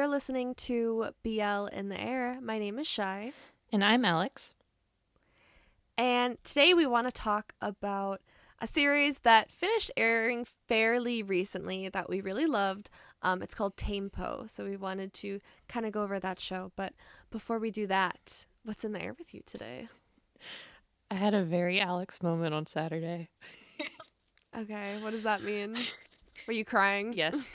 You're listening to BL in the Air. My name is Chy, And I'm Alex. and today we want to talk about a series that finished airing fairly recently that we really loved. It's called ThamePo, so we wanted to kind of go over that show. But before we do that, what's in the air with you today? I had a very Alex moment on Saturday. Okay, what does that mean? Were you crying? Yes,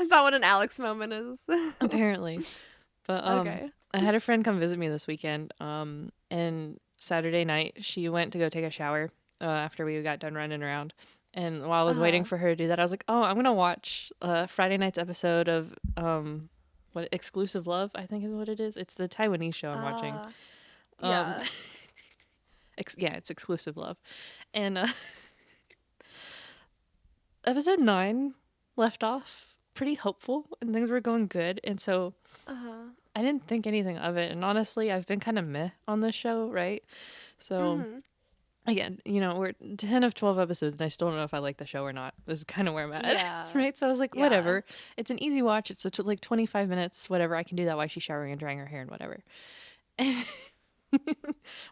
Is that what an Alex moment is? apparently. But Okay. I had a friend come visit me this weekend. And Saturday night she went to go take a shower after we got done running around. And while I Uh was waiting huh. for her to do that, I was like, "Oh, I'm gonna watch Friday night's episode of what Exclusive Love, I think is what it is. It's the Taiwanese show I'm watching. Uh, Um, yeah. yeah, it's Exclusive Love. And episode 9 left off pretty hopeful and things were going good. And so Uh huh. I didn't think anything of it. And honestly, I've been kind of meh on this show, right? So Mhm. again, we're 10 of 12 episodes and I still don't know if I like the show or not. This is kind of where I'm at, Yeah. right? So I was like, Yeah. whatever. It's an easy watch. It's like 25 minutes, whatever. I can do that while she's showering and drying her hair and whatever.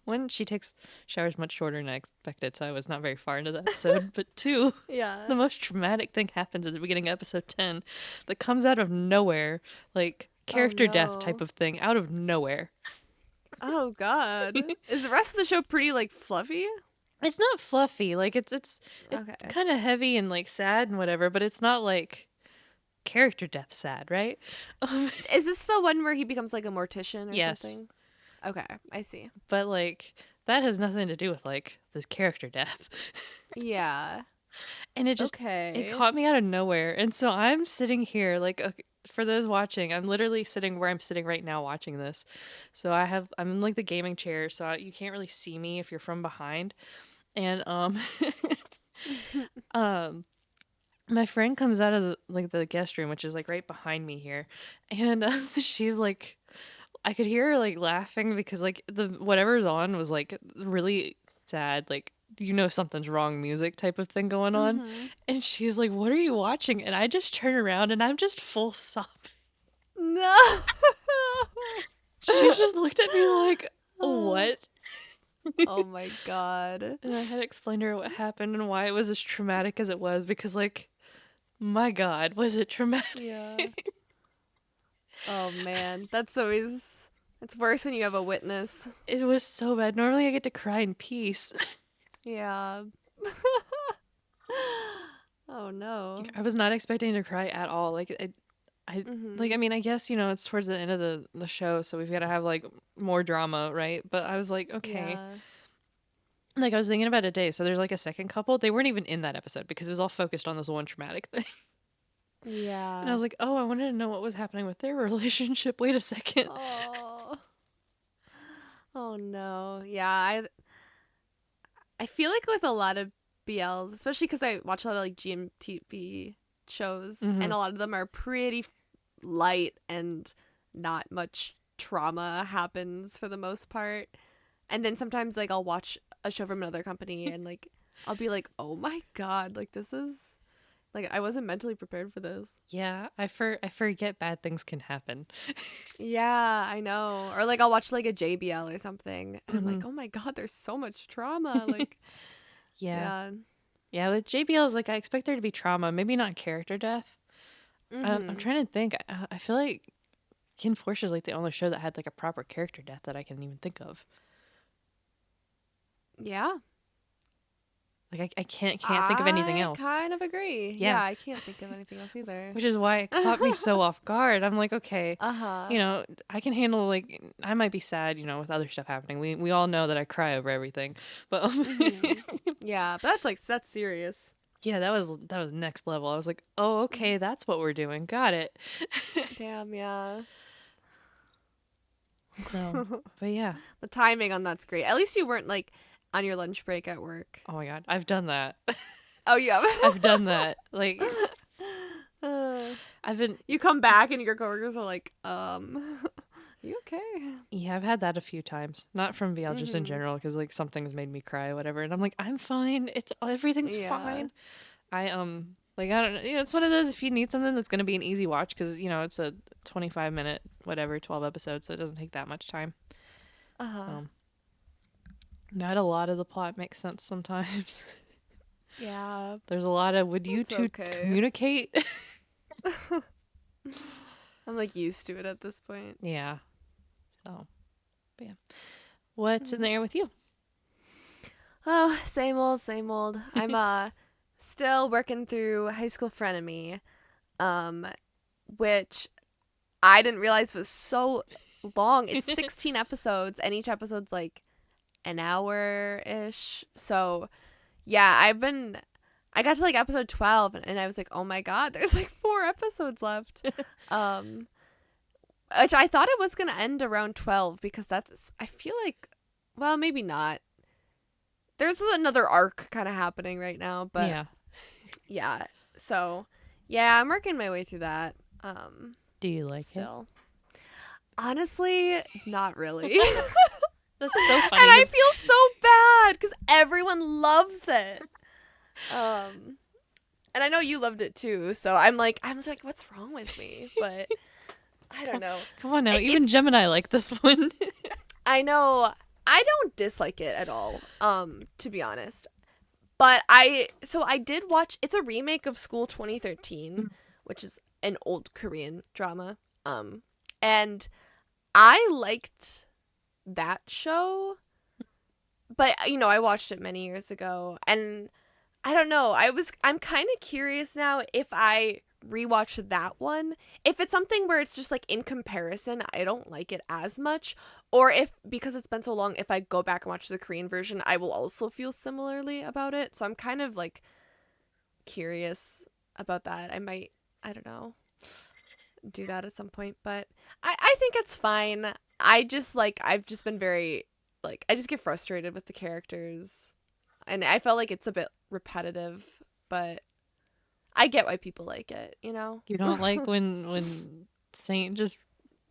One, she takes showers much shorter than I expected, so I was not very far into the episode. But two, Yeah. the most traumatic thing happens at the beginning of episode 10 that comes out of nowhere, like Oh character death type no. of thing, out of nowhere. Oh god. Is the rest of the show pretty like fluffy? It's not fluffy, like it's Okay. kind of heavy and like sad and whatever, but it's not like character death sad, right? Um, Is this the one where he becomes like a mortician or yes, something? Okay, I see. but like that has nothing to do with like this character death. Yeah. And it Okay. caught me out of nowhere. And so I'm sitting here like okay, for those watching, I'm literally sitting where I'm sitting right now watching this. So I'm in like the gaming chair, so you can't really see me if you're from behind. And um my friend comes out of the guest room, which is like right behind me here. And she like I could hear her like laughing because like the whatever's on was like really sad, like something's wrong music type of thing going on. Mhm. And she's like, "What are you watching?" And I just turn around and I'm just full sob. No. She just looked at me like, "What?" Oh my god. And I had to explain to her what happened and why it was as traumatic as it was because like, my God, was it Yeah. traumatic? Oh man. That's always it's worse when you have a witness. It was so bad. Normally I get to cry in peace. Yeah. Oh no. I was not expecting to cry at all. I like I Mhm. mean I guess it's towards the end of the show, so we've got to have like more drama, right? But I was like, okay. Yeah. Like I was thinking about it today. So there's like a second couple. They weren't even in that episode because it was all focused on this one traumatic thing. And I Yeah. was like, oh, I wanted to know what was happening with their relationship. Wait a second. Oh. Oh no. Yeah, I feel like with a lot of BLs, especially cuz I watch a lot of like GMTV shows Mm-hmm. and a lot of them are pretty light and not much trauma happens for the most part. And then sometimes like I'll watch a show from another company and like I'll be like, "Oh my god, like this is like I wasn't mentally prepared for this." Yeah, I forget bad things can happen. Yeah, I know. Or like I'll watch like a JBL or something and I'm Mm-hmm. like, "Oh my god, there's so much trauma." Like, Yeah. yeah. Yeah, with JBL's like I expect there to be trauma, maybe not character death. I'm Mhm. trying to think. I feel like Kin Force is like the only show that had like a proper character death that I can even think of. Yeah. Like I can't think of anything I else. kind of agree. Yeah, Yeah, I can't think of anything else either. which is why it caught me so off guard. I'm like, okay, Uh-huh. I can handle like I might be sad, with other stuff happening. We all know that I cry over everything, but Mhm. Yeah, but that's serious. yeah, that was next level. I was like, oh, okay, that's what we're doing. Got it. Damn, yeah. So, but yeah. The timing on that's great. At least you weren't like on your lunch break at work. Oh my God, I've done that. Oh, you have. I've done that. Like Uh, I've been you come back and your coworkers are like, you okay? Yeah, I've had that a few times. Not from VL, just in Mhm. general, because like something's made me cry, or whatever. And I'm like, I'm fine. Everything's Yeah. fine. I Like I don't know, it's one of those if you need something that's gonna be an easy watch because it's a 25-minute whatever 12 episodes, so it doesn't take that much time. Uh-huh. So not a lot of the plot makes sense sometimes. Yeah, There's a lot of would you that's two okay. communicate? I'm like used to it at this point. Yeah. So, but yeah. What's in Mm. the air with you? Oh, same old, same old. I'm still working through High School Frenemy, um, which I didn't realize was so long. It's 16 episodes, and each episode's like an hour ish. So yeah, I got to like episode 12, and I was like, oh my god, there's like 4 episodes left. Um, which I thought it was gonna end around 12 because I feel like, well, maybe not. There's another arc kind of happening right now, but Yeah. yeah. So yeah, I'm working my way through that. Do you like it? Still, honestly, not really. And That's so funny I because feel so bad because everyone loves it. Um, and I know you loved it too. So I'm just like, what's wrong with me? But I don't come, know. come on now, even It's Gemini like this one. I know I don't dislike it at all. To be honest, but I did watch. It's a remake of School 2013, which is an old Korean drama. And I liked that show, but I watched it many years ago, and I don't know. I'm kind of curious now if I rewatch that one, if it's something where it's just like in comparison, I don't like it as much, or if because it's been so long, if I go back and watch the Korean version, I will also feel similarly about it. So I'm kind of like curious about that. I don't know, do that at some point, but I think it's fine. I've just been very like I just get frustrated with the characters, and I felt like it's a bit repetitive, but I get why people like it. You don't like when Saint just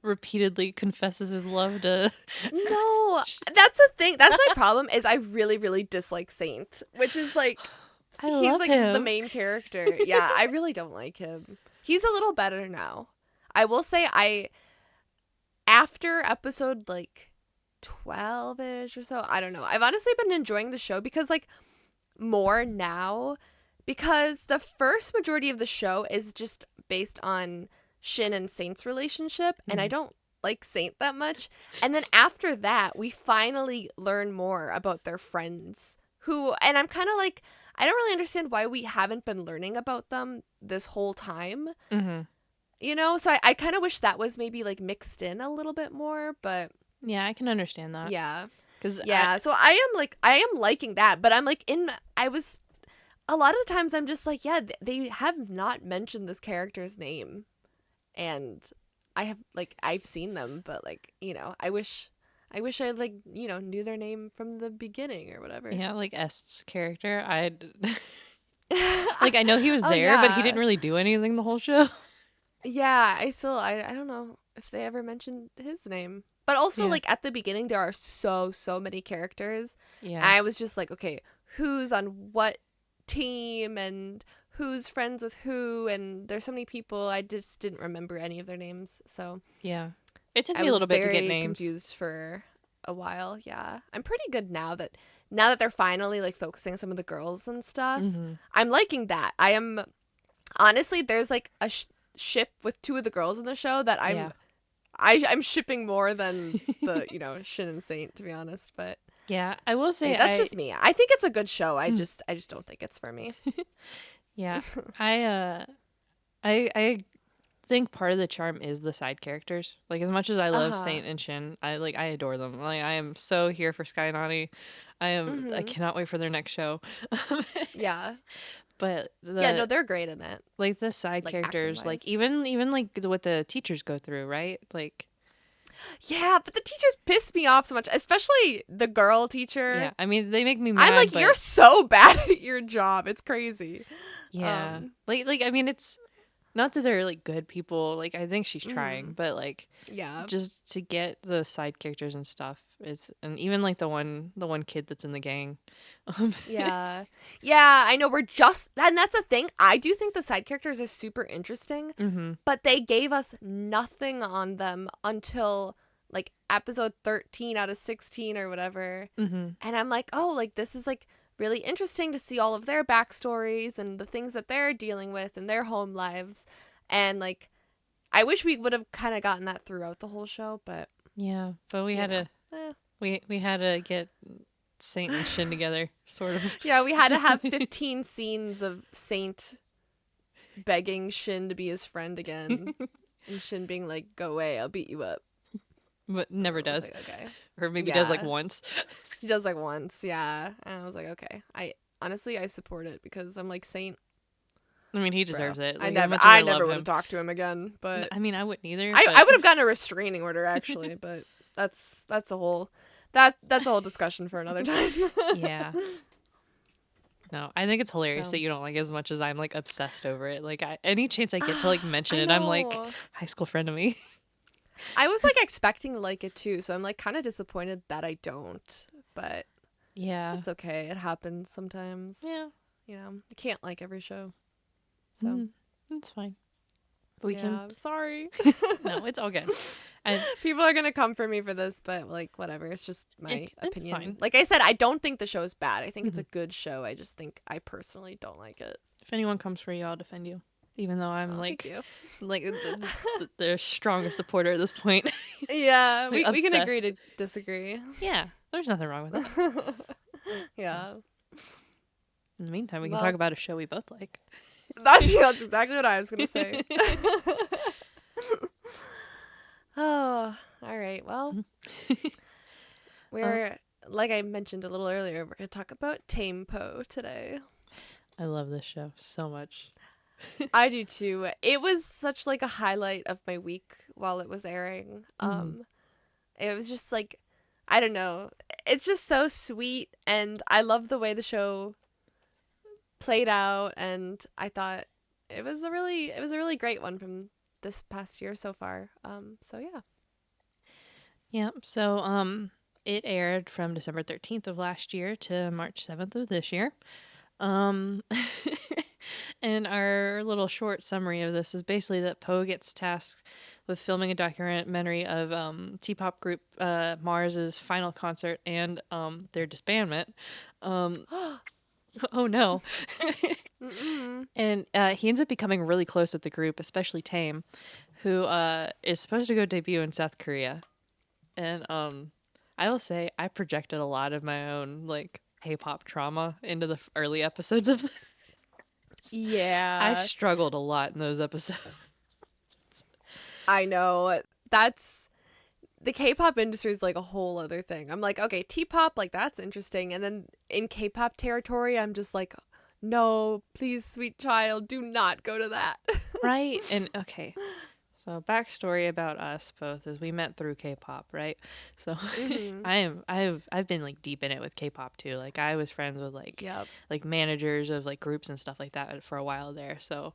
repeatedly confesses his love to. No, that's the thing. That's my problem is I really, really dislike Saint, which is like I he's love like the him. main character. Yeah, I really don't like him. He's a little better now. I will say I after episode like 12ish or so, I don't know. I've honestly been enjoying the show because like more now because the first majority of the show is just based on Shin and Saint's relationship, and I Mhm. don't like Saint that much. And then after that, we finally learn more about their friends who, and I'm kind of like, I don't really understand why we haven't been learning about them this whole time. Mhm. So I kind of wish that was maybe like mixed in a little bit more, but Yeah, I can understand that. yeah. Cuz I Yeah, so I am liking that, but I'm like I was a lot of the times I'm just like, yeah, they have not mentioned this character's name, and I've seen them, but like I wish I like knew their name from the beginning or whatever. yeah, like Est's character, like I know he was Oh there, but he didn't yeah, really do anything the whole show. yeah. I don't know if they ever mentioned his name, but also Yeah. like at the beginning there are so many characters. Yeah. I was just like, okay, who's on what team and who's friends with who, and there's so many people I just didn't remember any of their names, so Yeah. It took I me a was little bit to get very names. confused for a while. Yeah, I'm pretty good now that they're finally like focusing on some of the girls and stuff. Mhm. I'm liking that. I am honestly there's like a ship with two of the girls in the show that Yeah. I'm shipping more than the Shin and Saint, to be honest, but Yeah, I will hey, say that's I just me. I think it's a good show. I just don't think it's for me. yeah, I think part of the charm is the side characters. Like as much as I love Uh-huh. Saint and Shin, I adore them. Like I am so here for Sky Nani. I Mhm. cannot wait for their next show. Yeah. But Yeah, no, they're great in it, the side like acting characters, like wise. even like what the teachers go through, right? Like Yeah, but the teachers piss me off so much, especially the girl yeah, teacher. I mean they make me I'm mad, like, you're but so bad at your job. It's crazy. yeah. Um, Like I mean not that they're like good people. Like I think she's trying, Mm, but like yeah. just to get the side characters and stuff is, and even like the one kid that's in the gang. Um, Yeah. Yeah, I know we're just and that's the thing. I do think the side characters are super interesting, mhm. but they gave us nothing on them until like episode 13 out of 16 or whatever. Mhm. And I'm like, "Oh, like this is like really interesting to see all of their backstories and the things that they're dealing with in their home lives." And like I wish we would have kind of gotten that throughout the whole show, but Yeah, but we you had know. to Eh. we had to get Saint and Shin together, sort of. Yeah, we had to have 15 scenes of Saint begging Shin to be his friend again, and Shin being like, "Go away, I'll beat you up." But And never I was does, like, "Okay." or maybe does like Yeah, once. she does like once, yeah, and I was like, "Okay." I honestly I support it because I'm like Saint, I mean, he bro. deserves it. I Like as never much as I I love never would have him, talked to him again, but I mean, I wouldn't either. I But would have gotten a restraining order actually, but that's a whole that's a whole discussion for another time. yeah, no, I think it's hilarious that So you don't like it as much as I'm like obsessed over it. Like any chance I get to like mention I it, I'm like know. high school friend of me. I was like expecting to like it too, so I'm like kind of disappointed that I don't. But Yeah, it's okay. It happens sometimes. yeah, You know, I can't like every show. So mm, it's fine. We can. yeah, sorry. No, it's all good. And People are gonna come for me for this, but like whatever. It's just my it's opinion. fine. Like I said, I don't think the show is bad. I think it's Mhm. a good show. I just think I personally don't like it. If anyone comes for you, I'll defend you. Even though I'm Oh, thank you. like the strongest supporter at this point, Yeah, like we can agree obsessed. to disagree. Yeah, there's nothing wrong with that. Yeah. In the meantime, we can talk Well, about a show we both like. that's exactly what I was gonna say. Oh, all right. Well, um, we're like I mentioned a little earlier, we're gonna talk about ThamePo today. I love this show so much. I do too. It was such like a highlight of my week while it was airing. Hmm. It was just like I don't know. It's just so sweet and I love the way the show played out and I thought it was a really great one from this past year so far. So yeah. Yeah. So it aired from December 13th of last year to March 7th of this year. Um, and our little short summary of this is basically that Poe gets tasked with filming a documentary of T-pop group Mars's final concert and their disbandment. Um, oh no. Mm-mm. And he ends up becoming really close with the group, especially Tame, who is supposed to go debut in South Korea. And I will say I projected a lot of my own like K-pop trauma into the early episodes of I Yeah. struggled a lot in those episodes. I know. That's the K-pop industry is like a whole other thing. I'm like, okay, T-pop, like that's interesting, and then in K-pop territory, I'm just like, no, please, sweet child, do not go to that. Right? And okay. So backstory about us both is we met through K-pop, right? So Mhm. I've been like deep in it with K-pop too. Like I was friends with Yep. like managers of like groups and stuff like that for a while there. So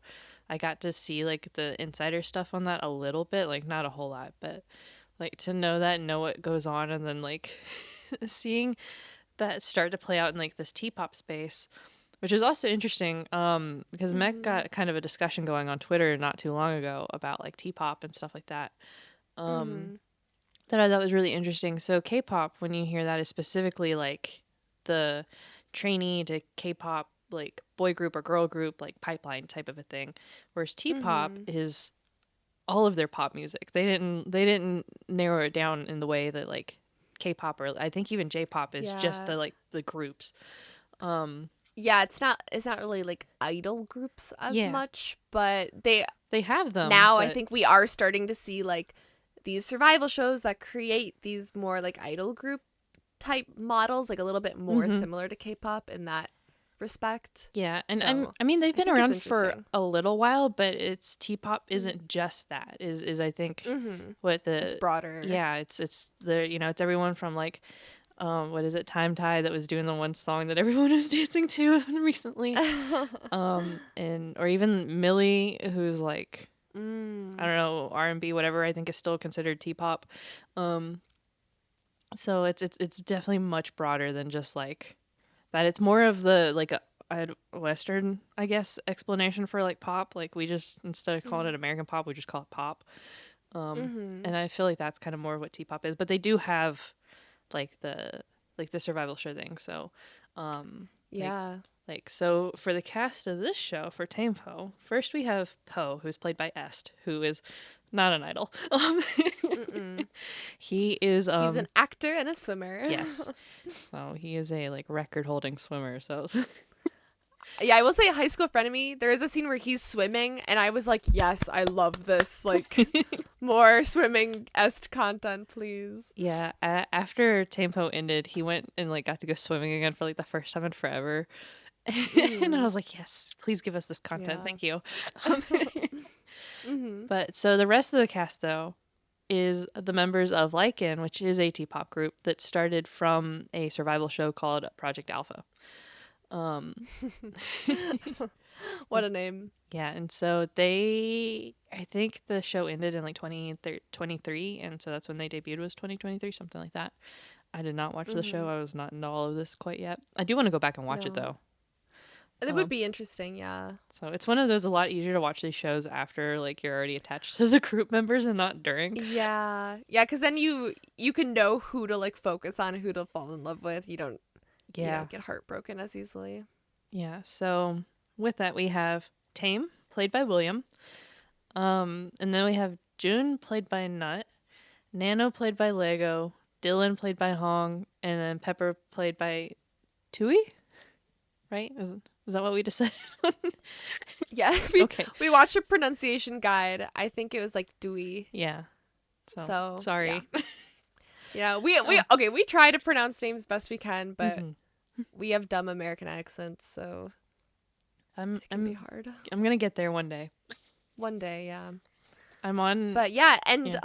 I got to see like the insider stuff on that a little bit, like not a whole lot, but like to know that and know what goes on and then like seeing that start to play out in like this T-pop space, which is also interesting because Meg Mhm. got kind of a discussion going on Twitter not too long ago about like T-pop and stuff like that. Um, Mhm. that I thought was really interesting. So K-pop, when you hear that, is specifically like the trainee to K-pop like boy group or girl group like pipeline type of a thing, whereas T-pop Mhm. is all of their pop music. They didn't narrow it down in the way that like K-pop or I think even J-pop is just Yeah. the like the groups. Um, Yeah, it's not really like idol groups as yeah, much, but they they have them, now I but think we are starting to see like these survival shows that create these more like idol group type models, like a little bit more hmm similar to K-pop in that respect. yeah, and So I mean they've I been think it's around for interesting. a little while, but it's T-pop Mm. isn't just that. Is I think Mm-hmm. what It's the broader. yeah, it's the it's everyone from like what is it, Time Tide, that was doing the one song that everyone was dancing to recently. And or even Millie, who's like, I Mm. don't know, R&B, whatever, I think is still considered T-pop. Um, so it's definitely much broader than just like that. It's more of the like a Western, I guess, explanation for like pop. Like we just, instead of calling it Mm. American pop, we just call it pop. Mhm. And I feel like that's kind of more of what T-pop is. But they do have like the survival show thing. So, um, like Yeah. so for the cast of this show for ThamePo, first we have Po, who's played by Est, who is not an idol. Mm-mm. He is He's an actor and a swimmer. yes. So he is a like record holding swimmer. So Yeah, I will say High School Friend of Me, there is a scene where he's swimming and I was like, yes, I love this. Like, more swimming est content, please. yeah, after ThamePo ended, he went and like got to go swimming again for like the first time in forever. And I Mhm. was like, yes, please give us this content. Yeah. Thank you. Um, Mhm. but so the rest of the cast, though, is the members of Lycan, which is a T-pop group that started from a survival show called Project Alpha. Um, What a name. yeah, and so they, I think the show ended in like 2023, and so that's when they debuted, was 2023, something like that. I did not watch the show. Mhm. I was not into all of this quite yet. I do want to go back and watch it No. though. It would Um, be interesting, yeah. so it's one of those, a lot easier to watch these shows after like you're already attached to the group members and not during. Yeah. Yeah, cuz then you can know who to like focus on, who to fall in love with. You Yeah. don't get heartbroken as easily. Yeah, so with that we have Tame, played by William. And then we have June, played by Nut, Nano, played by Lego, Dylan, played by Hong, and then Pepper, played by Tui, right? Is that what we decided on? Yeah, we Okay. we watched a pronunciation guide. I think it was like Dewey. Yeah. So So, yeah. sorry. Yeah, we Oh. okay, we try to pronounce names best we can, but hmm we have dumb American accents, so I'm it can be I'm hard. I'm gonna get there one day. One day, yeah. I'm on. But yeah, and Yeah.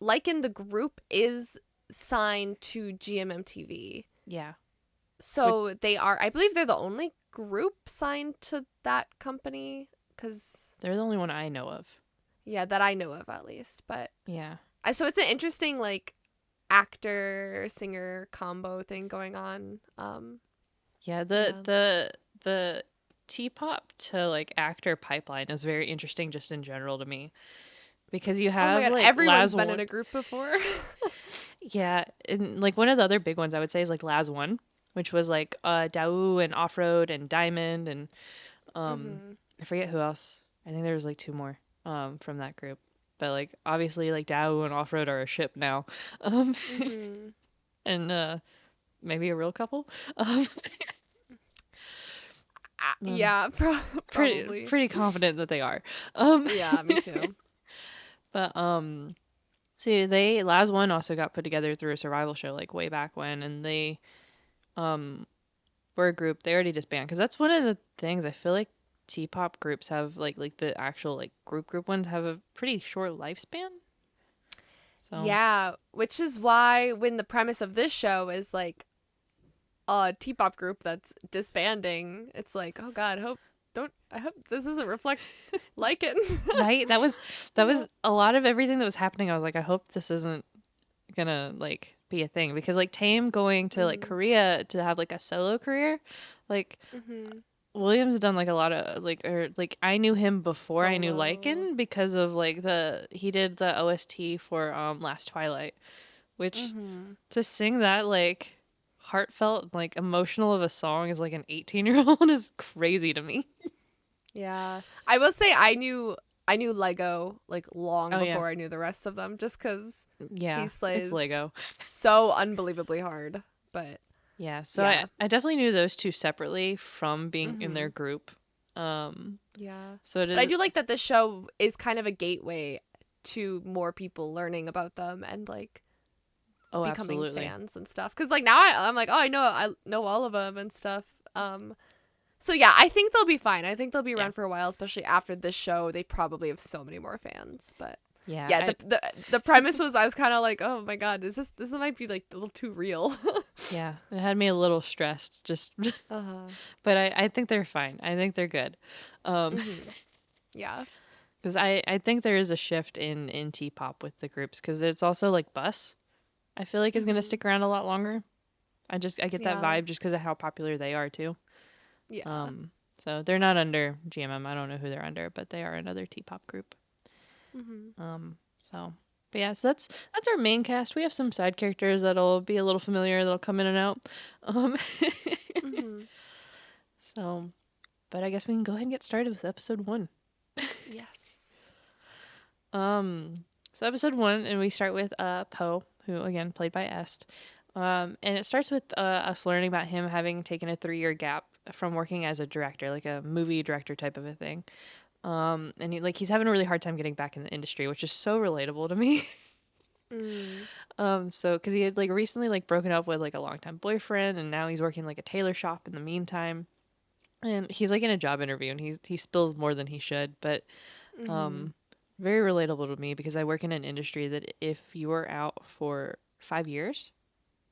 like in the group is signed to GMMTV. Yeah. Which, So they are, I believe they're the only group signed to that company cuz they're the only one I know of. yeah, that I know of at least. But Yeah. so it's an interesting like actor singer combo thing going on. Yeah, Yeah. the T-pop to like actor pipeline is very interesting just in general to me, because you Oh my have god, like everyone's Laz been in one. a group before. Yeah, and like one of the other big ones I would say is like Laz one, which was like Dao and Off-Road and Diamond and um Mhm. I forget who else. I think there was like two more from that group. But like obviously like Dao and Off-Road are a ship now. Um Mhm. and maybe a real couple. Um, um Yeah, pretty probably. pretty confident that they are. Um Yeah, me too. but see, they Laz One also got put together through a survival show like way back when, and they um were a group. They already disbanded, because that's one of the things I feel like T-pop groups have, like the actual like group ones have a pretty short lifespan. So Yeah, which is why when the premise of this show is like a T-pop group that's disbanding, it's like, oh god, I hope this doesn't reflect like it. right, that was Yeah. a lot of everything that was happening. I was like, I hope this isn't gonna like be a thing, because like Tame going to like Mhm. Korea to have like a solo career, like Mhm. William's done like a lot of like, or like I knew him before I knew Solo. Lycan because of like he did the OST for Last Twilight, which Mhm. to sing that like heartfelt, like emotional of a song is like an 18-year-old is crazy to me. Yeah. I will say I knew Lego like long Oh yeah. before I knew the rest of them just cuz he Yeah, it's slays Lego. so unbelievably hard. But Yeah, so I yeah. I definitely knew those two separately from being in their Mhm. group. Um Yeah. so it But I is. do like that this show is kind of a gateway to more people learning about them and like Oh, becoming absolutely. fans and stuff. Cuz like now I'm like, oh, I know all of them and stuff. So yeah, I think they'll be fine. I think they'll be Yeah. around for a while, especially after this show. They probably have so many more fans, but Yeah, Yeah, I the premise was I was kind of like, oh my god, is this might be like a little too real. yeah, it had me a little stressed. Just, Uh-huh. but I think they're fine. I think they're good. Mhm. Yeah. Because I think there is a shift in T-pop with the groups because it's also like Bus. I feel like is gonna Mhm. stick around a lot longer. I get that Yeah. vibe just because of how popular they are too. Yeah. Um, so they're not under GMM. I don't know who they're under, but they are another T-pop group. Mhm. So, but yeah, so that's our main cast. We have some side characters that'll be a little familiar that'll come in and out. Um, Mhm. so, but I guess we can go ahead and get started with episode one. Yes. Um, so episode one, and we start with Po, who again played by Est. And it starts with us learning about him having taken a 3-year gap from working as a director, like a movie director type of a thing. And he's having a really hard time getting back in the industry, which is so relatable to me. Mm. So because he had like recently like broken up with like a longtime boyfriend, and now he's working like a tailor shop in the meantime. And he's like in a job interview, and he spills more than he should, but Mhm. um, very relatable to me because I work in an industry that if you are out for 5 years,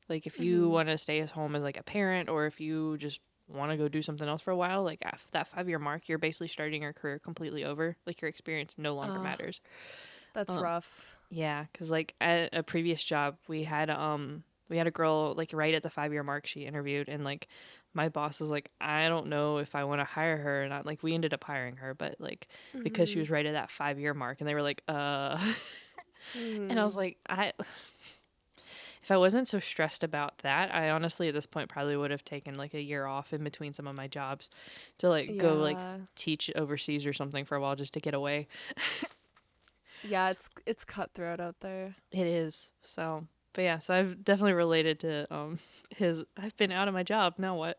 like if you Mhm. want to stay at home as like a parent, or if you just want to go do something else for a while, like at that 5-year mark, you're basically starting your career completely over. Like your experience no longer Uh, matters. that's Um, rough. yeah, because like at a previous job, we had a girl like right at the 5-year mark she interviewed, and like my boss was like, I don't know if I want to hire her or not. Like we ended up hiring her, but like because she Mhm. was right at that 5-year mark, and they were like, and I was Mhm. like, I if I wasn't so stressed about that, I honestly at this point probably would have taken like a year off in between some of my jobs to like go like Yeah. teach overseas or something for a while just to get away. Yeah, it's cutthroat out there. It is. So, but yeah, so I've definitely related to his I've been out of my job, now what?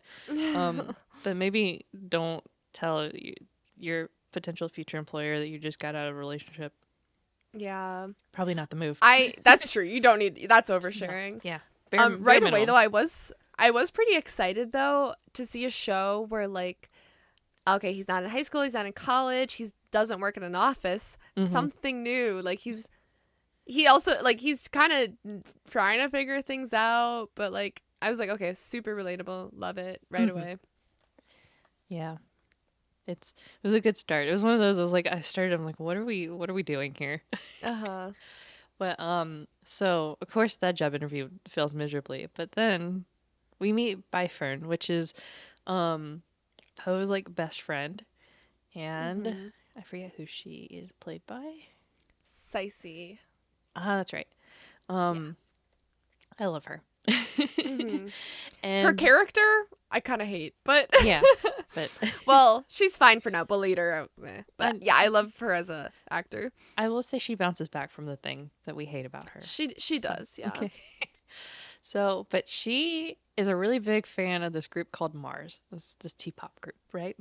But maybe don't tell your potential future employer that you just got out of a relationship. Yeah. Probably not the move. I that's true. You don't need that's No. oversharing. Yeah. Bare Right away minimum. though, I was pretty excited though to see a show where like okay, he's not in high school, he's not in college, he doesn't work in an office, Mhm. something new. Like he also like he's kind of trying to figure things out, but like I was like, okay, super relatable, love it right Mhm. away. Yeah. It was a good start. It was one of those I was like I started I'm like what are we doing here? Uh-huh. But so of course that job interview fails miserably, but then we meet Byfern, which is um Poe's like best friend, and Mhm. I forget who she is played by. Sicey. Ah, that's right. Yeah. Um, I love her. Mhm. Her And character I kind of hate, but yeah, but well, she's fine for now, but later but I yeah, I love her as a actor. I will say she bounces back from the thing that we hate about her. She So does, yeah. okay. So, but she is a really big fan of this group called Mars, this T-pop group, right?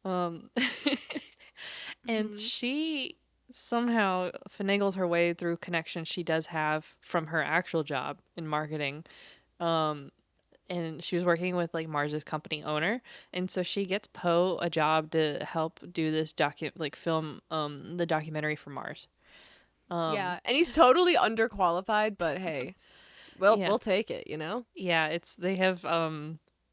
Um, and Mhm. she somehow finagles her way through connections she does have from her actual job in marketing. Um, and she was working with like Mars's company owner, and so she gets Poe a job to help do this film the documentary for Mars. Um, Yeah, and he's totally underqualified, but hey, yeah, we'll take it, you know? yeah, it's they have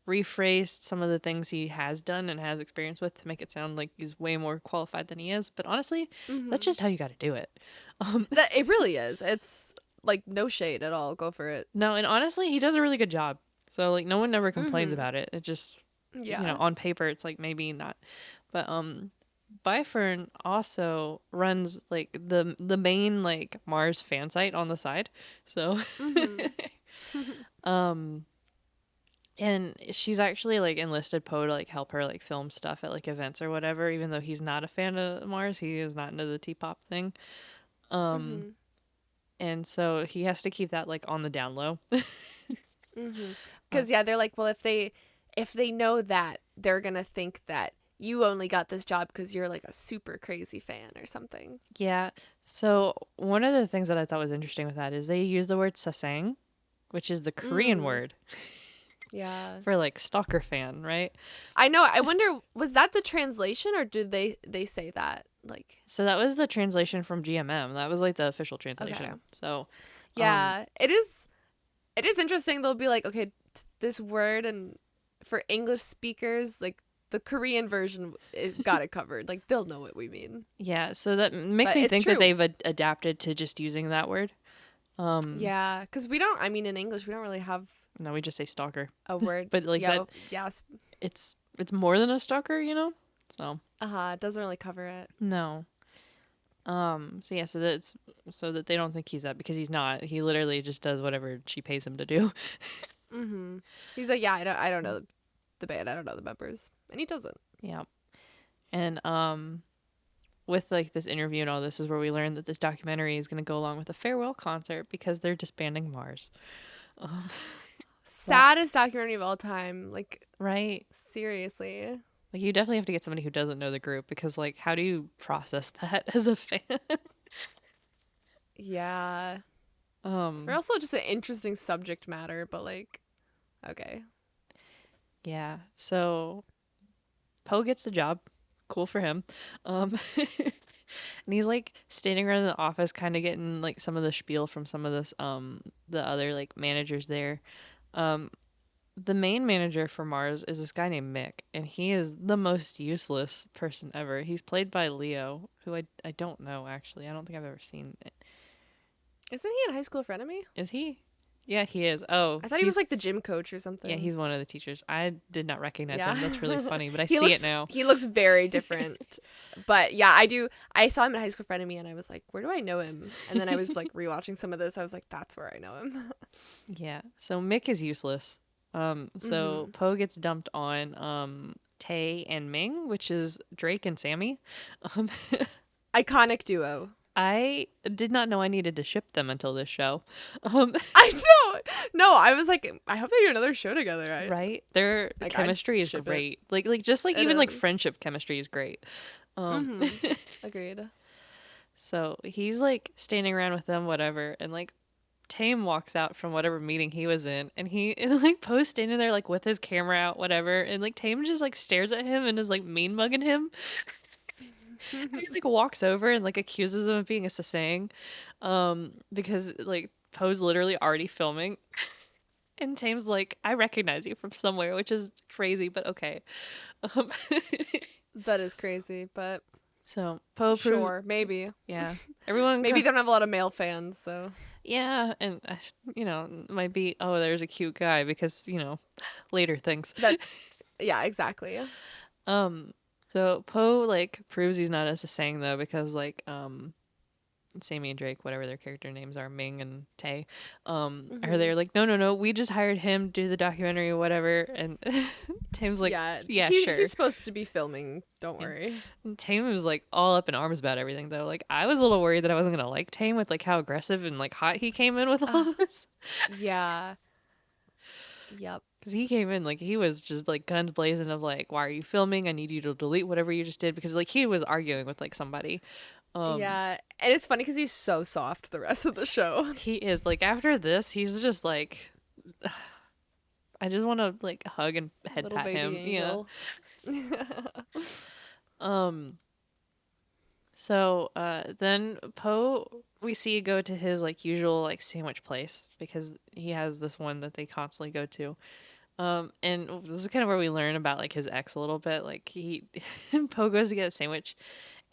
rephrased some of the things he has done and has experience with to make it sound like he's way more qualified than he is. But honestly, that's Mhm. just how you got to do it. Um, That it really is. It's like no shade at all. Go for it. no, and honestly, he does a really good job. So like, no one ever complains Mhm. about it. It just, Yeah. on paper, it's like maybe not, but Byfern also runs like the main like Mars fan site on the side. So Mhm. um and she's actually like enlisted Poe to like help her like film stuff at like events or whatever, even though he's not a fan of Mars, he is not into the T-pop thing. Um Mhm. and so he has to keep that like on the down low. Mhm. Uh, Cuz yeah, they're like, well, if they know that, they're going to think that you only got this job cuz you're like a super crazy fan or something. yeah. So one of the things that I thought was interesting with that is they use the word sasang, which is the Korean Mm. word Yeah. for like stalker fan, right? I know. I wonder was that the translation or did they say that? Like, So that was the translation from GMM. That was like the official okay. translation. So, um, Yeah, it is interesting. They'll be like, okay, this word, and for English speakers, like the Korean version it got it covered. Like they'll know what we mean. yeah. So that makes But me it's think that true. they've adapted to just using that word. Um, Yeah, cuz we don't, I mean, in English we don't really have no, we just say stalker, a word. but like Yeah, that, yeah. it's more than a stalker, you know. So Uh-huh, it doesn't really cover it. no. So yeah, so that's so that they don't think he's that because he's not. He literally just does whatever she pays him to do. Mhm. He's like, "Yeah, I don't know the band. I don't know the members." And he doesn't. Yeah. And with like this interview and all this is where we learn that this documentary is going to go along with a farewell concert because they're disbanding Mars. Um, that Saddest documentary of all time. Like, right? seriously. Like you definitely have to get somebody who doesn't know the group because like how do you process that as a fan? Yeah. It's um also just an interesting subject matter, but like, okay. yeah. So Poe gets the job. Cool for him. And he's like standing around the office kind of getting like some of the spiel from some of this the other like managers there. Um the main manager for Mars is this guy named Mick, and he is the most useless person ever. He's played by Leo, who I don't know actually. I don't think I've ever seen it. Isn't he in High School Frenemy? Is he? Yeah, he is. Oh, I thought he was he's like the gym coach or yeah, something. he's one of the teachers. I did not recognize Yeah. him. That's really funny, but I he see it looks now. he looks very different. But yeah, I do, I saw him in High School Frenemy and I was like, where do I know him? And then I was like rewatching some of this. I was like, that's where I know him. Yeah. So Mick is useless. So Mhm. Poe gets dumped on Tay and Ming, which is Drake and Sammy. Um, Iconic duo. I did not know I needed to ship them until this show. Um, I know. No, I was like, I hope they do another show together. right? Their I'd chemistry is ship it. great. Like just like It even like is. friendship chemistry is great. Um, Mhm. Agreed. so he's like standing around with them, whatever, and like Tame walks out from whatever meeting he was in, and he and like Poe's standing there like with his camera out, whatever, and like Tame just like stares at him and is like mean mugging him. And he like walks over and like accuses him of being a sasang, because like Poe's literally already filming, and Tame's like, I recognize you from somewhere, which is crazy, but okay. Um, That is crazy, but so Poe proves, sure, maybe. yeah, everyone, Maybe they don't have a lot of male fans, so yeah, and might be, oh, there's a cute guy because later things. that, yeah, exactly. Um, so Poe like proves he's not as a Sang though because like Sammy and Drake, whatever their character names are, Ming and Tay, are Mhm. there like, no, no, no, we just hired him to do the documentary or whatever, and Tame's like, Yeah, yeah, he's sure. supposed to be filming. Don't Yeah. worry. And Tame was like all up in arms about everything though. Like I was a little worried that I wasn't gonna like Tame with like how aggressive and like hot he came in with Uh, all of this. yeah. Yep. Because he came in like he was just like guns blazing of like, why are you filming? I need you to delete whatever you just did because like he was arguing with like somebody. Um, Yeah, and it's funny because he's so soft the rest of the show. he is like after this, he's just like, I just want to like hug and head Little pat baby him. Yeah. angel. Um. So then Poe we see go to his like usual like sandwich place because he has this one that they constantly go to. And this is kind of where we learn about like his ex a little bit. Like he Poe goes to get a sandwich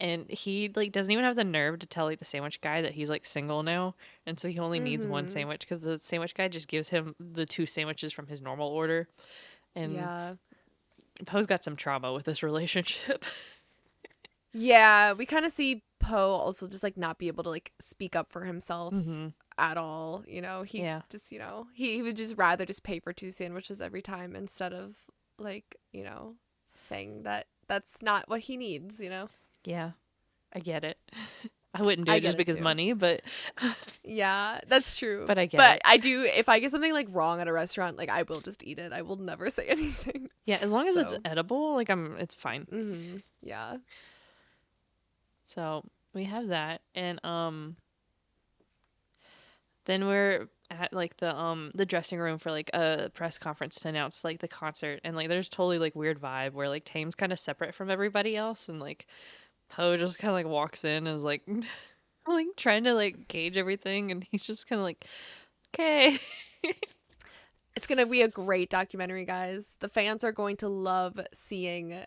and he like doesn't even have the nerve to tell like the sandwich guy that he's like single now, and so he only needs one Mhm. sandwich because the sandwich guy just gives him the two sandwiches from his normal order. And Yeah. Poe's got some trauma with this relationship. Yeah, we kind of see Poe also just like not be able to like speak up for himself Mm-hmm. at all. He Yeah. just, he would just rather just pay for two sandwiches every time instead of like, saying that that's not what he needs. Yeah. I get it. I wouldn't do I it get just it because too. money, but Yeah, that's true. but I get But it. I do, if I get something like wrong at a restaurant, like I will just eat it. I will never say anything. Yeah, as long as it's So, edible, like it's fine. yeah. So we have that, and then we're at like the dressing room for like a press conference to announce like the concert, and like there's totally like weird vibe where like Tame's kind of separate from everybody else, and like Po just kind of like walks in and is like, like trying to like gauge everything, and he's just kind of like, okay. It's going to be a great documentary, guys. The fans are going to love seeing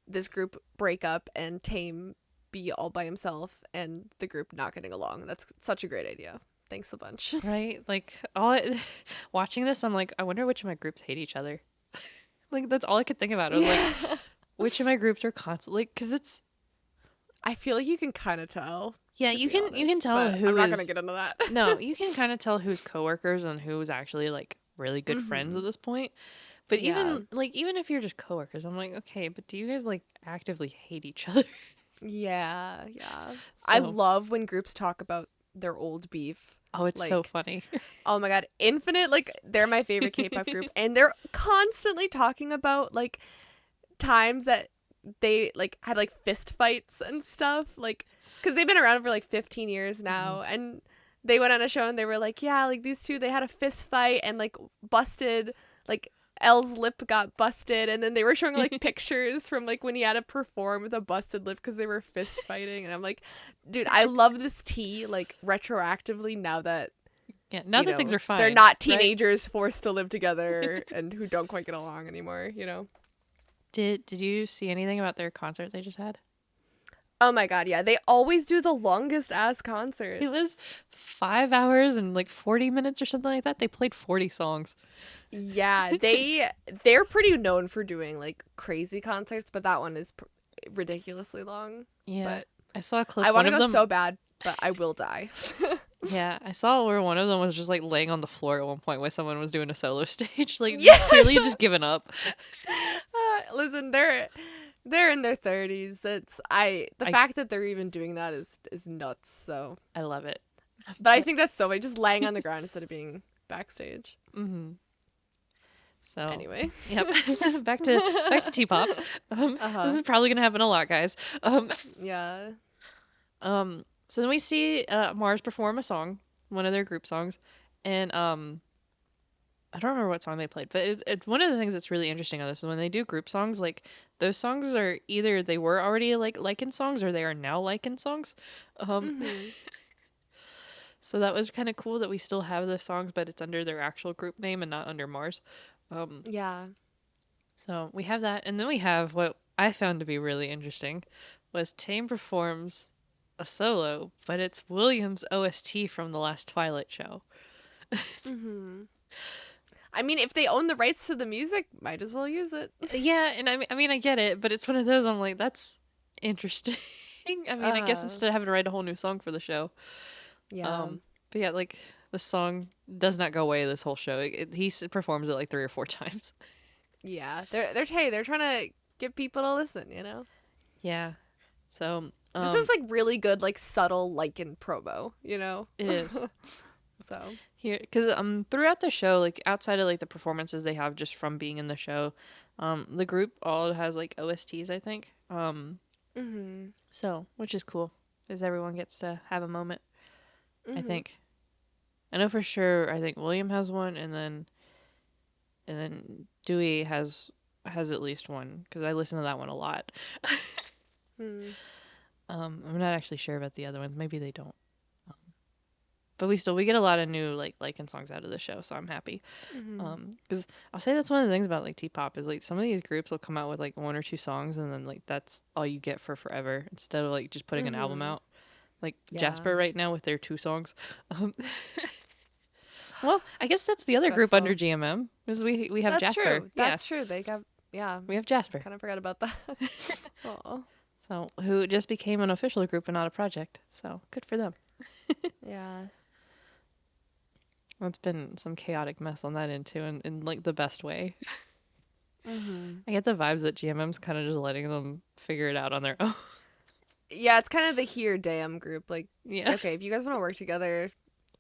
this group break up and Tame be all by himself and the group not getting along. That's such a great idea. Thanks a bunch. Right? Like watching this, I'm like, I wonder which of my groups hate each other. Like that's all I could think about. I was like, Yeah. which of my groups are constantly because it's I feel like you can kind of tell, yeah, to be you can honest, tell but I'm who not going to is get into that. no, you can kind of tell who's coworkers and who's actually like really good friends Mm-hmm. at this point. But Yeah. even if you're just coworkers, I'm like, okay, but do you guys like actively hate each other? Yeah. Yeah. I So, love when groups talk about their old beef. oh, it's so Like, funny. oh my god, Infinite, like, they're my favorite K-pop group. And they're constantly talking about, like, times that they like had like fist fights and stuff, like because they've been around for like 15 years Mhm. now, and they went on a show and they were like, yeah, like these two, they had a fist fight and like busted, like L's lip got busted, and then they were showing like pictures from like when he had to perform with a busted lip because they were fist fighting, and I'm like, dude, I love this tea like retroactively now that Yeah, now that things are they're fine, not right? teenagers forced to live together and who don't quite get along anymore. Did you see anything about their concert they just had? Oh my god, yeah. They always do the longest ass It was concerts. 5 hours and like 40 minutes or something like that. They played 40 songs. Yeah, they're pretty known for doing like crazy concerts, but that one is ridiculously long. Yeah, But I saw a clip. I want One to of go them, so bad, but I will die. yeah, I saw where one of them was just like laying on the floor at one point while someone was doing a solo stage, like Yes. clearly just giving up. Listen, they're in their 30s. It's I the I fact that they're even doing that is nuts. So, I love it. but I But think that's so funny, just laying on the ground instead of being backstage. hmm so, Anyway. yep. back to T-pop. This Uh-huh. is probably gonna happen a lot, guys. Um, Yeah. so then we see Mars perform a song, one of their group songs, and I don't remember what song they played, but it's one of the things that's really interesting on this is when they do group songs, like those songs are either they were already like in songs or they are now like in songs. Um, Mhm. so that was kind of cool that we still have the songs, but it's under their actual group name and not under Mars. Um, Yeah. so we have that, and then we have what I found to be really interesting was Tame performs a solo, but it's Williams' OST from the last Twilight show. Mhm. I mean, if they own the rights to the music, might as well use it. Yeah, and I mean, I get it, but it's one of those I'm like, that's interesting. I mean, I guess Uh, instead of having to write a whole new song for the show. yeah. Um, but yeah, like the song does not go away this whole show. Performs it like 3 or 4 times. Yeah. They're trying to get people to listen. Yeah. So, This is like really good like subtle lichen promo. it is So, here because throughout the show, like outside of like the performances they have just from being in the show, the group all has like OSTs, I think. mhm. So which is cool because everyone gets to have a moment. I Mhm. think. I know for sure. I think William has one, and then Dewey has at least one because I listen to that one a lot. Mhm. I'm not actually sure about the other ones. Maybe they don't. Um, but we get a lot of new like Lycan songs out of the show, so I'm happy. Mhm. Because I'll say that's one of the things about like T-pop is like some of these groups will come out with like 1 or 2 songs and then like that's all you get for forever instead of like just putting an album Mhm. out. Like Yeah. Jasper right now with their 2 songs. Um, well, I guess that's the other group under Stressful. GMM is we have That's Jasper. true. Yeah, That's true. They got yeah. we have I Jasper. kind of forgot about that. Oh. So who just became an official group and not a project. So good for them. Yeah. It's been some chaotic mess on that end too, in like the best way. Mhm. I get the vibes that GMM's kind of just letting them figure it out on their own. Yeah, it's kind of the here damn group. Like, Yeah. okay, if you guys want to work together,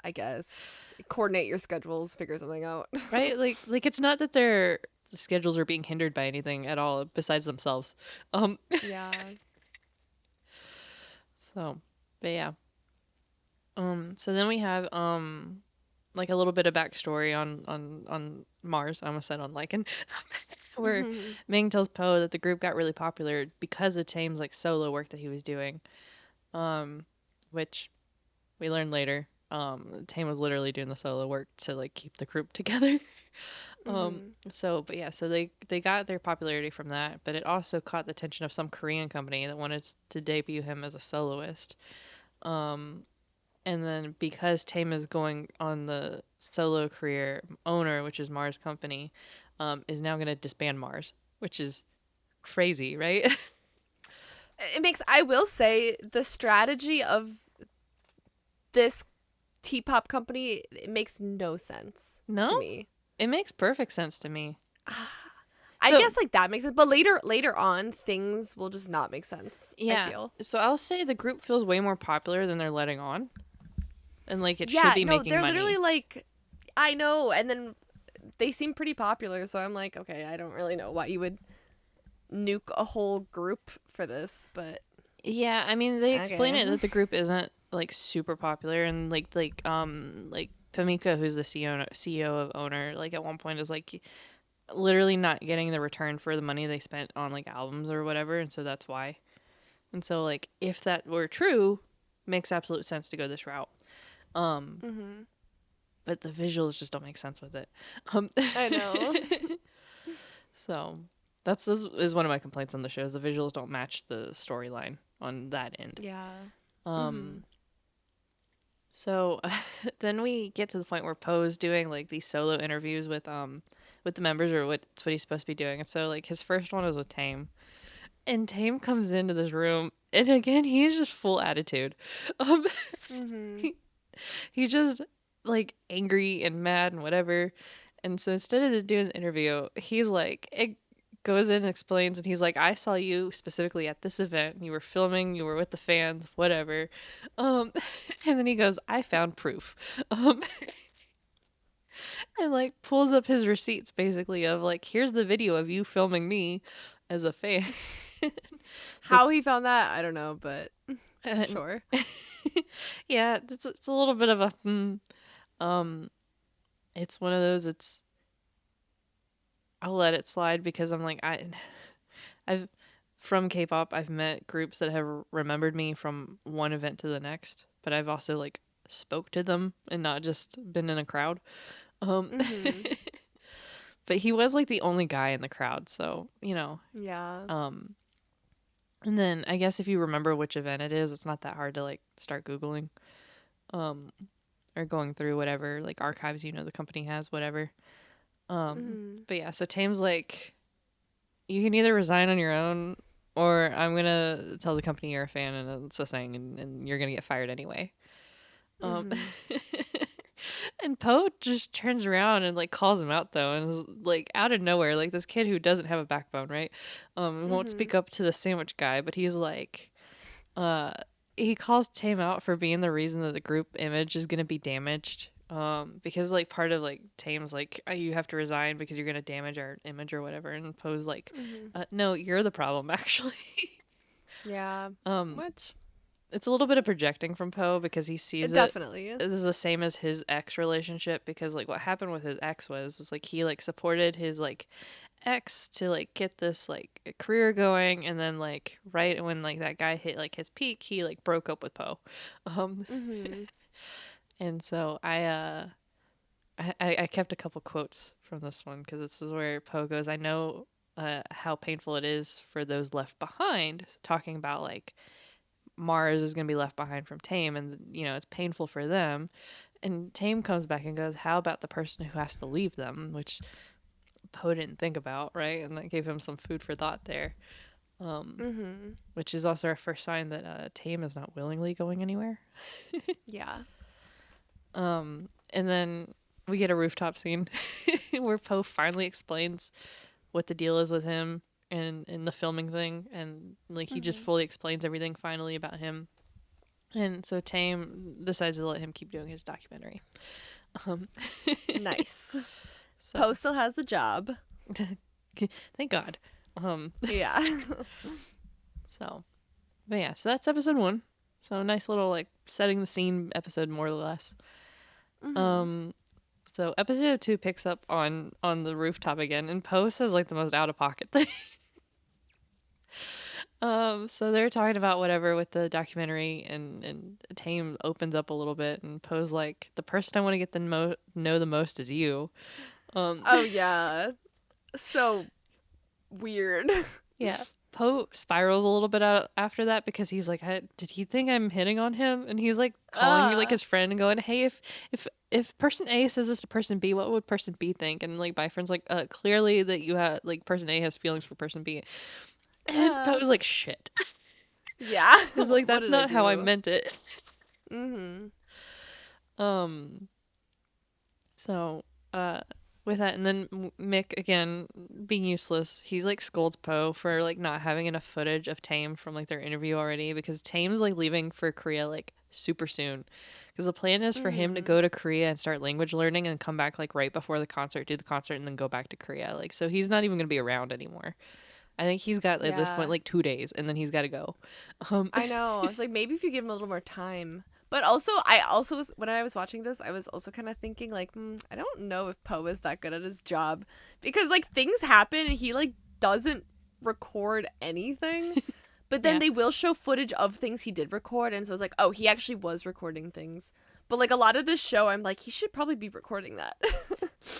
I guess coordinate your schedules, figure something out. Right? Like it's not that their schedules are being hindered by anything at all besides themselves. Um Yeah. so but yeah. So then we have like a little bit of backstory on Mars. I almost said on Lycan. Where Mhm. Ming tells Poe that the group got really popular because of Tame's like solo work that he was doing. Um, which we learned later. Tame was literally doing the solo work to like keep the group together. Um, Mhm. but yeah, so they got their popularity from that, but it also caught the attention of some Korean company that wanted to debut him as a soloist. Um, and then because Tame is going on the solo career, owner, which is Mars Company, is now going to disband Mars, which is crazy, right? It makes, I will say, the strategy of this T-pop company, it makes no sense No, to me. it makes perfect sense to me. I So guess like that makes sense, but later on things will just not make sense, I yeah, feel. so I'll say the group feels way more popular than they're letting on, and like it should Yeah, be no, making they're literally money. like, I know, and then they seem pretty popular, so I'm like, okay, I don't really know why you would nuke a whole group for this, but Yeah, I mean they explain okay. it that the group isn't like super popular, and like Pamika, who's the CEO of owner, like at one point is like literally not getting the return for the money they spent on like albums or whatever, and so that's why. And so like if that were true, makes absolute sense to go this route. Um, Mhm. but the visuals just don't make sense with it. Um, I know. so this is one of my complaints on the show is the visuals don't match the storyline on that end. Yeah. Um, Mhm. so then we get to the point where Poe's doing like these solo interviews with the members or what he's supposed to be doing. And so like his first one is with Tame. And Tame comes into this room and again he's just full attitude. Um Mhm. he, he's just like angry and mad and whatever. And so instead of doing the interview, he's like it goes in and explains and he's like, I saw you specifically at this event. You were filming, you were with the fans, whatever. Um and then he goes, I found proof. Um and like pulls up his receipts basically of like, here's the video of you filming me as a fan. So How he found that, I don't know, but and sure. yeah, it's a little bit of a um it's one of those it's I'll let it slide because I'm like I've from K-pop I've met groups that have remembered me from one event to the next, but I've also like spoke to them and not just been in a crowd. Um Mhm. but he was like the only guy in the crowd, so Yeah. um and then I guess if you remember which event it is, it's not that hard to like start googling um or going through whatever like archives the company has, whatever. Mhm. But yeah, so Tame's like, you can either resign on your own, or I'm gonna tell the company you're a fan and it's a thing, and you're gonna get fired anyway. Um, Mhm. and Poe just turns around and like calls him out though, and is like out of nowhere, like this kid who doesn't have a backbone, right? Won't speak Mhm. up to the sandwich guy, but he's like, uh, he calls Tame out for being the reason that the group image is gonna be damaged. Because like part of like Tame's like, oh, you have to resign because you're gonna damage our image or whatever, and Poe's like, Mhm. no, you're the problem actually. Yeah. um, Which it's a little bit of projecting from Poe because he sees it it definitely is. is the same as his ex relationship because like what happened with his ex was like he like supported his like ex to like get this like a career going, and then like right when like that guy hit like his peak he like broke up with Poe. um Mhm. and so I kept a couple quotes from this one because this is where Poe goes, I know how painful it is for those left behind, talking about like Mars is going to be left behind from Tame, and it's painful for them. And Tame comes back and goes, how about the person who has to leave them, which Poe didn't think about, right? And that gave him some food for thought there. um Mhm. which is also our first sign that Tame is not willingly going anywhere. Yeah. And then we get a rooftop scene where Poe finally explains what the deal is with him and in the filming thing, and like he just Mhm. fully explains everything finally about him. And so Tame decides to let him keep doing his documentary. Um, Nice. so Poe still has the job. thank God. Um, Yeah. so but yeah, so that's episode one. So nice little like setting the scene episode more or less. Mhm. Um, So episode 2 picks up on the rooftop again, and Poe says like the most out of pocket thing. So they're talking about whatever with the documentary, and Tame opens up a little bit, and Poe's like, the person I want to get the know the most is you. Um, Oh yeah. So weird. yeah. Poe spirals a little bit out after that because he's like, did he think I'm hitting on him? And he's like calling like uh his friend and going, hey, if person A says this to person B, what would person B think? And like my friend's like, clearly that you have like person A has feelings for person B. And uh Poe's like, shit. yeah. He's like, What that's did I not how I do? meant it. Mhm. Um, so, uh, with that, and then Mick again being useless, he's like scolds Poe for like not having enough footage of Tame from like their interview already because Tame's like leaving for Korea like super soon. Because the plan is for him to Mhm. go to Korea and start language learning and come back like right before the concert, do the concert, and then go back to Korea. Like, so he's not even gonna be around anymore. I think he's got at this point Yeah. like 2 days, and then he's got to go. Um, I know. I was like, maybe if you give him a little more time. But also, I also was when I was watching this, I was also kind of thinking like, I don't know if Poe is that good at his job because like things happen and he like doesn't record anything. But then yeah. they will show footage of things he did record, and so it's like, oh, he actually was recording things. But like a lot of this show, I'm like, he should probably be recording that.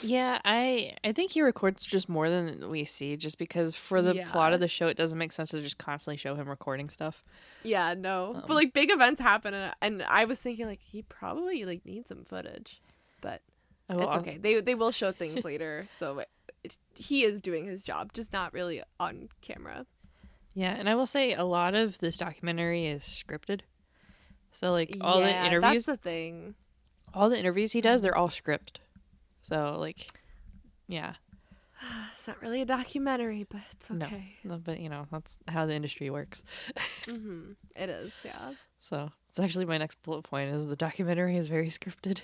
Yeah, I think he records just more than we see, just because for the plot of Yeah. the show, it doesn't make sense to just constantly show him recording stuff. Yeah, no. But Um, like big events happen, and I was thinking like he probably like needs some footage. But I will, it's okay. They will show things later, so he is doing his job, just not really on camera. yeah, and I will say a lot of this documentary is scripted. So like Yeah, that's the thing. all the interviews he does, Hmm. they're all script. So like, yeah, It's not really a documentary, but it's no, okay. no, but that's how the industry works. It is, yeah. So it's actually my next bullet point is the documentary is very scripted.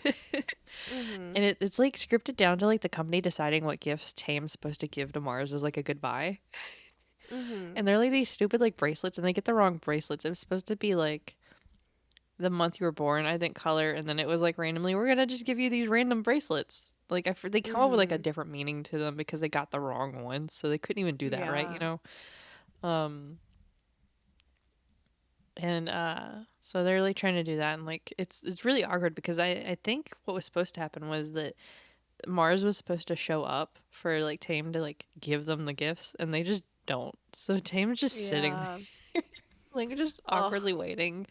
Mhm. And it's like scripted down to like the company deciding what gifts Tame's supposed to give to Mars as like a goodbye. Mhm. And they're like these stupid like bracelets, and they get the wrong bracelets. It was supposed to be like the month you were born, I think, color, and then it was like randomly, we're gonna just give you these random bracelets. Like they come up with like a Mhm. different meaning to them because they got the wrong ones, so they couldn't even do that right, you Yeah. know. Um, and so they're like trying to do that, and like it's really awkward because I think what was supposed to happen was that Mars was supposed to show up for like Tame to like give them the gifts, and they just don't. So Tame's just sitting Yeah. there, like just Oh, awkwardly waiting.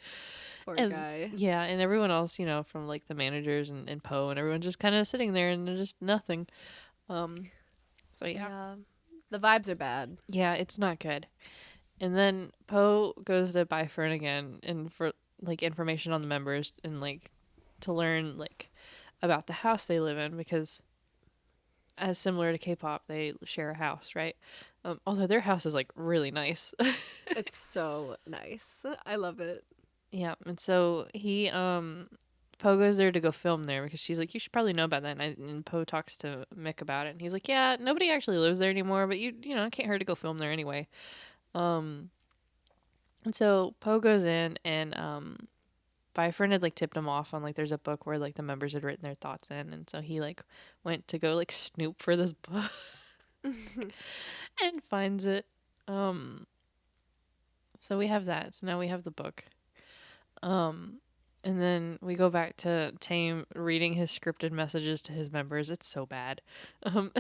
poor And guy. yeah, and everyone else, from like the managers and Poe and everyone just kind of sitting there and just nothing. Um, so yeah, Yeah. The vibes are bad. yeah, it's not good. And then Poe goes to buy Fern again and for like information on the members and like to learn like about the house they live in because as similar to K-pop, they share a house, right? Although their house is like really nice. It's so nice. I love it. Yeah, and so Poe goes there to go film there because she's like, you should probably know about that. And Poe talks to Mick about it, and he's like, yeah, nobody actually lives there anymore, but it can't hurt to go film there anyway. Um, and so Poe goes in, and Byfriend had like tipped him off on like there's a book where like the members had written their thoughts in, and so he like went to go like snoop for this book and finds it. Um, so we have that. So now we have the book. Um, and then we go back to Tame reading his scripted messages to his members. It's so bad. Um,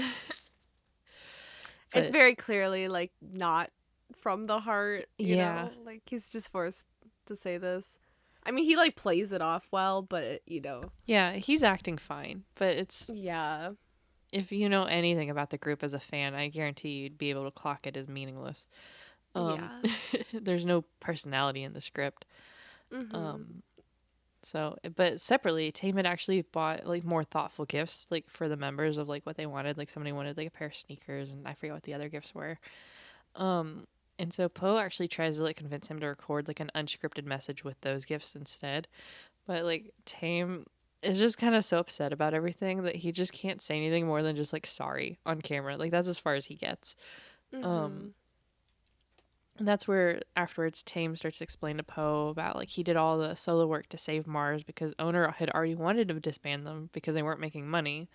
It's but very clearly like not from the heart, yeah, Like he's just forced to say this. I mean, he like plays it off well, but yeah, he's acting fine. But it's yeah. if you know anything about the group as a fan, I guarantee you'd be able to clock it as meaningless. Um, Yeah. there's no personality in the script. Mhm. Um, but separately, Tame had actually bought like more thoughtful gifts, like for the members of like what they wanted. Like somebody wanted like a pair of sneakers, and I forget what the other gifts were. Um, and so Poe actually tries to like convince him to record like an unscripted message with those gifts instead. But like Tame is just kind of so upset about everything that he just can't say anything more than just like sorry on camera. Like that's as far as he gets. Um, Mhm. And that's where afterwards Tame starts to explain to Poe about like he did all the solo work to save Mars because owner had already wanted to disband them because they weren't making money.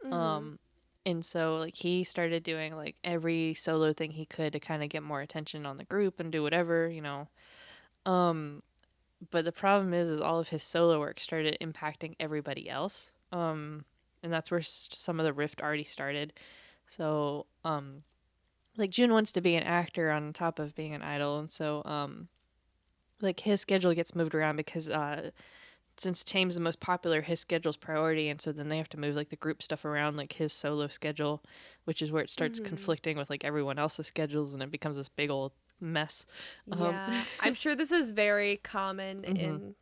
Mhm. Um and so like he started doing like every solo thing he could to kind of get more attention on the group and do whatever. Um but the problem is all of his solo work started impacting everybody else. And that's where some of the rift already started. So like June wants to be an actor on top of being an idol, and so like his schedule gets moved around because since Tame's the most popular, his schedule's priority, and so then they have to move like the group stuff around like his solo schedule, which is where it starts Mhm. conflicting with like everyone else's schedules, and it becomes this big old mess. Um, Yeah, I'm sure this is very common hmm in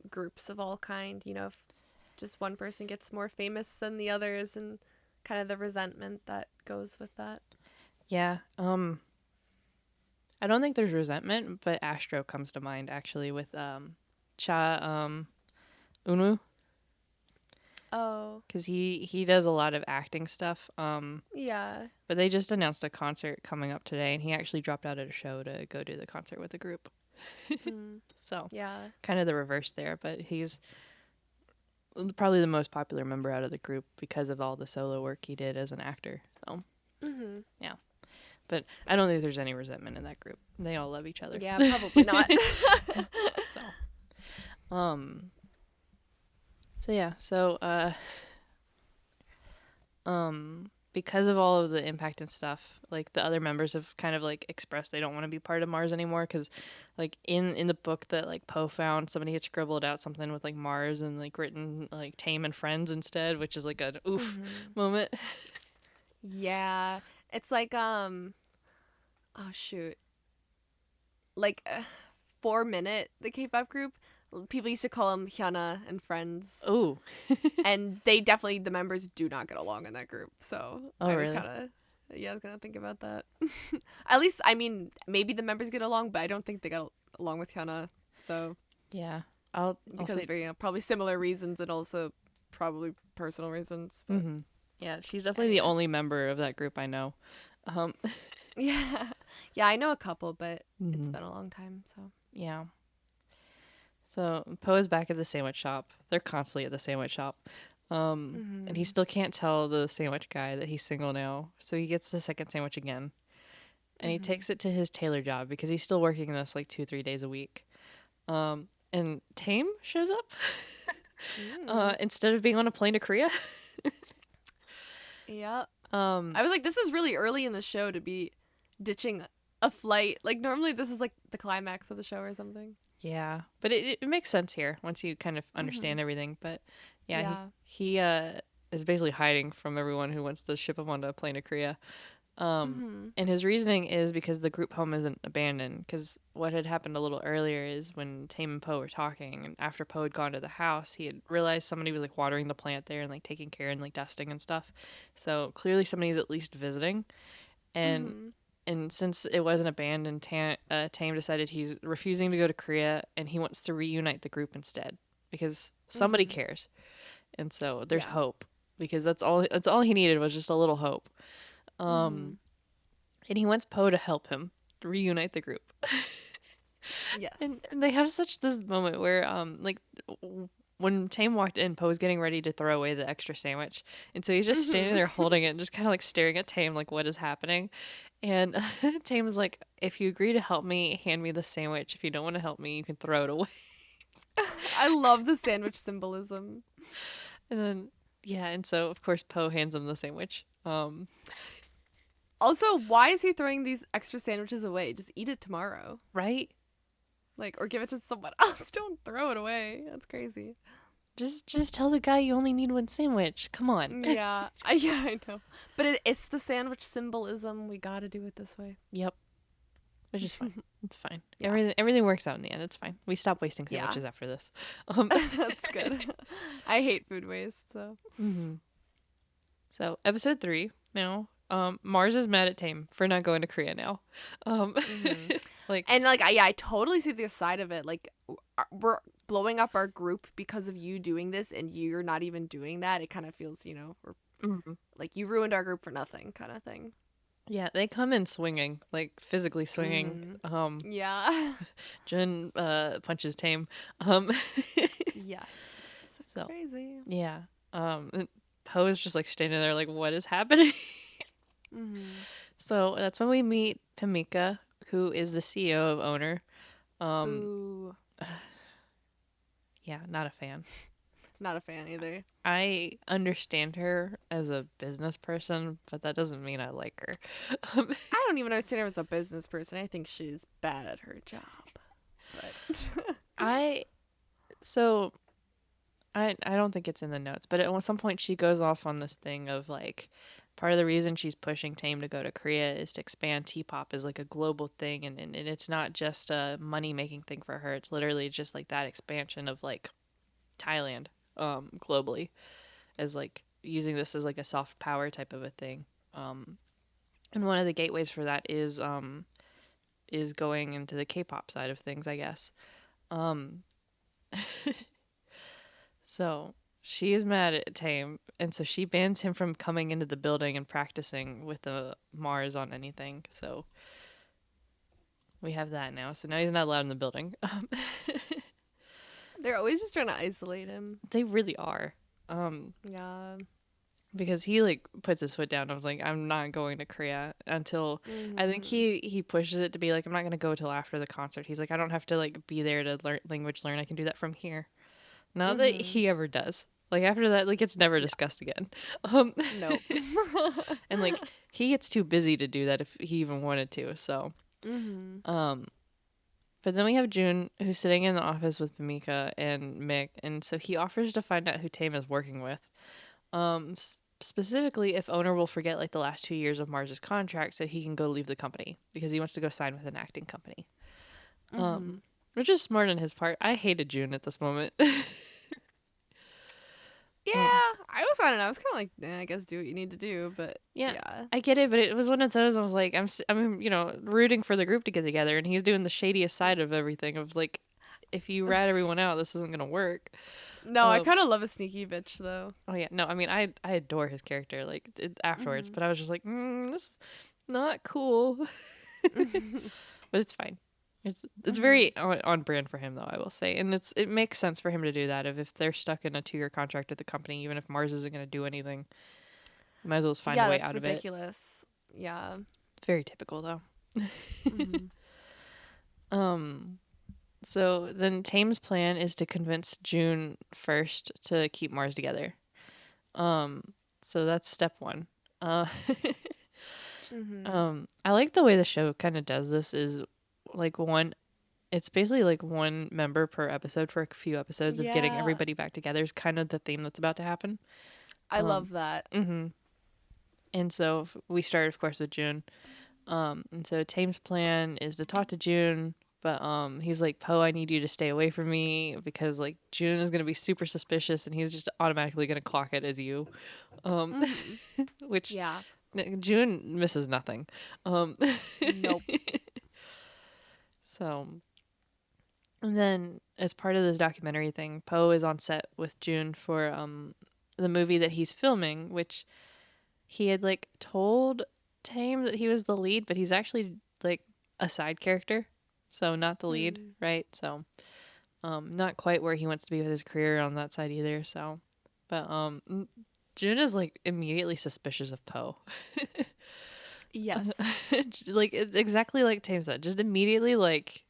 groups of all kind. If just one person gets more famous than the others, and kind of the resentment that goes with that. yeah. I don't think there's resentment, but Astro comes to mind actually with Cha Unu, Oh, because he does a lot of acting stuff. yeah. But they just announced a concert coming up today, and he actually dropped out at a show to go do the concert with the group. Mm, So, yeah. kind of the reverse there, but he's probably the most popular member out of the group because of all the solo work he did as an actor. So, Mhm. yeah. But I don't think there's any resentment in that group. They all love each other. Yeah, probably not. So, um, so yeah, because of all of the impact and stuff, like the other members have kind of like expressed they don't want to be part of Mars anymore because like in the book that like Poe found, somebody had scribbled out something with like Mars and like written like Tame and Friends instead, which is like an oof Mhm. moment. Yeah. It's like oh shoot. Like 4 Minute, the K-pop group. People used to call them Hyuna and Friends, Oh. and they definitely the members do not get along in that group. So Oh I was really? kind of yeah, I was gonna think about that. At least I mean maybe the members get along, but I don't think they got along with Hyuna. So Yeah. I'll because of say very probably similar reasons and also probably personal reasons. But mhm. Yeah, she's definitely the anyway, only member of that group I know. Um yeah, yeah, I know a couple, but it's mhm. been a long time. So Yeah. So Poe is back at the sandwich shop. They're constantly at the sandwich shop. And he hmm still can't tell the sandwich guy that he's single now. So he gets the second sandwich again. And he hmm takes it to his tailor job because he's still working this like 2, 3 days a week. And Tame shows up mm. instead of being on a plane to Korea. Yeah. Um, I was like, this is really early in the show to be ditching a flight. Like normally this is like the climax of the show or something. yeah, but it makes sense here once you kind of hmm understand everything. But yeah, Yeah. he is basically hiding from everyone who wants to ship him onto a plane to Korea. Um, hmm and his reasoning is because the group home isn't abandoned. Because what had happened a little earlier is when Tame and Poe were talking, and after Poe had gone to the house, he had realized somebody was like watering the plant there and like taking care and like dusting and stuff. So clearly somebody's at least visiting. And hmm and since it wasn't abandoned, Tame decided he's refusing to go to Korea and he wants to reunite the group instead because somebody hmm cares. And so there's Yeah. hope because that's all he needed was just a little hope. Um hmm and he wants Poe to help him reunite the group. Yes. And they have such this moment where like when Tame walked in, Poe's getting ready to throw away the extra sandwich. And so he's just standing hmm there holding it and just kind of like staring at Tame like what is happening. And Tame is like, if you agree to help me, hand me the sandwich. If you don't want to help me, you can throw it away. I love the sandwich symbolism. And then yeah, and so of course Poe hands him the sandwich. Also, why is he throwing these extra sandwiches away? Just eat it tomorrow. Right? Like, or give it to someone else. Don't throw it away. That's crazy. Just tell the guy you only need one sandwich. Come on. Yeah, yeah, I know. But it's the sandwich symbolism. We gotta do it this way. Yep. Which is fine. It's fine. Yeah, Everything works out in the end. It's fine. We stop wasting yeah, sandwiches after this. Um that's good. I hate food waste, so. mhm. So episode 3 now. Mars is mad at Tame for not going to Korea now. Um hmm like And like, I totally see the side of it. Like, we're blowing up our group because of you doing this, and you're not even doing that. It kind of feels, we're, mhm. like you ruined our group for nothing, kind of thing. Yeah, they come in swinging, like physically swinging. Mm. Yeah. Jun punches Tame. Um, Yes. so Crazy. yeah. And Poe is just like standing there, like, what is happening? Mhm. So that's when we meet Pamika, who is the CEO of Owner. Um, Boo. yeah, not a fan. Not a fan either. I understand her as a business person, but that doesn't mean I like her. Um, I don't even understand her as a business person. I think she's bad at her job. But I so I don't think it's in the notes, but at some point she goes off on this thing of like part of the reason she's pushing Tame to go to Korea is to expand T-pop as like a global thing, and it's not just a money making thing for her. It's literally just like that expansion of like Thailand globally as like using this as like a soft power type of a thing. Um, and one of the gateways for that is going into the K-pop side of things, I guess. Um, so she is mad at Tame, and so she bans him from coming into the building and practicing with the Mars on anything. So we have that now. So now he's not allowed in the building. they're always just trying to isolate him. They really are. Um, Yeah. because he like puts his foot down of like I'm not going to Korea until I think Mhm. he pushes it to be like I'm not going to go till after the concert. He's like I don't have to like be there to learn. I can do that from here. Not that Mhm. he ever does. Like after that, like it's never No. discussed again. Um, Nope. and like he gets too busy to do that if he even wanted to. So, Mhm. um, but then we have June who's sitting in the office with Mika and Mick, and so he offers to find out who Tame is working with. Specifically, if owner will forget like the last 2 years of Mars's contract, so he can go leave the company because he wants to go sign with an acting company. Mhm. Which is smart on his part. I hated June at this moment. Yeah, um, I was kind of like, I guess do what you need to do, but yeah, yeah. I get it, but it was one of those of like I'm rooting for the group to get together, and he's doing the shadiest side of everything. Of like, if you rat everyone out, this isn't gonna work. No, I Um, kind of love a sneaky bitch though. oh yeah, no, I mean I adore his character like afterwards, Mhm. but I was just like, this is not cool. Mhm. But it's fine. It's Mhm. very on brand for him though, I will say, and it makes sense for him to do that if they're stuck in a 2 year contract at the company, even if Mars isn't going to do anything, you might as well just find a Yeah, way that's out of it. ridiculous. Yeah. It's very typical though. Mhm. um, so then Tame's plan is to convince June first to keep Mars together. Um, so that's step one. Uh, Mhm. I like the way the show kind of does this is like one it's basically like one member per episode for a few episodes of getting Yeah, everybody back together is kind of the theme that's about to happen. I Um, love that. hmm And so we start, of course, with June. And so Tame's plan is to talk to June, but he's like, Poe, I need you to stay away from me because like June is gonna be super suspicious, and he's just automatically gonna clock it as you. Um, Mhm. which Yeah. June misses nothing. Um, Nope. so And then, as part of this documentary thing, Poe is on set with June for the movie that he's filming, which he had like told Tame that he was the lead, but he's actually like a side character, so not the lead, Hmm. right? So not quite where he wants to be with his career on that side either. So, but June is like immediately suspicious of Poe. Yes. Like it's exactly like Tame said, just immediately like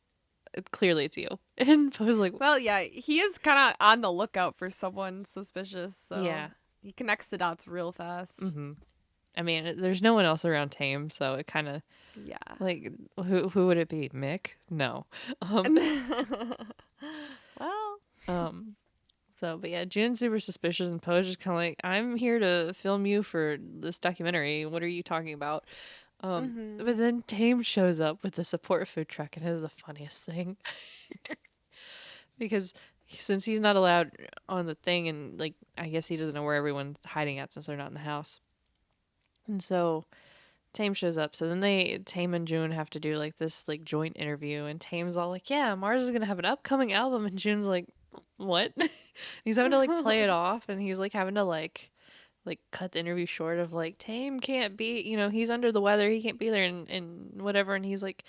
clearly it's you. And Poe's like, Well, yeah, he is kind of on the lookout for someone suspicious, so yeah. he connects the dots real fast. hmm I mean, there's no one else around Tame, so it kind of Yeah. like who would it be? Mick? No. Um And well, um but yeah, June's super suspicious and Poe's just kind of like, I'm here to film you for this documentary. What are you talking about? mhm. But then Tame shows up with the support food truck and it is the funniest thing because since he's not allowed on the thing and like I guess he doesn't know where everyone's hiding at since they're not in the house. And so Tame shows up. So then Tame and June have to do like this like joint interview, and Tame's all like, "Yeah, Mars is gonna have an upcoming album," and June's like, "What?" He's having to like play it off, and he's like having to like like cut the interview short of like Tame can't be, he's under the weather, he can't be there and whatever, and he's like,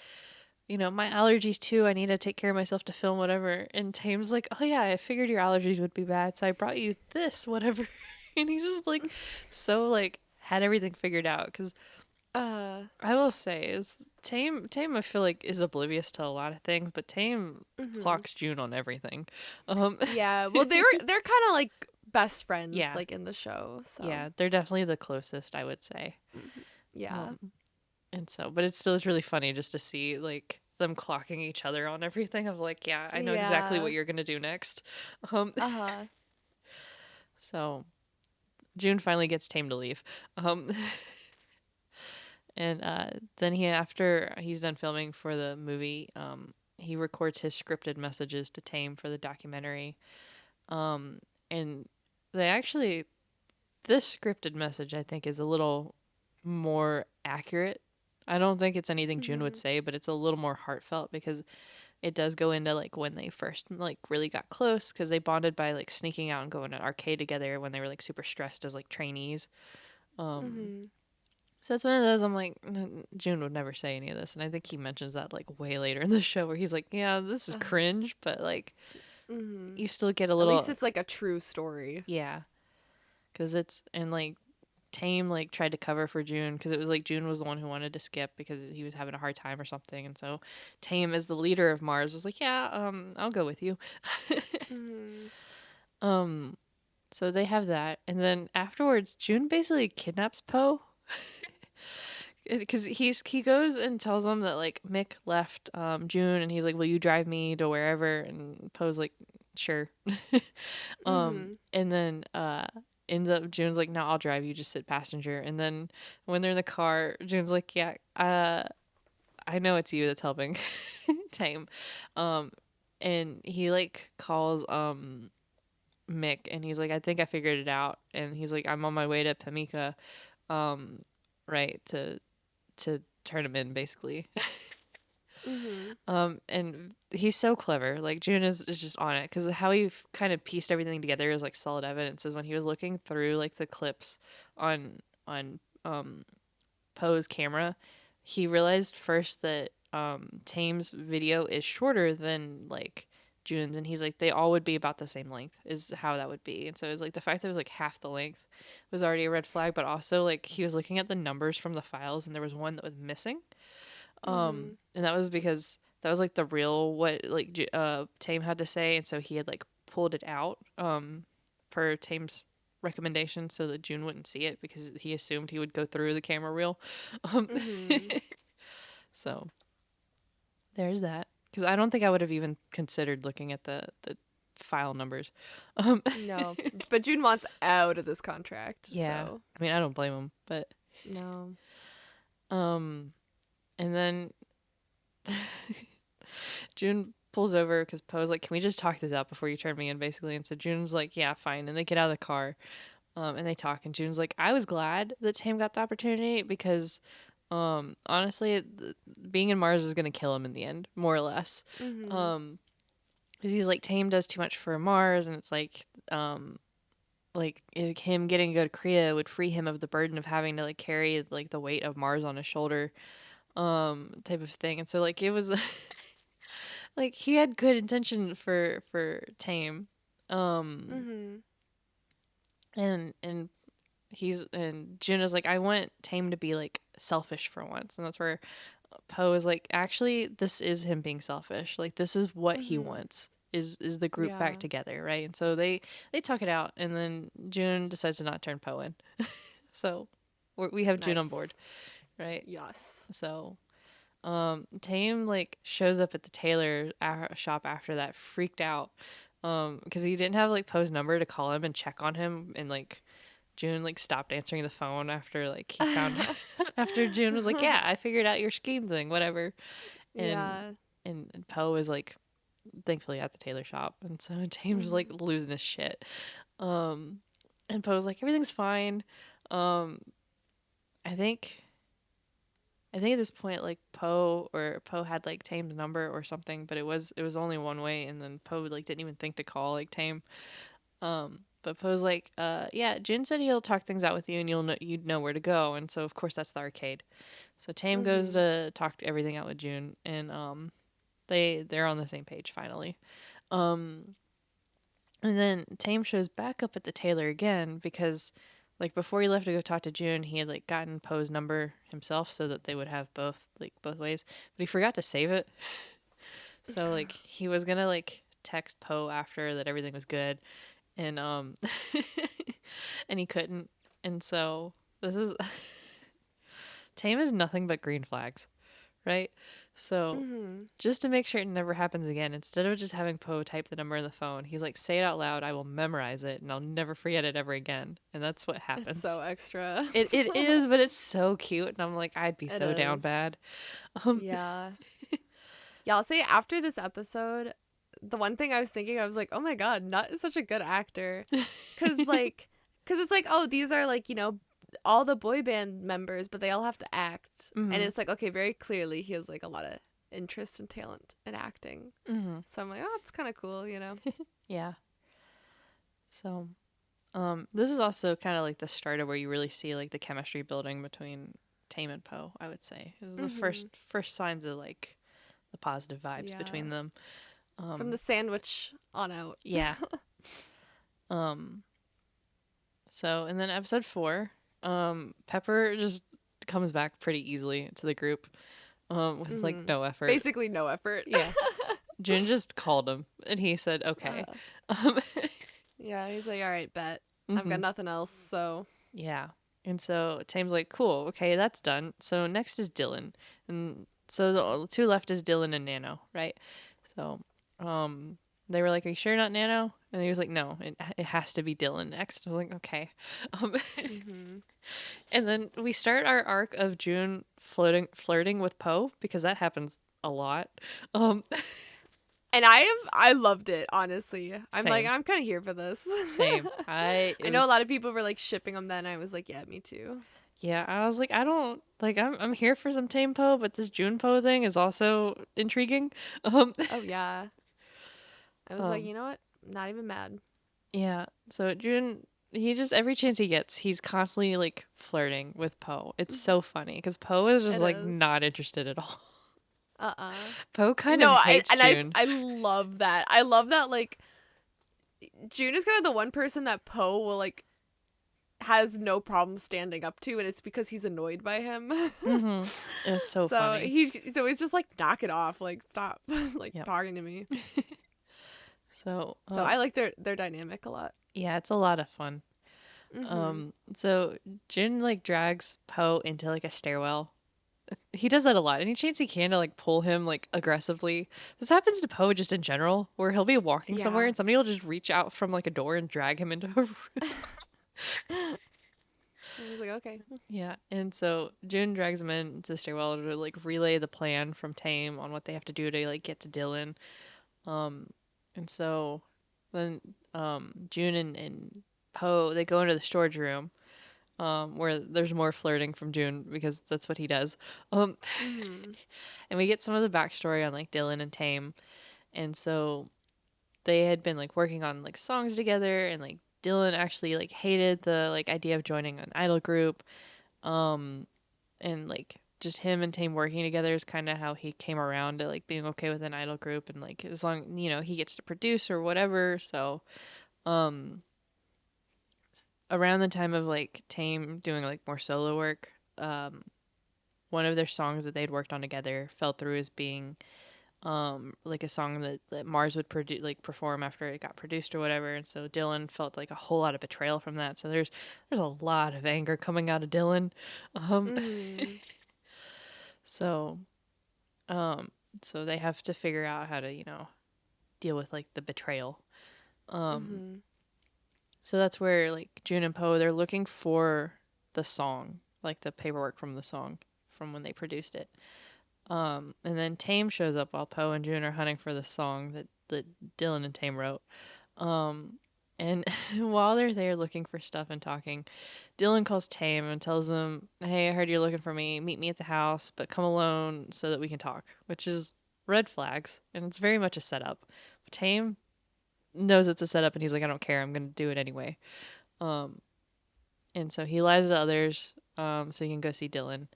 my allergies too. I need to take care of myself to film whatever. And Tame's like, oh yeah, I figured your allergies would be bad, so I brought you this whatever. And he just like so like had everything figured out. Because uh, I will say is Tame I feel like is oblivious to a lot of things, but Tame mhm. clocks June on everything. Um, Yeah. Well, they're kind of like best friends yeah, like in the show. So, yeah, they're definitely the closest I would say. mhm. Yeah. Um, And so, but it still is really funny just to see like them clocking each other on everything of like, yeah, I know exactly what Yeah. you're gonna do next. Um, Uh-huh. so June finally gets Tame to leave. Um, and then after he's done filming for the movie, he records his scripted messages to Tame for the documentary. Um, and they actually, this scripted message I think is a little more accurate. I don't think it's anything June would Mhm. say, but it's a little more heartfelt because it does go into like when they first like really got close because they bonded by like sneaking out and going to arcade together when they were like super stressed as like trainees. Um, Mhm. so it's one of those I'm like June would never say any of this, and I think he mentions that like way later in the show where he's like, yeah, this is Uh-huh. cringe, but like Mhm. you still get a At least little it's like a true story. yeah, because it's and like Tame like tried to cover for June because it was like June was the one who wanted to skip because he was having a hard time or something, and so Tame as the leader of Mars was like, yeah, I'll go with you. Mhm. um, so they have that, and then afterwards, June basically kidnaps Poe because he goes and tells him that like Mick left June, and he's like, "Will you drive me to wherever?" And Poe's like, "Sure." Mhm. And then ends up June's like, "No, I'll drive you. Just sit passenger." And then when they're in the car, June's like, "Yeah, I know it's you that's helping Tame." Um, and he like calls Mick, and he's like, "I think I figured it out." And he's like, "I'm on my way to Pamika, um, right to turn him in, basically." Mhm. And he's so clever. Like June is just on it because how he kind of pieced everything together is like solid evidence. Is when he was looking through like the clips on on Poe's camera, he realized first that Tame's video is shorter than like June's, and he's like they all would be about the same length is how that would be. And so it's like the fact that it was like half the length was already a red flag, but also like he was looking at the numbers from the files and there was one that was missing. Mhm. And that was because that was like the real what like Tame had to say, and so he had like pulled it out per Tame's recommendation so that June wouldn't see it because he assumed he would go through the camera reel. Um, Mhm. so there's that. Because I don't think I would have even considered looking at the file numbers. Um, No, but June wants out of this contract, yeah, so I mean I don't blame him, but no. um, and then June pulls over because Poe's like, "Can we just talk this out before you turn me in?" Basically, and so June's like, "Yeah, fine." And they get out of the car, and they talk. And June's like, "I was glad that Tame got the opportunity because, honestly, being in Mars is gonna kill him in the end, more or less. Mhm. Um, 'Cause he's like Tame does too much for Mars, and it's like him getting to go to Korea would free him of the burden of having to like carry like the weight of Mars on his shoulder, type of thing. And so like it was." Like he had good intention for Tame. Um Mhm. and and Juno's like, I want Tame to be like selfish for once. And that's where Poe is like, actually this is him being selfish. Like this is what he Mhm. wants is the group back Yeah. together, right? And so they talk it out, and then June decides to not turn Poe in. So we have June on board, Nice. right? Yes. So Tame like shows up at the tailor shop after that, freaked out, because he didn't have like Poe's number to call him and check on him, and like June like stopped answering the phone after like he found after June was like, yeah, I figured out your scheme thing, whatever, and Yeah. and Poe was like thankfully at the tailor shop, and so Tame's like Mhm. losing his shit, um, and Poe's like everything's fine, um, I think. I think at this point, like Poe had like Tame's number or something, but it was only one way, and then Poe like didn't even think to call like Tame. But Poe's like, yeah, Jin said he'll talk things out with you and you'd know where to go. And so of course that's the arcade. So Tame goes Mm-hmm. to talk everything out with June, and they're on the same page finally. Um, and then Tame shows back up at the tailor again because, like, before he left to go talk to June, he had like gotten Poe's number himself so that they would have both ways. But he forgot to save it, so like he was gonna like text Poe after that everything was good, and and he couldn't, and so this is Tame is nothing but green flags, right? So Mm-hmm. just to make sure it never happens again, instead of just having Poe type the number in the phone, he's like, say it out loud, I will memorize it, and I'll never forget it ever again. And that's what It's happens. so extra. It is, but it's so cute, and I'm like, I'd be It so down is. bad. Um, Yeah. Yeah, I'll say after this episode, the one thing I was thinking, I was like, oh my god, Nut is such a good actor. Cause like, cause it's like, oh, these are like, all the boy band members, but they all have to act. And mm-hmm, it's like, okay, very clearly he has like a lot of interest and talent in acting. mm-hmm, So I'm like, oh, it's kind of cool. yeah. So, this is also kind of like the start of where you really see like the chemistry building between Tame and Poe. I would say this is the Mm-hmm. first signs of like the positive vibes Yeah. between them. From the sandwich on out. Yeah. Um, So, and then episode 4, Pepper just comes back pretty easily to the group, with like Mm-hmm. no effort. Basically, no effort. Yeah. Jin just called him and he said, okay. uh, Um, yeah, he's like, all right, bet. I've got hmm nothing else, so. yeah. And so Tame's like, cool, okay, that's done. So next is Dylan. And so the two left is Dylan and Nano, right? So, um, they were like, are you sure not Nano? And he was like, no, it has to be Dylan next. I was like, okay. Um, Mm-hmm. And then we start our arc of June flirting with Poe because that happens a lot. Um And I loved it, honestly. I'm like, same. I'm kind of here for this. Same. I know a lot of people were like shipping them then. I was like, yeah, me too. Yeah, I was like I don't like I'm here for some tame Poe, but this June Poe thing is also intriguing. Um Oh yeah. I was like, um you know what? Not even mad. yeah. So June he just every chance he gets, he's constantly like flirting with Poe. It's so funny cuz Poe is just It like is. not interested at all. Uh-uh. Poe kind of No, I hates and I June. I love that. I love that like June is kind of the one person that Poe will like has no problem standing up to, and it's because he's annoyed by him. Mhm. It's so so funny. he's just like, knock it off, like stop like Yep. talking to me. So, So I like their dynamic a lot. yeah, it's a lot of fun. Mm-hmm. So Jin like drags Poe into like a stairwell. He does that a lot. Any chance he can to like pull him like aggressively. This happens to Poe just in general, where he'll be walking somewhere Yeah. and somebody will just reach out from like a door and drag him into a room. I was like, okay. Yeah, and so Jin drags him into the stairwell to like relay the plan from Tame on what they have to do to like get to Dylan. Um, and so then June and Poe they go into the storage room where there's more flirting from June because that's what he does. Um, Mm-hmm. and we get some of the backstory on like Dylan and Tame, and so they had been like working on like songs together, and like Dylan actually like hated the like idea of joining an idol group, um, and like just him and Tame working together is kind of how he came around to like being okay with an idol group, and like as long he gets to produce or whatever, so um around the time of like Tame doing like more solo work, um one of their songs that they'd worked on together fell through as being like a song that Mars would perform after it got produced or whatever, and so Dylan felt like a whole lot of betrayal from that. So there's a lot of anger coming out of Dylan. Um Mm-hmm. so um so they have to figure out how to, deal with like the betrayal. Um Mm-hmm. so that's where like June and Poe they're looking for the song, like the paperwork from the song from when they produced it. And then Tame shows up while Poe and June are hunting for the song that Dylan and Tame wrote. Um, and while they're there looking for stuff and talking, Dylan calls Tame and tells him, "Hey, I heard you're looking for me. Meet me at the house, but come alone so that we can talk." Which is red flags, and it's very much a setup. But Tame knows it's a setup, and he's like, I don't care, I'm gonna do it anyway. Um, and so he lies to others, so he can go see Dylan.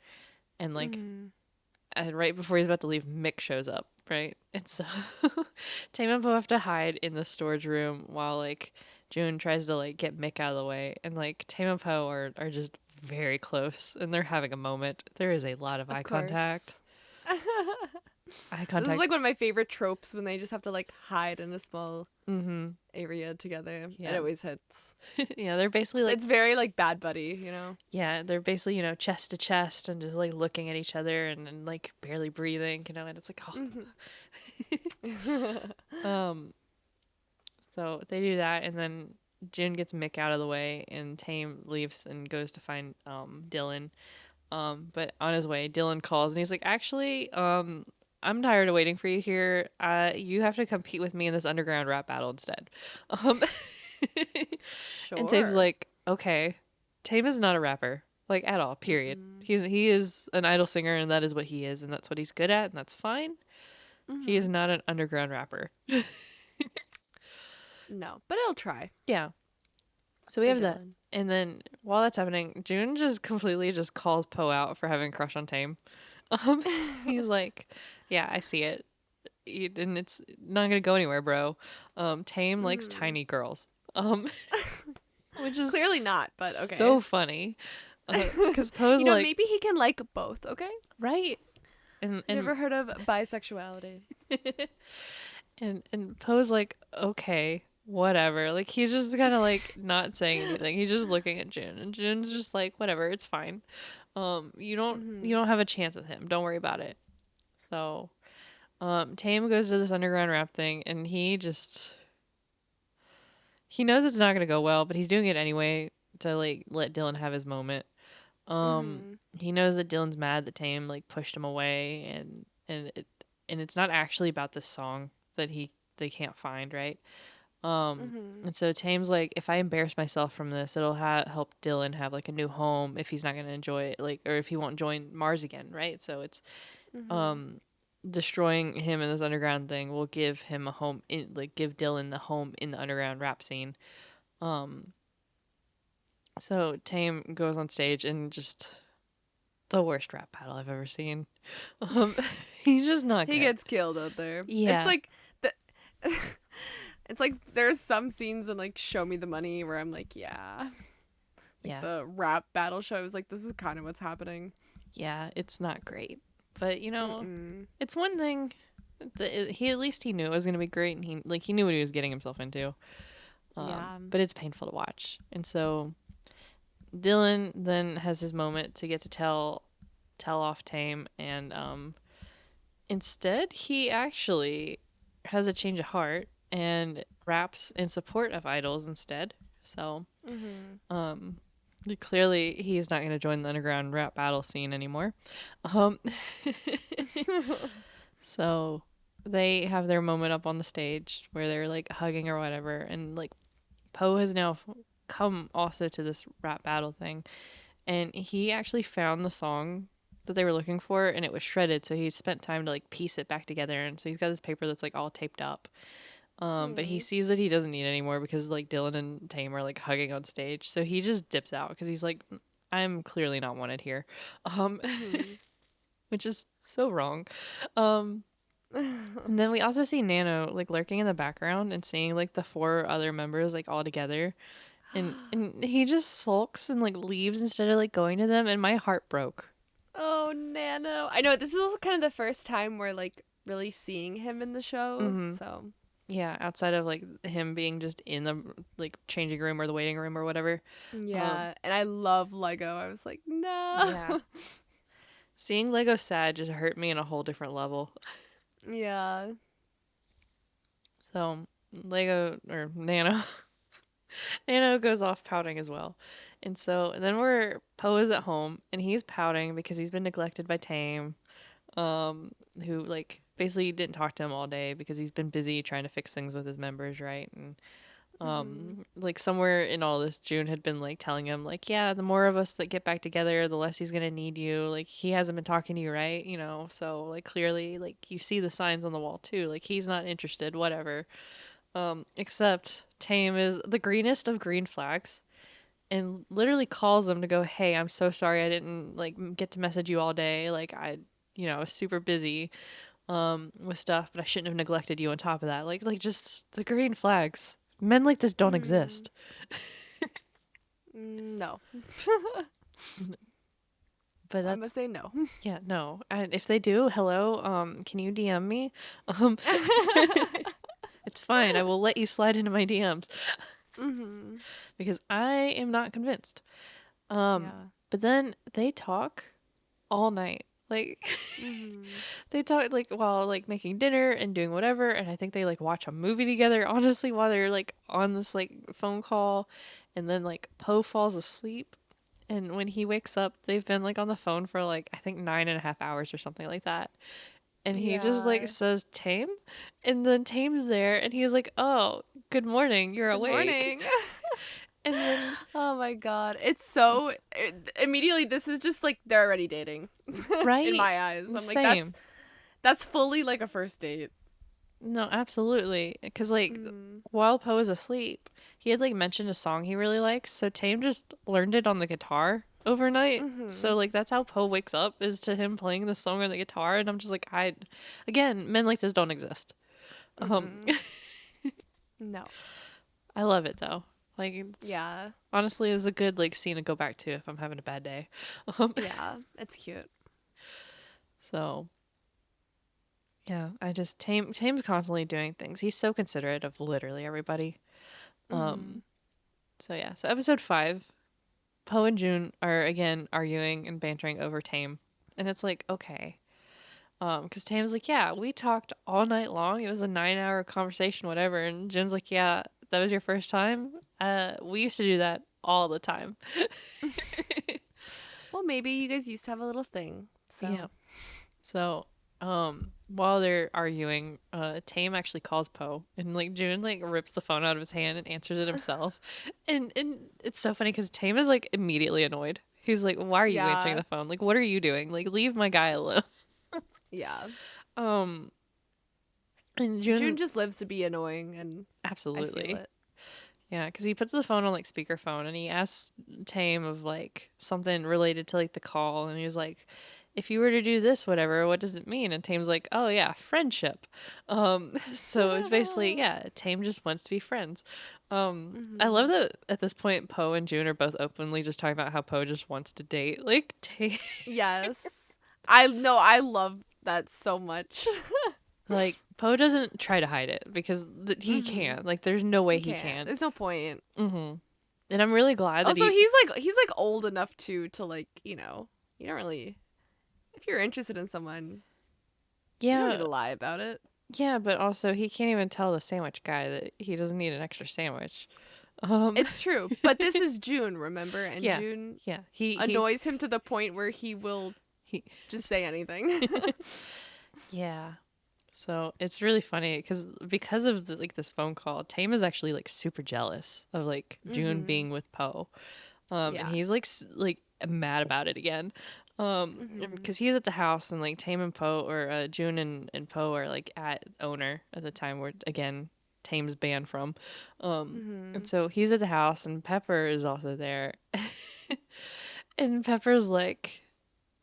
And like, Mhm. and right before he's about to leave, Mick shows up, right? And so Tame and Po have to hide in the storage room while like June tries to like get Mick out of the way. And like Tame and Po are just very close, and they're having a moment. There is a lot of eye Of contact. course. Eye This is contact. like one of my favorite tropes when they just have to like hide in a small Mm-hmm. area together. It Yeah. always hits. Yeah, they're basically like It's very like Bad Buddy, you know. yeah, they're basically, chest to chest and just like looking at each other and like barely breathing, and it's like, Mhm. oh. So they do that, and then Jin gets Mick out of the way, and Tame leaves and goes to find Dylan. But on his way, Dylan calls and he's like, "Actually, I'm tired of waiting for you here. You have to compete with me in this underground rap battle instead." Um, and Tame's Sure. like, "Okay." Tame is not a rapper, like at all. Period. Mm-mm. He is an idol singer, and that is what he is, and that's what he's good at, and that's fine. He is Mhm. not an underground rapper. No, but it'll try Yeah. So we for have that. Dylan. And then while that's happening, June just completely just calls Poe out for having a crush on Tame. Um, he's like, "Yeah, I see it, and it's not gonna go anywhere, bro." Tame likes Mhm. tiny girls. Um, which is Clearly not, but okay. so funny. Because Poe's like, Maybe he can like both, okay? right, and Have you ever heard of bisexuality? and Poe's like, okay, whatever. Like he's just kind of like not saying anything. He's just looking at June, and June's just like, whatever, it's fine. You Mhm. don't have a chance with him. Don't worry about it. So, Tame goes to this underground rap thing, and he knows it's not gonna go well, but he's doing it anyway to like let Dylan have his moment. Mhm. He knows that Dylan's mad that Tame like pushed him away, and it's not actually about this song that they can't find, right? Mhm. And so Tame's like, if I embarrass myself from this, it'll help Dylan have like a new home if he's not gonna enjoy it, like, or if he won't join Mars again, right? So it's Mhm. um destroying him in this underground thing will give him a home in like give Dylan the home in the underground rap scene. Um, so Tame goes on stage and just the worst rap battle I've ever seen. Um, he's just not He good. gets killed out there. It's Yeah, like the it's like there's some scenes in like Show Me the Money where I'm like, yeah. Like yeah, the rap battle shows, like this is kind of what's happening. yeah. It's not great, but Mm-mm. it's one thing. He at least he knew it was gonna be great, and he knew what he was getting himself into. Yeah. But it's painful to watch, and so Dylan then has his moment to get to tell off Tame, and instead he actually has a change of heart and raps in support of idols instead. So Mhm. um, clearly he's not going to join the underground rap battle scene anymore. Um, so they have their moment up on the stage where they're like hugging or whatever, and like Poe has now come also to this rap battle thing, and he actually found the song that they were looking for, and it was shredded, so he spent time to like piece it back together, and so he's got this paper that's like all taped up. But he Hmm. sees that he doesn't need it anymore because like Dylan and Tame are like hugging on stage, so he just dips out because he's like, I'm clearly not wanted here. um Mhm. which is so wrong. um and then we also see Nano like lurking in the background and seeing like the four other members like all together, and he just sulks and like leaves instead of like going to them, and my heart broke. Oh, Nano. I know this is also kind of the first time we're like really seeing him in the show. Hmm. So, Yeah, outside of like him being just in the like changing room or the waiting room or whatever. Um, yeah, and I love Lego. I was like, "No." yeah. Seeing Lego sad just hurt me in a whole different level. Yeah. So Lego or Nano Nano goes off pouting as well. And so then Poe is at home and he's pouting because he's been neglected by Tame, who like basically didn't talk to him all day because he's been busy trying to fix things with his members, right? And Mhm. like somewhere in all this, June had been like telling him like, yeah, the more of us that get back together, the less he's gonna need you. Like he hasn't been talking to you, right? So like clearly like you see the signs on the wall too. Like he's not interested, whatever. Except Tame is the greenest of green flags and literally calls them to go, "Hey, I'm so sorry I didn't like get to message you all day. Like I was super busy with stuff, but I shouldn't have neglected you on top of that." Like just the green flags. Men like this don't Hmm. exist. No. N- But I'm gonna that's say no. yeah, no. And if they do, hello, can you DM me? Um it's fine. I will let you slide into my DMs Mhm. because I am not convinced. Um Yeah. but then they talk all night. Like Mhm. they talk like while like making dinner and doing whatever, and I think they like watch a movie together honestly while they're like on this like phone call, and then like Poe falls asleep, and when he wakes up they've been like on the phone for like I think 9.5 hours or something like that. And he just like Yeah. says Tame, and then Tame's there and he's like, "Oh, good morning, you're Good awake." morning. And then Oh my god. It's so immediately this is just like they're already dating in right? my eyes. I'm like Same. that's fully like a first date. No, absolutely. Because, like, Mm. while Poe was asleep, he had, like, mentioned a song he really likes, so Tame just learned it on the guitar overnight. So, Mhm. like, that's how Poe wakes up, is to him playing the song on the guitar, and I'm just like, again, men like this don't exist. Um, Mm-mm. No. I love it, though. Like, it's, Yeah. honestly, is a good, like, scene to go back to if I'm having a bad day. Um, Yeah. It's cute. so, yeah, Tame's constantly doing things. He's so considerate of literally everybody. Um, Mhm. so yeah, so episode 5, Poe and June are again arguing and bantering over Tame. And it's like, okay. Because Tame's like, yeah, we talked all night long. It was a 9-hour conversation, whatever. And June's like, yeah, that was your first time? We used to do that all the time. Well, maybe you guys used to have a little thing. Yeah. So. So, while they're arguing, Tame actually calls Poe, and like June like rips the phone out of his hand and answers it himself, and it's so funny because Tame is like immediately annoyed. He's like, "Why are you answering Yeah. the phone? Like, what are you doing? Like, leave my guy alone." Yeah. Um, and June June, just lives to be annoying, and I feel absolutely, it. yeah, because he puts the phone on like speakerphone, and he asks Tame of like something related to like the call, and he's like, "If you were to do this, whatever, what does it mean?" And Tame's like, "Oh yeah, friendship." So it's basically yeah, Tame just wants to be friends. I love Mhm. that at this point Poe and June are both openly just talking about how Poe just wants to date. Like Tame, Yes. I know. I love that so much. like Poe doesn't try to hide it because he Mhm. can't. Like there's no way You he can't. can. There's no point. Mm-hmm. And I'm really glad that Also, he he's like old enough to like you don't really if you're interested in someone you don't need yeah. to lie about it. Yeah, but also he can't even tell the sandwich guy that he doesn't need an extra sandwich. Um, It's true, but this is June, remember? And yeah, June yeah. He annoys him to the point where he will he. just say anything. Yeah. So it's really funny because of like this phone call, Tame is actually like super jealous of like June Mhm. being with Poe. And Yeah. he's like like mad about it again. Mhm. Because he's at the house and like Tame and Poe or June and Poe are like at Owner at the time where again Tame's banned from. And Mhm. so he's at the house and Pepper is also there. And Pepper's like,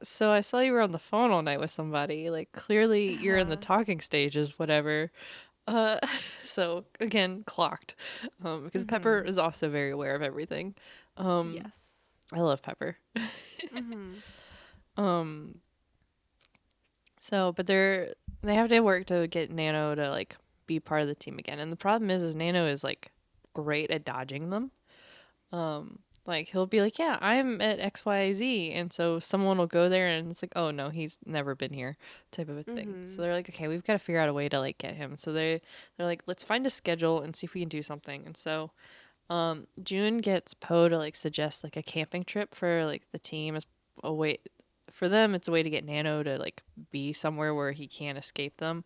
"So I saw you were on the phone all night with somebody. Like clearly you're in the Uh, talking stages, whatever." Uh, so again, clocked. Because Pepper mhm. is also very aware of everything. Um, Yes. I love Pepper. Mhm. Um, but they have to work to get Nano to like be part of the team again. And the problem is Nano is like great at dodging them. Like he'll be like, "Yeah, I'm at XYZ," and so someone will go there and it's like, "Oh no, he's never been here," type of a thing. So Mhm. they're like, "Okay, we've got to figure out a way to like get him." So they're like, "Let's find a schedule and see if we can do something." And so June gets Poe to like suggest like a camping trip for like the team as a way for them. It's a way to get Nano to like be somewhere where he can't escape them.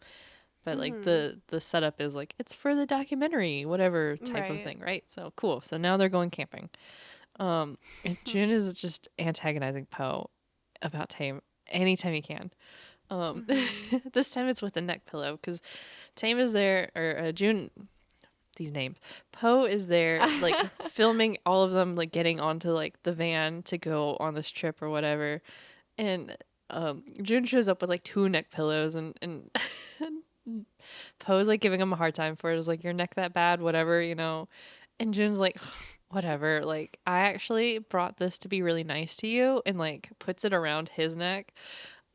But like Mhm. the setup is like it's for the documentary, whatever type of Right. thing, right? So cool. So now they're going camping. And June is just antagonizing Poe about Tame anytime he can. Um, Mhm. this time it's with a neck pillow because Tame is there, or June. these names. Po is there, like filming all of them, like getting onto like the van to go on this trip or whatever. And June shows up with like two neck pillows, and Poe's like giving him a hard time for it. It's like your neck that bad, whatever, you know. And June's like, whatever. Like I actually brought this to be really nice to you, and like puts it around his neck.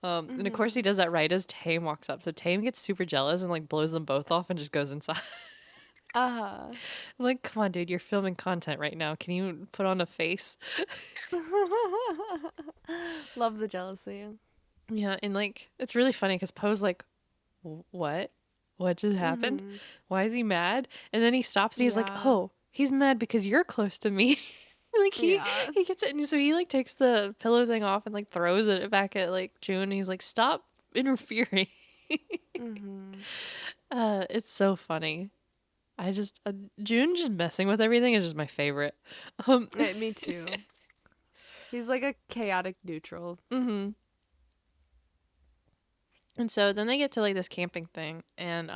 And of course he Mhm. does that right as Tame walks up. So Tame gets super jealous and like blows them both off and just goes inside. Uh-huh. I'm like, come on, dude, you're filming content right now. Can you put on a face? Love the jealousy. Yeah, and like it's really funny because Poe's like, What? What just happened? Mhm. Why is he mad?" And then he stops and he's like, Yeah. "Oh, he's mad because you're close to me." Like Yeah. he gets it, and so he like takes the pillow thing off and like throws it back at like June. And he's like, "Stop interfering." Mhm. It's so funny. I just June just messing with everything is just my favorite. Um, Me too. He's like a chaotic neutral. mhm. And so then they get to like this camping thing, and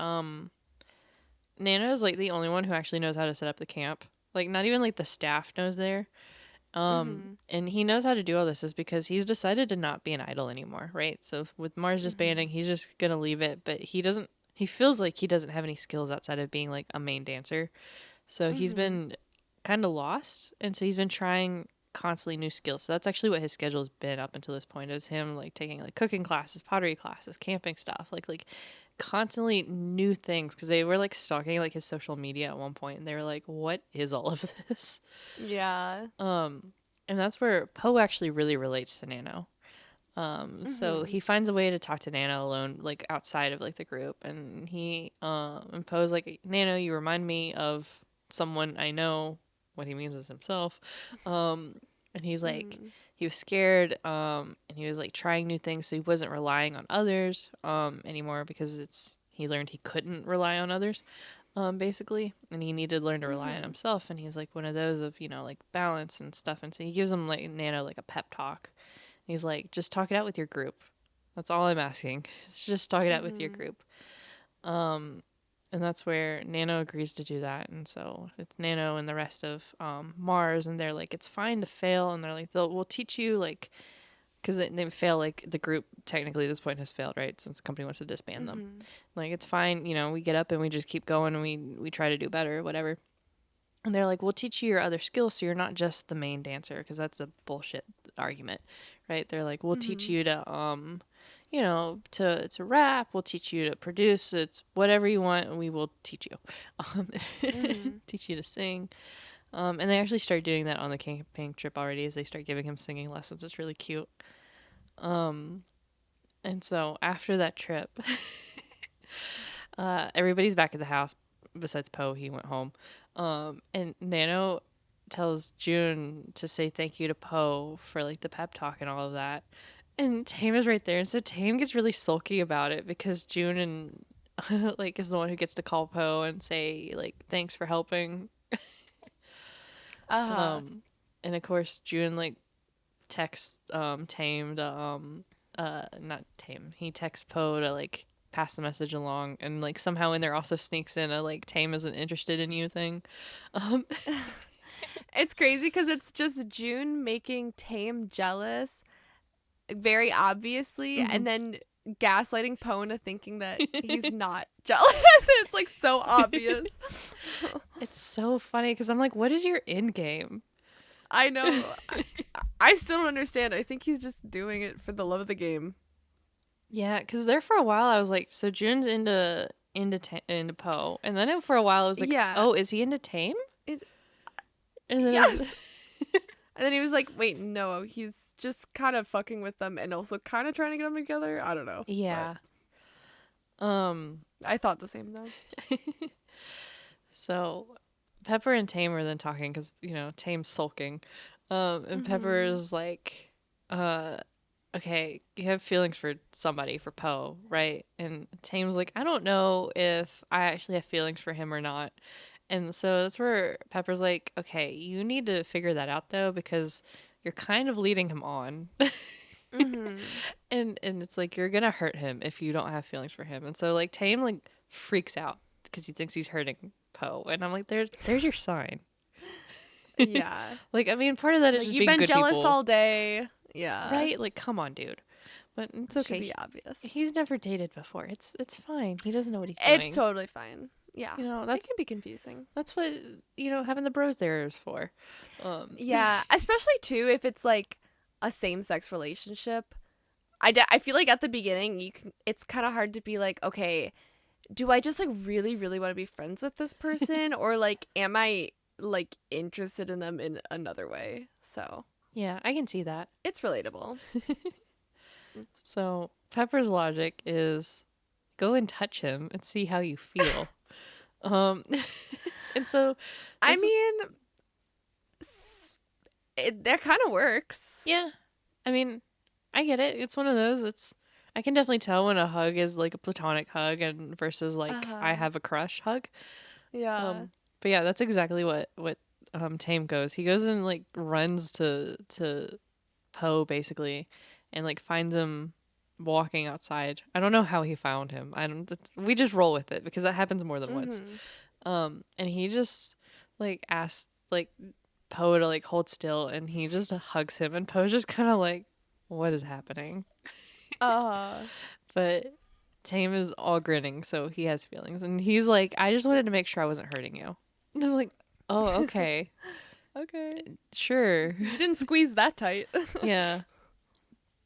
Nano's like the only one who actually knows how to set up the camp. Like not even like the staff knows there. Mhm. And he knows how to do all this is because he's decided to not be an idol anymore, right? So with Mars disbanding, Mhm. he's just gonna leave it, but he doesn't. He feels like he doesn't have any skills outside of being like a main dancer. So he's Mhm. been kind of lost, and so he's been trying constantly new skills. So that's actually what his schedule's been up until this point is him like taking like cooking classes, pottery classes, camping stuff, like constantly new things because they were like stalking like his social media at one point and they were like, "What is all of this?" Yeah. Um, and that's where Poe actually really relates to Nano. So he Mhm. finds a way to talk to Nano alone, like outside of like the group, and and Poe's like, Nano, you remind me of someone I know. What he means is himself. Um, and he's like, Mhm. he was scared, and he was like trying new things, so he wasn't relying on others, anymore because he learned he couldn't rely on others, basically, and he needed to learn to rely on Mhm. himself. And he's like one of those of like balance and stuff. And so he gives him like Nano like a pep talk. He's like, just talk it out with your group. That's all I'm asking. Just talk it out with your Mhm. group. Um, and that's where Nano agrees to do that. And so it's Nano and the rest of Mars, and they're like, it's fine to fail. And they're like, we'll teach you like, because they fail like the group technically at this point has failed, right? Since the company wants to disband them. Mhm. Like it's fine, we get up and we just keep going and we try to do better, whatever. And they're like, we'll teach you your other skills so you're not just the main dancer, because that's a bullshit argument, right? They're like, we'll teach Mhm. you to to rap, we'll teach you to produce, it's whatever you want, and we will teach you. Um, Mhm. teach you to sing. And they actually start doing that on the camping trip already as they start giving him singing lessons. It's really cute. Um, and so after that trip, everybody's back at the house besides Poe. He went home. And Nano tells June to say thank you to Poe for like the pep talk and all of that. And Tame is right there. And so Tame gets really sulky about it because June and like is the one who gets to call Poe and say like thanks for helping. Uh-huh. Um and of course June like texts Tame to not Tame. He texts Poe to like pass the message along, and like somehow in there also sneaks in a like Tame isn't interested in you thing. Um It's crazy because it's just June making Tame jealous, very obviously, mhm. and then gaslighting Poe into thinking that he's not jealous. It's like so obvious. It's so funny because I'm like, what is your end game? I know. I still don't understand. I think he's just doing it for the love of the game. Yeah, because there for a while I was like, so June's into Poe, and then for a while I was like, Yeah. oh, is he into Tame? It, And then yes. And then he was like, wait, no, he's just kind of fucking with them and also kind of trying to get them together. I don't know. But yeah, um, I thought the same though. so Pepper and Tame are then talking because Tame's sulking, and Pepper Mhm. is like, uh, okay, you have feelings for somebody, for Poe, right? And Tame's like, I don't know if I actually have feelings for him or not. And so that's where Pepper's like, okay, you need to figure that out though, because you're kind of leading him on. Mhm. And it's like you're gonna hurt him if you don't have feelings for him. And so like Tame like freaks out because he thinks he's hurting Po. And I'm like, there's your sign. Yeah. Like, I mean, part of that is Like just you've being been good jealous people, all day. Yeah. right? Like, come on, dude. But it's Should okay. be obvious. He's never dated before. It's fine. He doesn't know what he's It's doing. totally fine. Yeah. You know, It can be confusing. that's what having the bros there is for. Yeah, especially too if it's like a same-sex relationship. I feel like at the beginning it's kind of hard to be like, okay, do I just like really really want to be friends with this person or like am I like interested in them in another way? So, Yeah, I can see that. it's relatable. So Pepper's logic is go and touch him and see how you feel. Um, and so I that's what, mean, that kind of works. yeah. I mean, I get it. It's one of those. I can definitely tell when a hug is like a platonic hug and versus like I Uh-huh. have a crush hug. Yeah. Um, but yeah, that's exactly what Tame goes. He goes and like runs to Poe basically, and like finds him walking outside. I don't know how he found him. I don't. We just roll with it because that happens more than once. Mhm. And he just like asks like Poe to like hold still, and he just hugs him, and Poe's just kind of like, what is happening? Uh-huh. But Tame is all grinning, so he has feelings, and he's like, I just wanted to make sure I wasn't hurting you. And I'm like, oh, okay, Okay. sure, You didn't squeeze that tight. yeah.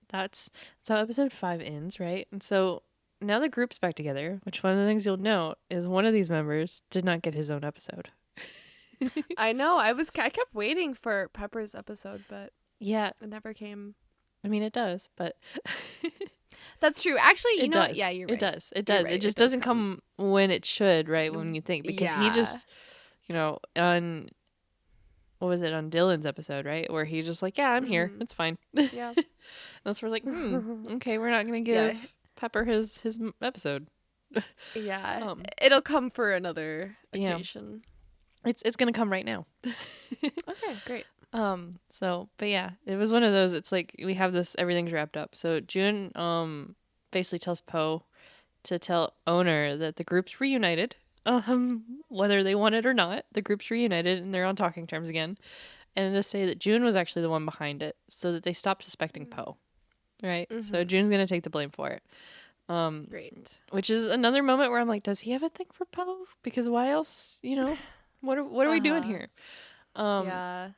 That's how episode 5 ends, right? And so now the group's back together, which one of the things you'll note is one of these members did not get his own episode. I know. I kept waiting for Pepper's episode, but Yeah, it never came. I mean it does, but That's true. Actually, you it know what? does. Yeah, you're It right. does. It You're does. It right. It just does doesn't come. come when it should, right? When you think because he Yeah. just, on what was it on Dylan's episode, right? Where he's just like, "Yeah, I'm here. Mhm. It's fine." Yeah. And so we're like, okay, we're not gonna Yeah. give Pepper his episode. Yeah. Um, It'll come for another yeah, occasion. it's gonna come right now. Okay, great. But yeah, it was one of those. It's like we have this, everything's wrapped up. So June, basically tells Poe to tell Owner that the group's reunited. Whether they want it or not, the group's reunited and they're on talking terms again. And to say that June was actually the one behind it, so that they stopped suspecting Poe. Right? So Mhm. June's gonna take the blame for it. Um, Great. which is another moment where I'm like, does he have a thing for Poe? Because why else? What are we doing Uh-huh. here? Um, Yeah.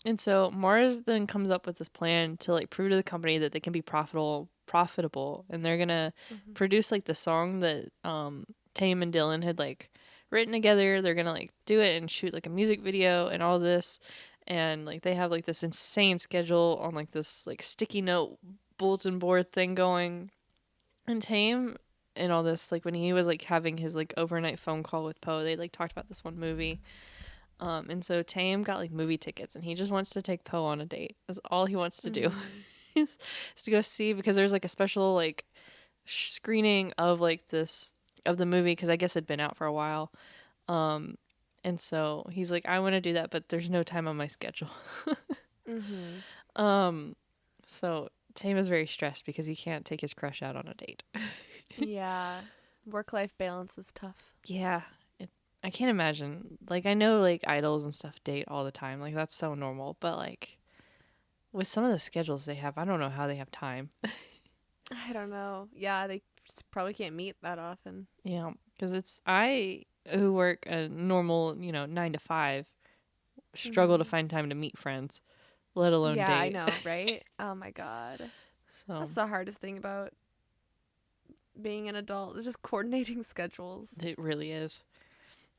And so Mars then comes up with this plan to like prove to the company that they can be profitable and they're gonna Mhm. produce like the song that Tame and Dylan had like written together. They're gonna like do it and shoot like a music video and all this. And like they have like this insane schedule on like this like sticky note bulletin board thing going. And Tame and all this, like when he was like having his like overnight phone call with Poe, they like talked about this one movie, and so Tame got like movie tickets and he just wants to take Poe on a date. That's all he wants to do. Mhm. is, is to go see because there's like a special like screening of like this of the movie because I guess it'd been out for a while. Um and so he's like, I want to do that, but there's no time on my schedule. Mhm. um so Tame is very stressed because he can't take his crush out on a date. Yeah. Work-life balance is tough. Yeah. I can't imagine. Like I know like idols and stuff date all the time. Like that's so normal, but like with some of the schedules they have, I don't know how they have time. I don't know. Yeah, they just probably can't meet that often. Yeah, because it's I who work a normal, 9 to 5, struggle to Mhm. find time to meet friends, let alone Yeah, I date. know, right? Oh my god. So That's the hardest thing about being an adult. It's just coordinating schedules. it really is.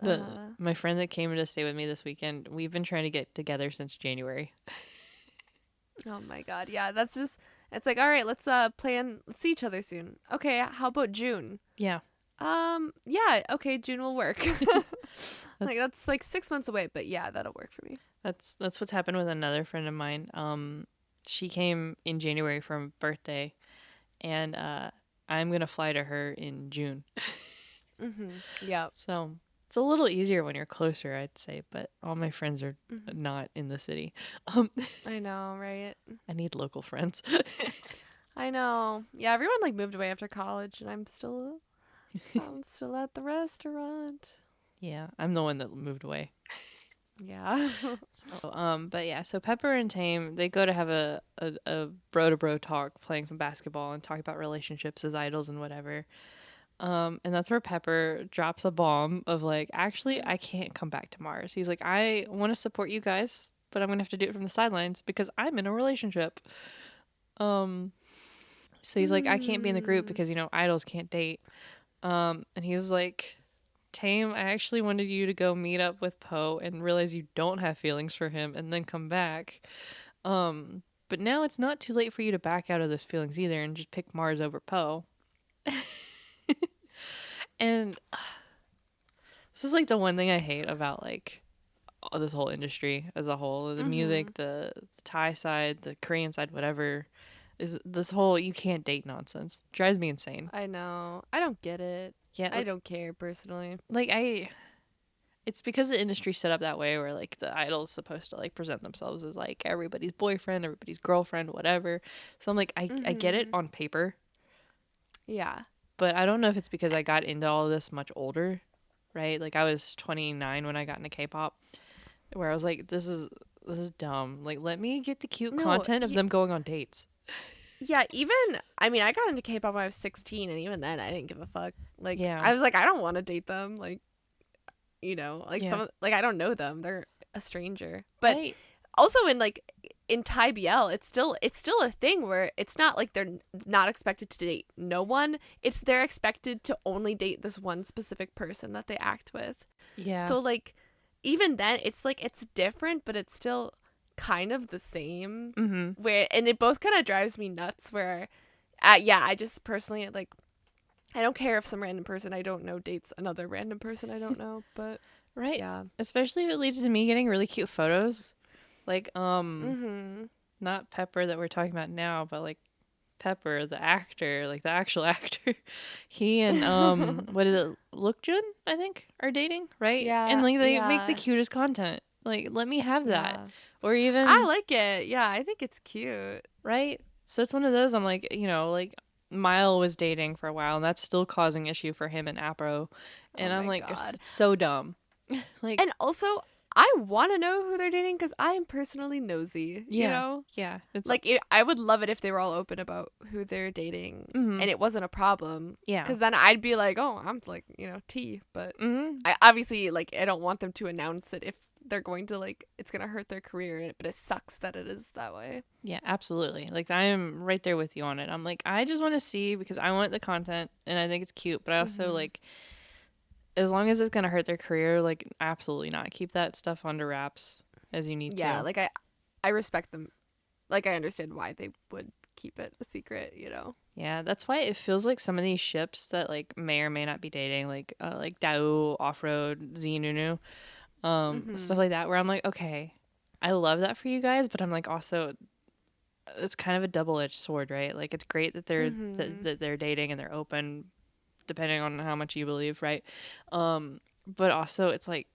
The Uh-huh. My friend that came to stay with me this weekend, we've been trying to get together since January. Oh my god. Yeah, that's just it's like, all right, let's see each other soon. Okay, how about June? Yeah, Yeah, okay, June will work. that's Like that's like 6 months away, but yeah, that'll work for me. that's what's happened with another friend of mine. She came in January for a birthday, and I'm gonna fly to her in June. Yeah. So it's a little easier when you're closer, I'd say, but all my friends are hmm not in the city. Um, I know, right? I need local friends. I know. Yeah, everyone like moved away after college and I'm still at the restaurant. Yeah, I'm the one that moved away. Yeah. So, but yeah, so Pepper and Tame, they go to have a bro to bro talk, playing some basketball and talk about relationships as idols and whatever. And that's where Pepper drops a bomb of like, actually, I can't come back to Mars. He's like, I want to support you guys, but I'm gonna have to do it from the sidelines because I'm in a relationship. Um, so he's like, I can't be in the group Hmm. because idols can't date. And he's like, Tame, I actually wanted you to go meet up with Poe and realize you don't have feelings for him and then come back. But now it's not too late for you to back out of those feelings either and just pick Mars over Poe. And this is like the one thing I hate about like all this whole industry as a whole, the Mm-hmm. music, the Thai side, the Korean side, whatever, is this whole you can't date nonsense. Drives me insane. I know. I don't get it. Yeah, I don't care personally. like I it's because the industry's set up that way where like the idol's supposed to like present themselves as like everybody's boyfriend, everybody's girlfriend, whatever. So I'm like I get it Mm-hmm. on paper, Yeah. but I don't know if it's because I got into all of this much older, right? Like I was 29 when I got into K-pop, where I was like this is dumb. Like let me get the cute No. content of them going on dates. Yeah. Even I mean, I got into K-pop when I was 16, and even then, I didn't give a fuck. Like, Yeah. I was like, I don't want to date them. Like, like Yeah. like I don't know them. They're a stranger. But Right. also in Thai BL, it's still a thing where it's not like they're not expected to date no one. It's they're expected to only date this one specific person that they act with. Yeah. So like even then it's like it's different, but it's still kind of the same. Mhm. Where and it both kind of drives me nuts where yeah, I just personally like I don't care if some random person I don't know dates another random person I don't know, but Right. yeah. Especially if it leads to me getting really cute photos. Like Mhm. not Pepper that we're talking about now, but like Pepper, the actor, like the actual actor, he and what is it, Lookjun, I think, are dating, right? And Yeah, like they make the yeah. cutest content. Like let me have that. Yeah. Or I even like it. Yeah, I think it's cute. right? So it's one of those I'm like, like Mile was dating for a while and that's still causing issue for him and Apro. Oh And I'm my like, ugh, god. it's so dumb. Like, And also, I want to know who they're dating because I am personally nosy, you yeah. know? Yeah. It's Like, I would love it if they were all open about who they're dating mhm. and it wasn't a problem. Yeah. Because then I'd be like, oh, I'm like, T. But Mhm. I obviously, like, I don't want them to announce it if they're going to, like, it's going to hurt their career. But it sucks that it is that way. Yeah, absolutely. Like I am right there with you on it. I'm like, I just want to see because I want the content and I think it's cute, but I also Hmm. like as long as it's gonna hurt their career, like absolutely not. Keep that stuff under wraps as you need Yeah, to. like, I respect them. Like, I understand why they would keep it a secret. Yeah, that's why it feels like some of these ships that like may or may not be dating, like Dao, Off Road, Zinunu, stuff Hmm. like that, where I'm like, okay, I love that for you guys, but I'm like also it's kind of a double edged sword, right? Like it's great that they're that, Hmm. that they're dating and they're open, depending on how much you believe, right? But also it's like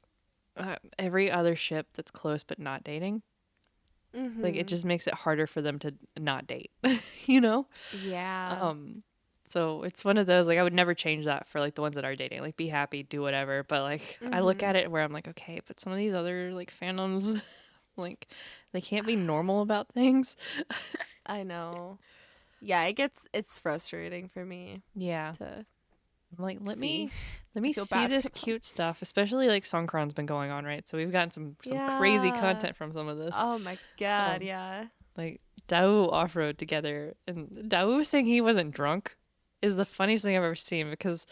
every other ship that's close but not dating, like it Hmm. just makes it harder for them to not date, you know? Yeah. Um, so it's one of those like I would never change that for like the ones that are dating. Like be happy, do whatever. But like I look at Hmm. it where I'm like, okay, but some of these other like fandoms, like they can't be normal about things. I know. Yeah, it's frustrating for me Yeah. to I'm like, let see. me let I me feel see bad for this them. cute stuff, especially like Songkran's been going on, right? So we've gotten some crazy Yeah. content from some of this. Oh my god, Um, yeah. like Dawu off road together, and Dawu saying he wasn't drunk is the funniest thing I've ever seen because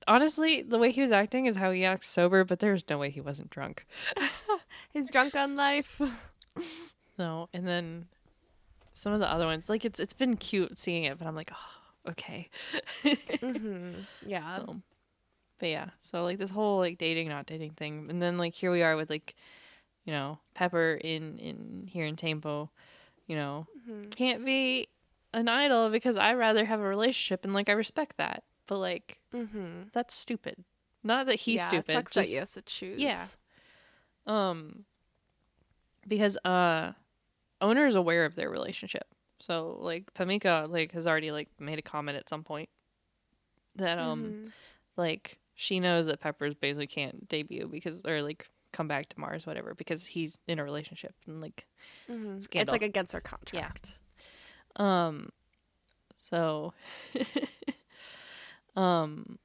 honestly, the way he was acting is how he acts sober, but there's no way he wasn't drunk. His drunk on life. No, and then some of the other ones, like it's been cute seeing it, but I'm like, oh, okay. Mhm. Yeah. So, but yeah, so like this whole like dating not dating thing, and then like here we are with like Pepper in here in ThamePo, Mhm. can't be an idol because I rather have a relationship and like I respect that, but like Mhm. that's stupid. Not that he's Yeah, it stupid, sucks that just you have to yeah. choose. Um, because owner is aware of their relationship. So like Pamika like has already like made a comment at some point that Mhm. like she knows that Peppers basically can't debut because, or like come back to Mars, whatever, because he's in a relationship and like It's like scandal. against our Yeah. contract. Um. So. um.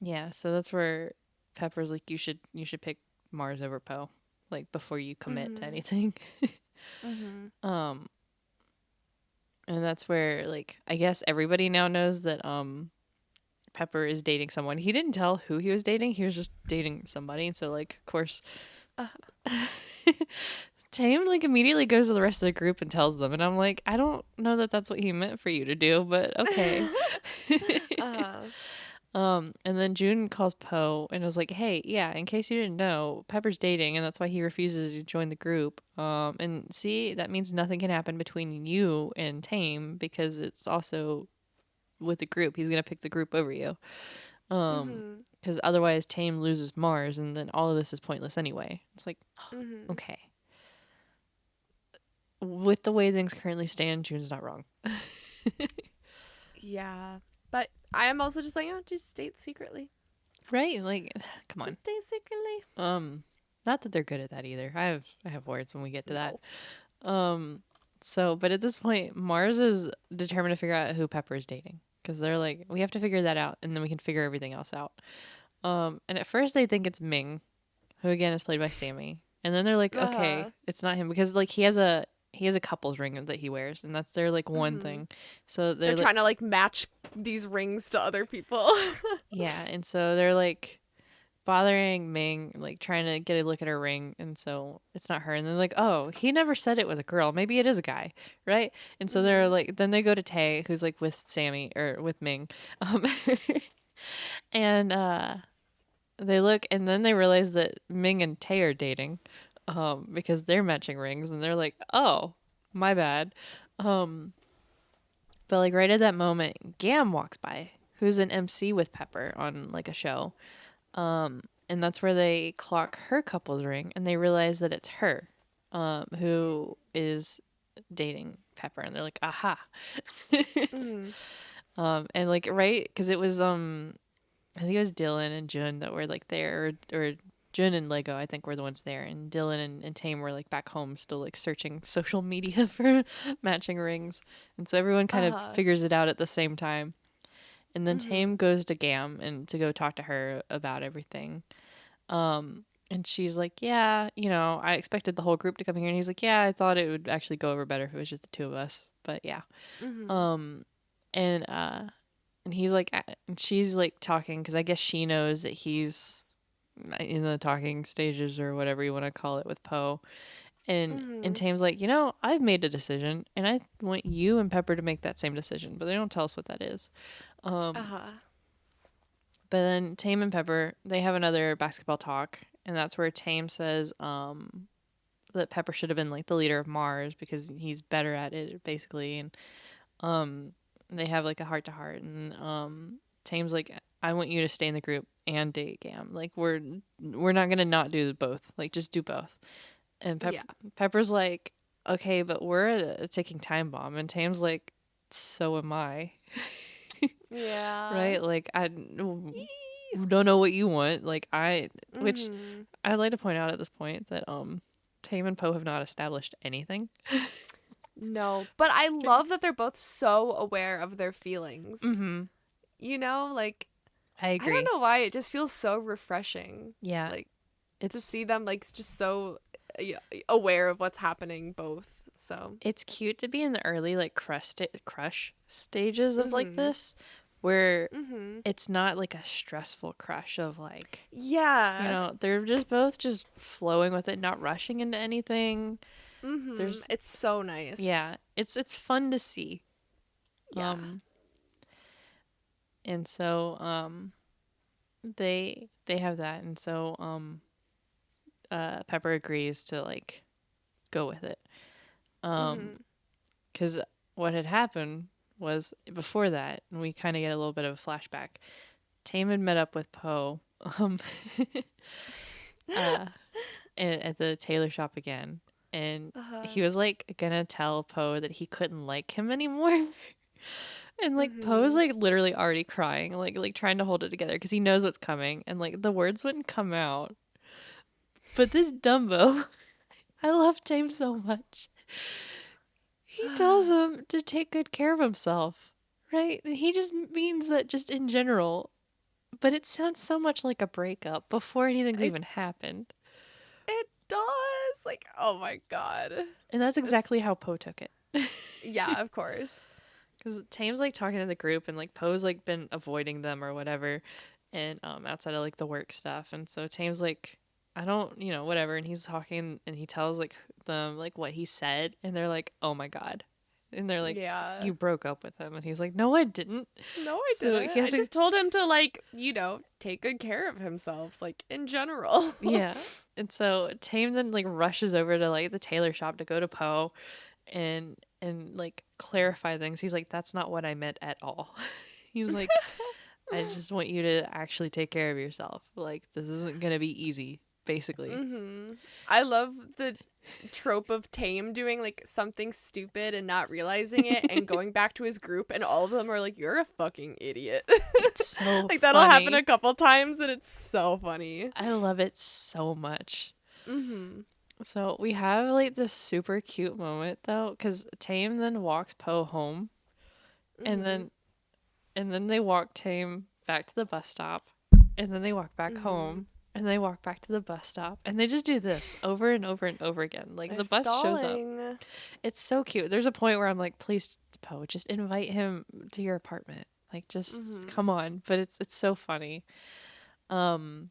Yeah. So that's where Pepper's like, you should pick Mars over Poe, like before you commit to Mhm. anything. Mhm. um. And that's where like I guess everybody now knows that Pepper is dating someone. He didn't tell who he was dating. He was just dating somebody. And so like of course Uh, Tame like immediately goes to the rest of the group and tells them, and I'm like, I don't know that that's what he meant for you to do, but okay. uh. And then June calls Poe and was like, "Hey, yeah, in case you didn't know, Pepper's dating, and that's why he refuses to join the group. And see, that means nothing can happen between you and Tame because it's also with the group. He's gonna pick the group over you. Um, Mhm. because otherwise Tame loses Mars, and then all of this is pointless anyway. It's like, Mhm. okay, with the way things currently stand, June's not wrong, Yeah. But I am also just like, oh, just date secretly. right? Like, come on. Just date secretly. Um, not that they're good at that either. I have words when we get to that. No. Um, so, but at this point, Mars is determined to figure out who Pepper is dating because they're like, we have to figure that out, and then we can figure everything else out. And at first they think it's Ming, who again is played by Sammy. And then they're like, okay, Uh. it's not him because like he has a couple's ring that he wears, and that's their like one Mhm. thing. So They're they're like, trying to like match these rings to other people. yeah, and so they're like bothering Ming, like trying to get a look at her ring, and so it's not her. And they're like, oh, he never said it was a girl. Maybe it is a guy, right? And so they're Mhm. like, then they go to Tay, who's like with Sammy or with Ming, um, and they look, and then they realize that Ming and Tay are dating, because they're matching rings, and they're like, "Oh, my bad." Um, but like right at that moment, Gam walks by, who's an MC with Pepper on like a show. And that's where they clock her couple's ring, and they realize that it's her, who is dating Pepper, and they're like, "Aha!" Mhm. And like right, because it was I think it was Dylan and Jun that were like there, or Jun and Lego, I think, were the ones there, and Dylan and Tame were like back home still like searching social media for matching rings, and so everyone kind of Uh. figures it out at the same time. And then Tame Mhm. goes to Gam and to go talk to her about everything. And she's like, "Yeah, I expected the whole group to come here," and he's like, "Yeah, I thought it would actually go over better if it was just the two of us, but yeah." Mhm. Um, and and he's like, and she's like talking because I guess she knows that he's in the talking stages or whatever you want to call it with Poe. And Mhm. Tame's like, I've made a decision, and I want you and Pepper to make that same decision, but they don't tell us what that is. Um, Uh. but then Tame and Pepper they have another basketball talk, and that's where Tame says that Pepper should have been like the leader of Mars because he's better at it basically, and um, they have like a heart to heart, and Tame's like, I want you to stay in the group and date Gam. Like we're not gonna not do both. Like just do both. And Yeah. Pepper's like, okay, but we're a ticking time bomb, and Tame's like, so am I, Yeah. right? Like I don't know what you want. Like which Mhm. I'd like to point out at this point that Tame and Poe have not established anything. No, but I love that they're both so aware of their feelings. Mm-hmm. Like I I don't agree. know why it just feels so refreshing. Yeah, Like to it's see them like just so aware of what's happening both. So, it's cute to be in the early like crush stages of like mhm. this where Mhm. it's not like a stressful crush of like Yeah. they're just both just flowing with it, not rushing into anything. Mhm. There's It's so nice. yeah, it's fun to see. Yeah. Um and so they have that, and so Pepper agrees to like go with it. Um Mhm. cuz what had happened was before that, and we kind of get a little bit of a flashback. Tame had met up with Poe uh, at the tailor shop again, and Uh-huh. he was like gonna tell Poe that he couldn't like him anymore. And like Poe's Mhm. like literally already crying, like trying to hold it together because he knows what's coming, and like the words wouldn't come out. But this Dumbo, I love Tame so much. He tells him to take good care of himself, right? He just means that just in general, but it sounds so much like a breakup before anything's it even happened. it does. Like, oh my god. And that's It's exactly how Poe took it. yeah, of course. Because Tame's like talking to the group, and like Poe's like been avoiding them or whatever, and outside of like the work stuff, and so Tame's like, I don't, whatever, and he's talking, and he tells like them like what he said, and they're like, oh my god, and they're like, Yeah. you broke up with him, and he's like, no, I didn't. No, I So he didn't. has I to, just told him to like, take good care of himself, like in general. yeah, and so Tame then like rushes over to like the tailor shop to go to Poe and like clarify things. He's like, that's not what I meant at all. He's like, I just want you to actually take care of yourself. Like, this isn't gonna be easy, basically. I love the trope of Tame doing like something stupid and not realizing it and going back to his group and all of them are like, you're a fucking idiot. It's so Like that'll happen a funny. couple times and it's so funny. I love it so much. Mhm. So we have like this super cute moment though, because Tame then walks Poe home, and Mhm. then they walk Tame back to the bus stop, and then they walk back Mhm. home, and they walk back to the bus stop, and they just do this over and over and over again. Like They're the bus shows up. stalling. It's so cute. There's a point where I'm like, please, Poe, just invite him to your apartment. Like, just Mhm. come on. But it's so funny. Um,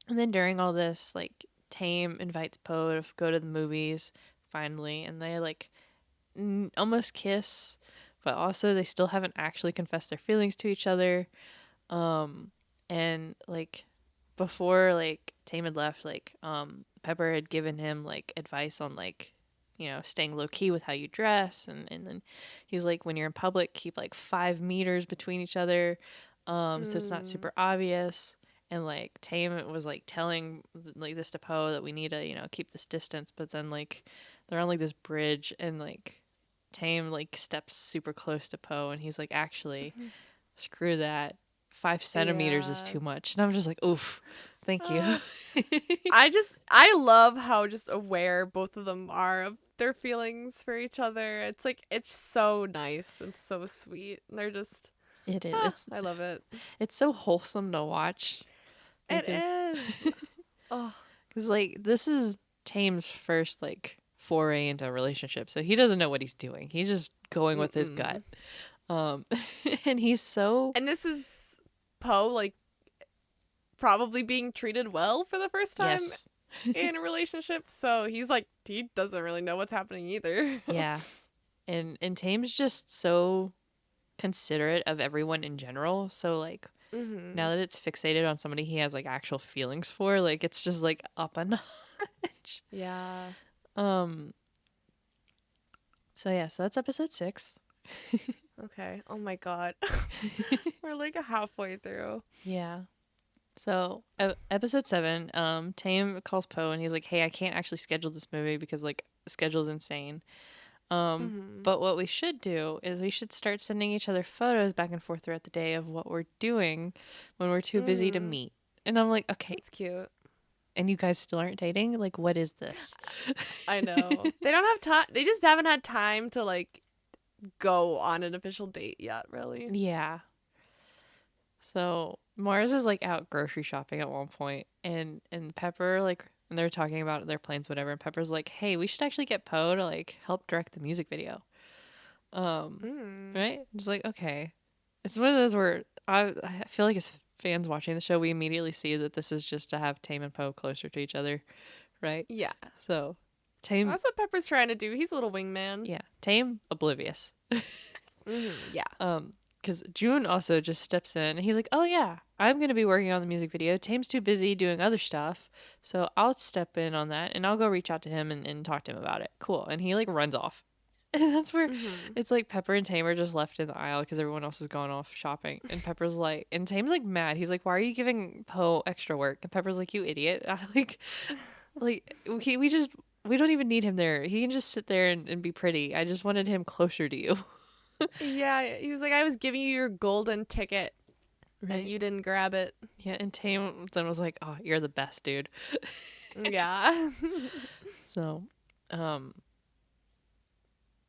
and then during all this, like, Tame invites Poe to go to the movies finally, and they like almost kiss, but also they still haven't actually confessed their feelings to each other. Um, and like before like Tame had left, like Pepper had given him like advice on like staying low key with how you dress, and then he's like, when you're in public, keep like 5 meters between each other, so it's not Mm. super obvious. And like Tame was like telling like this to Poe that we need to keep this distance, but then like they're on like this bridge, and like Tame like steps super close to Poe, and he's like, actually, screw that. 5 centimeters is Yeah. too much. And I'm just like, oof, thank you. Uh, I love how just aware both of them are of their feelings for each other. It's like it's so nice and so sweet. They're just It is. It's I love it. it's so wholesome to watch It because is. Oh. like this is Tame's first like foray into a relationship, so he doesn't know what he's doing. He's just going with his gut. Mm-mm. Um, and he's so And this is Poe like probably being treated well for the first time yes, in a relationship, so he's like he doesn't really know what's happening either. yeah, and Tame's just so considerate of everyone in general. So like now Mhm. that it's fixated on somebody he has like actual feelings for, like it's just like up a notch. Yeah. Um so yeah, so that's episode 6. Okay. Oh my god. We're like halfway through. Yeah. So episode 7, Tame calls Poe and he's like, "Hey, I can't actually schedule this movie because like the schedule's insane. Mhm. But what we should do is we should start sending each other photos back and forth throughout the day of what we're doing when we're too busy to Mhm. meet." And I'm like, "Okay, That's cute. and you guys still aren't dating? Like what is this?" I know. They don't have time. They just haven't had time to like go on an official date yet, really. Yeah. So Mars is like out grocery shopping at one point, and Pepper like, and they're talking about their plans, whatever. And Pepper's like, "Hey, we should actually get Poe to like help direct the music video." Um, Mm. right? It's like okay, it's one of those where I feel like as fans watching the show, we immediately see that this is just to have Tame and Poe closer to each other, right? Yeah. So Tame, That's what Pepper's trying to do. He's a little wingman. yeah, Tame oblivious. Mhm. Yeah. Um, because June also just steps in and he's like, "Oh yeah, I'm gonna be working on the music video. Tame's too busy doing other stuff, so I'll step in on that and I'll go reach out to him and talk to him about it." Cool. And he like runs off. And that's where Mhm. it's like Pepper and Tame are just left in the aisle because everyone else has gone off shopping. And Pepper's like, and Tame's like mad. He's like, "Why are you giving Poe extra work?" And Pepper's like, "You idiot!" I we just we don't even need him there. He can just sit there and be pretty. I just wanted him closer to you. Yeah, he was like, I was giving you your golden ticket and Right? you didn't grab it. Yeah, and Tame then was like, "Oh, you're the best, dude." Yeah. So, um,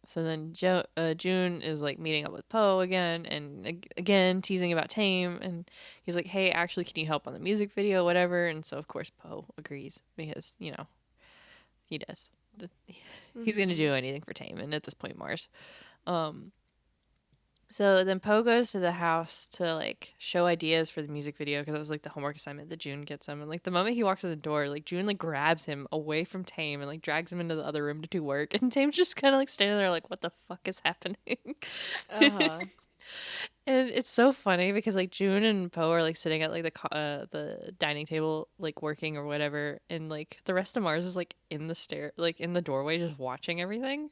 so then June is like meeting up with Poe again, and again teasing about Tame, and he's like, "Hey, actually, can you help on the music video, whatever?" And so of course Poe agrees because he does. He's gonna Mhm. do anything for Tame, and at this point, Mars. Um, So then Poe goes to the house to like show ideas for the music video because it was like the homework assignment that June gets him. And like the moment he walks in the door, like June like grabs him away from Tame and like drags him into the other room to do work. And Tame's just kind of like standing there like, what the fuck is happening? Uh-huh. And it's so funny because like June and Poe are like sitting at like the dining table like working or whatever, and like the rest of Mars is like in the like in the doorway just watching everything.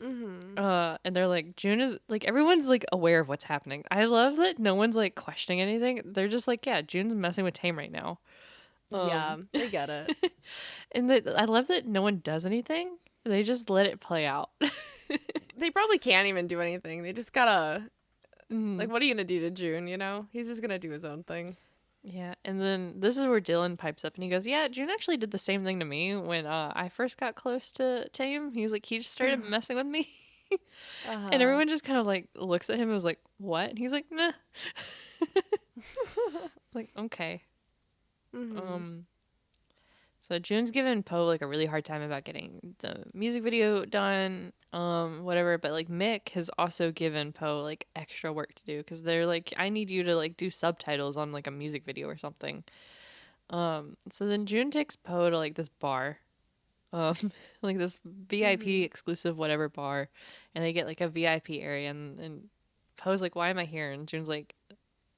Mhm. And they're like, June is like, everyone's like aware of what's happening. I love that no one's like questioning anything. They're just like, yeah, June's messing with Tame right now. Yeah, Um, they get it. and that I love that no one does anything. They just let it play out. They probably can't even do anything. They just gotta, like, Mm, what are you gonna do to June, you know? He's just gonna do his own thing. yeah, and then this is where Dylan pipes up and he goes, "Yeah, June actually did the same thing to me when I first got close to Tame. He's like, he just started messing with me." And Uh-huh. everyone just kind of like looks at him and was like, "What?" And he's like, "Nah." Like, okay. Mhm. Um, So June's given Poe like a really hard time about getting the music video done, whatever. But like Mick has also given Poe like extra work to do because they're like, I need you to like do subtitles on like a music video or something. So then June takes Poe to like this bar, um, like this VIP Mhm. exclusive whatever bar, and they get like a VIP area, and Poe's like, why am I here? And June's like,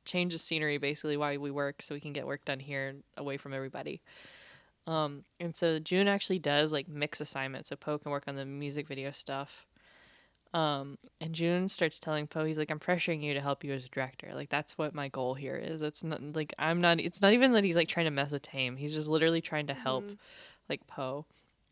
change the scenery basically while we work so we can get work done here away from everybody. And so June actually does like mix assignments so Poe can work on the music video stuff. And June starts telling Poe, he's like, I'm pressuring you to help you as a director. Like that's what my goal here is. It's not like I'm not. It's not even that he's like trying to mess with Tame. He's just literally trying to help Mhm. like Poe.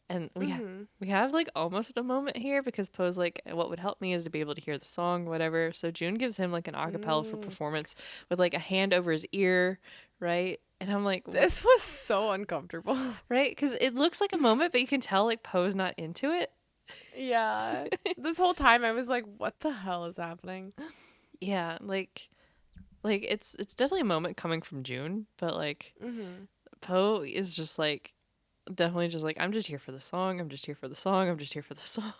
And Mhm. we have like almost a moment here because Poe's like, what would help me is to be able to hear the song, whatever. So June gives him like an acapella for Mm. performance with like a hand over his ear, right? And I'm like, This was so uncomfortable. right? Because it looks like a moment, but you can tell like Poe's not into it. Yeah. This whole time I was like, what the hell is happening? Yeah, like it's definitely a moment coming from June, but like Mhm. Poe is just like definitely just like I'm just here for the song. I'm just here for the song. I'm just here for the song.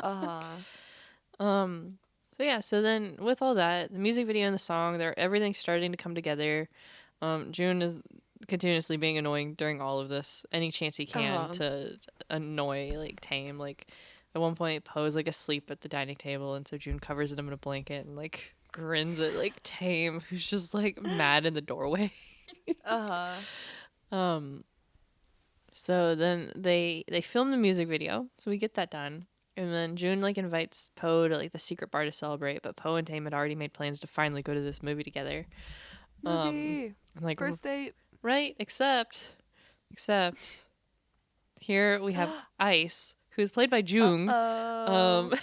Uh-huh. um. So yeah. So then with all that, the music video and the song, they're everything's starting to come together. June is continuously being annoying during all of this, any chance he can Uh-huh. to annoy like Tame. Like at one point, Poe's like asleep at the dining table, and so June covers him in a blanket and like grins at like Tame, who's just like mad in the doorway. Uh-huh. um, so then they film the music video, so we get that done. And then June like invites Poe to like the secret bar to celebrate, but Poe and Tame had already made plans to finally go to this movie together. Um, Movie. like First date. right, except here we have Ice, who's played by Jung, Uh-oh. um,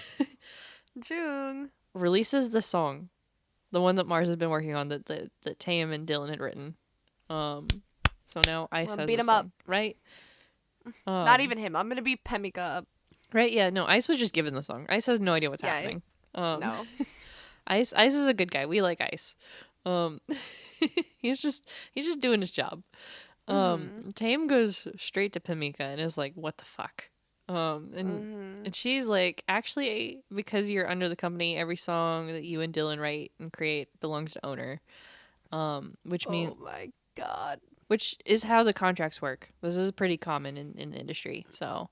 June. releases the song, the one that Mars has been working on that Tam and Dylan had written. Um, so now I'm Ice gonna has beat the him up. song, right? Not Um, even him. I'm gonna beat Pemika up. right, yeah, no, Ice was just given the song. Ice has no idea what's Yeah. happening. Um, No. Ice is a good guy. We like Ice. Um, he's just doing his job. Mhm. Tame goes straight to Pamika and is like, "What the fuck?" Um, and Mhm. and she's like, "Actually, because you're under the company, every song that you and Dylan write and create belongs to owner." Oh my god. Which is how the contracts work. This is pretty common in the industry. So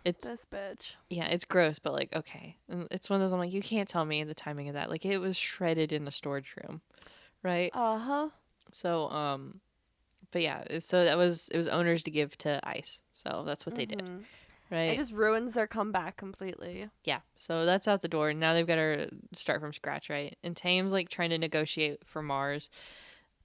it's This bitch. yeah, it's gross, but like okay, and it's one of those I'm like, you can't tell me the timing of that. Like it was shredded in the storage room, right? Uh-huh. So but yeah, so that was it was owners to give to Ice. So that's what they did, Mhm. It right? just ruins their comeback completely. Yeah. So that's out the door. Now they've got to start from scratch, right? And Tame's like trying to negotiate for Mars,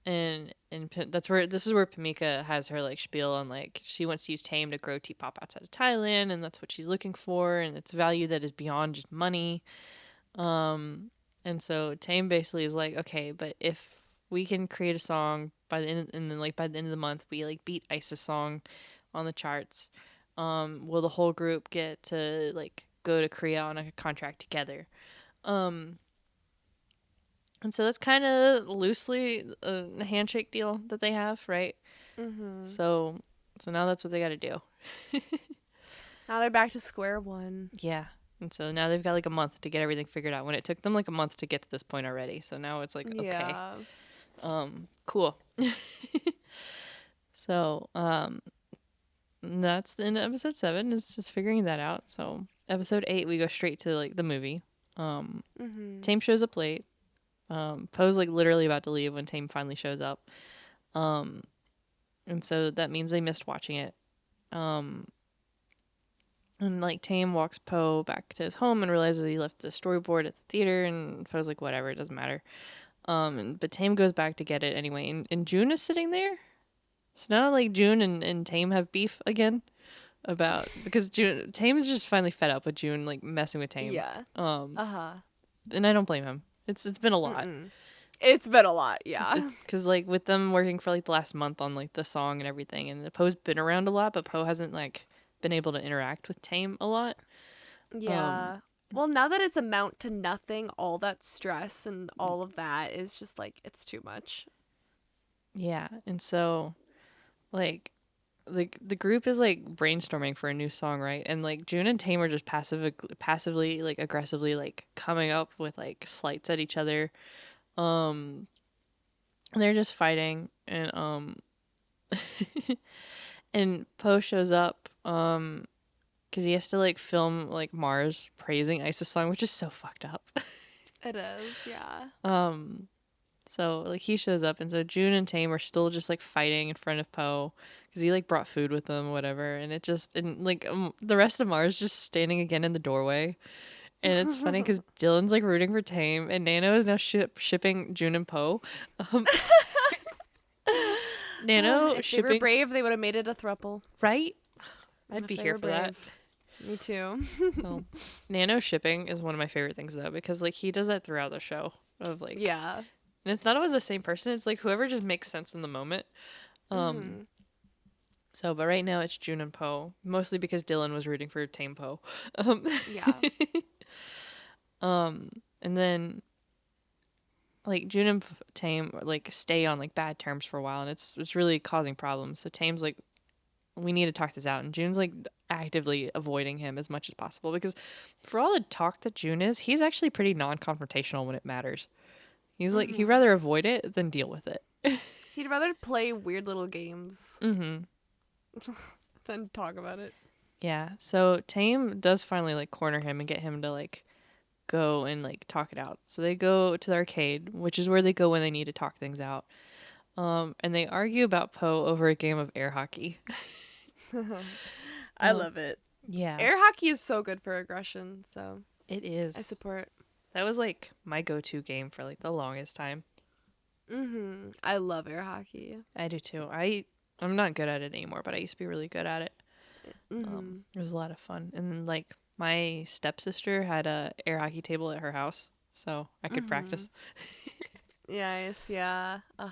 that's where this is where Pamika has her like spiel on like she wants to use Tame to grow Tpop outside of Thailand, and that's what she's looking for, and it's value that is beyond just money. Um, and so Tame basically is like, okay, but if we can create a song by the end, and then like by the end of the month, we like beat Ice's song on the charts. Will the whole group get to like go to Korea on a contract together? Um, and so that's kind of loosely a handshake deal that they have, right? Mm-hmm. So, so now that's what they got to do. Now they're back to square one. Yeah. And so now they've got like a month to get everything figured out when it took them like a month to get to this point already. So now it's like, okay, Yeah. cool. So, that's the end of episode 7 is just figuring that out. So, episode 8 we go straight to like the movie. Um, Mm-hmm. Tame shows up late. Poe's like literally about to leave when Tame finally shows up. Um, and so that means they missed watching it. Um, and like Tame walks Poe back to his home and realizes he left the storyboard at the theater, and Poe's like, whatever, it doesn't matter. But Tame goes back to get it anyway, and June is sitting there. So now like June and Tame have beef again about because June Tame is just finally fed up with June like messing with Tame. Yeah. Um, Uh-huh. and I don't blame him. It's been a lot. Mm-mm. It's been a lot, yeah. Because like with them working for like the last month on like the song and everything, and the Poe's been around a lot, but Poe hasn't like been able to interact with Tame a lot. Um, Yeah. Well, now that it's amount to nothing, all that stress and all of that is just like it's too much. yeah, and so like the group is like brainstorming for a new song, right? And like June and Tame are just passively like aggressively like coming up with like slights at each other. Um, they're just fighting, and Poe shows up because he has to like film like Mars praising Isis song, which is so fucked up. It is, yeah. um, so like he shows up, and so June and Tame are still just like fighting in front of Poe because he like brought food with him, whatever. And it just and like the rest of Mars just standing again in the doorway. And it's funny because Dylan's like rooting for Tame, and Nano is now shipping June and Poe. Um, Nano If they were shipping brave, they would have made it a thruple. right. I'd If be they here were for that. brave. Me too. So, Nano shipping is one of my favorite things though because like he does that throughout the show of like, Yeah. and it's not always the same person. It's like whoever just makes sense in the moment. Um, Mm-hmm. so but right now it's June and Poe, mostly because Dylan was rooting for ThamePo. Um, Yeah. and then like June and Tame like stay on like bad terms for a while, and it's really causing problems. So Tame's like, we need to talk this out, and June's like actively avoiding him as much as possible because for all the talk that June is, he's actually pretty non-confrontational when it matters. He's like he'd Mm-hmm. rather avoid it than deal with it. He'd rather play weird little games Mm-hmm. than talk about it. Yeah. So Tame does finally like corner him and get him to like go and like talk it out. So they go to the arcade, which is where they go when they need to talk things out. And they argue about Poe over a game of air hockey. I Uh, love it. yeah, Air hockey is so good for aggression, so it I is. support. That was like my go-to game for like the longest time. Mm-hmm. I love air hockey. I do too. I'm not good at it anymore, but I used to be really good at it. Mm-hmm. It was a lot of fun. And then like my stepsister had a air hockey table at her house, so I could Mm-hmm. practice. Yes, yeah. Ugh,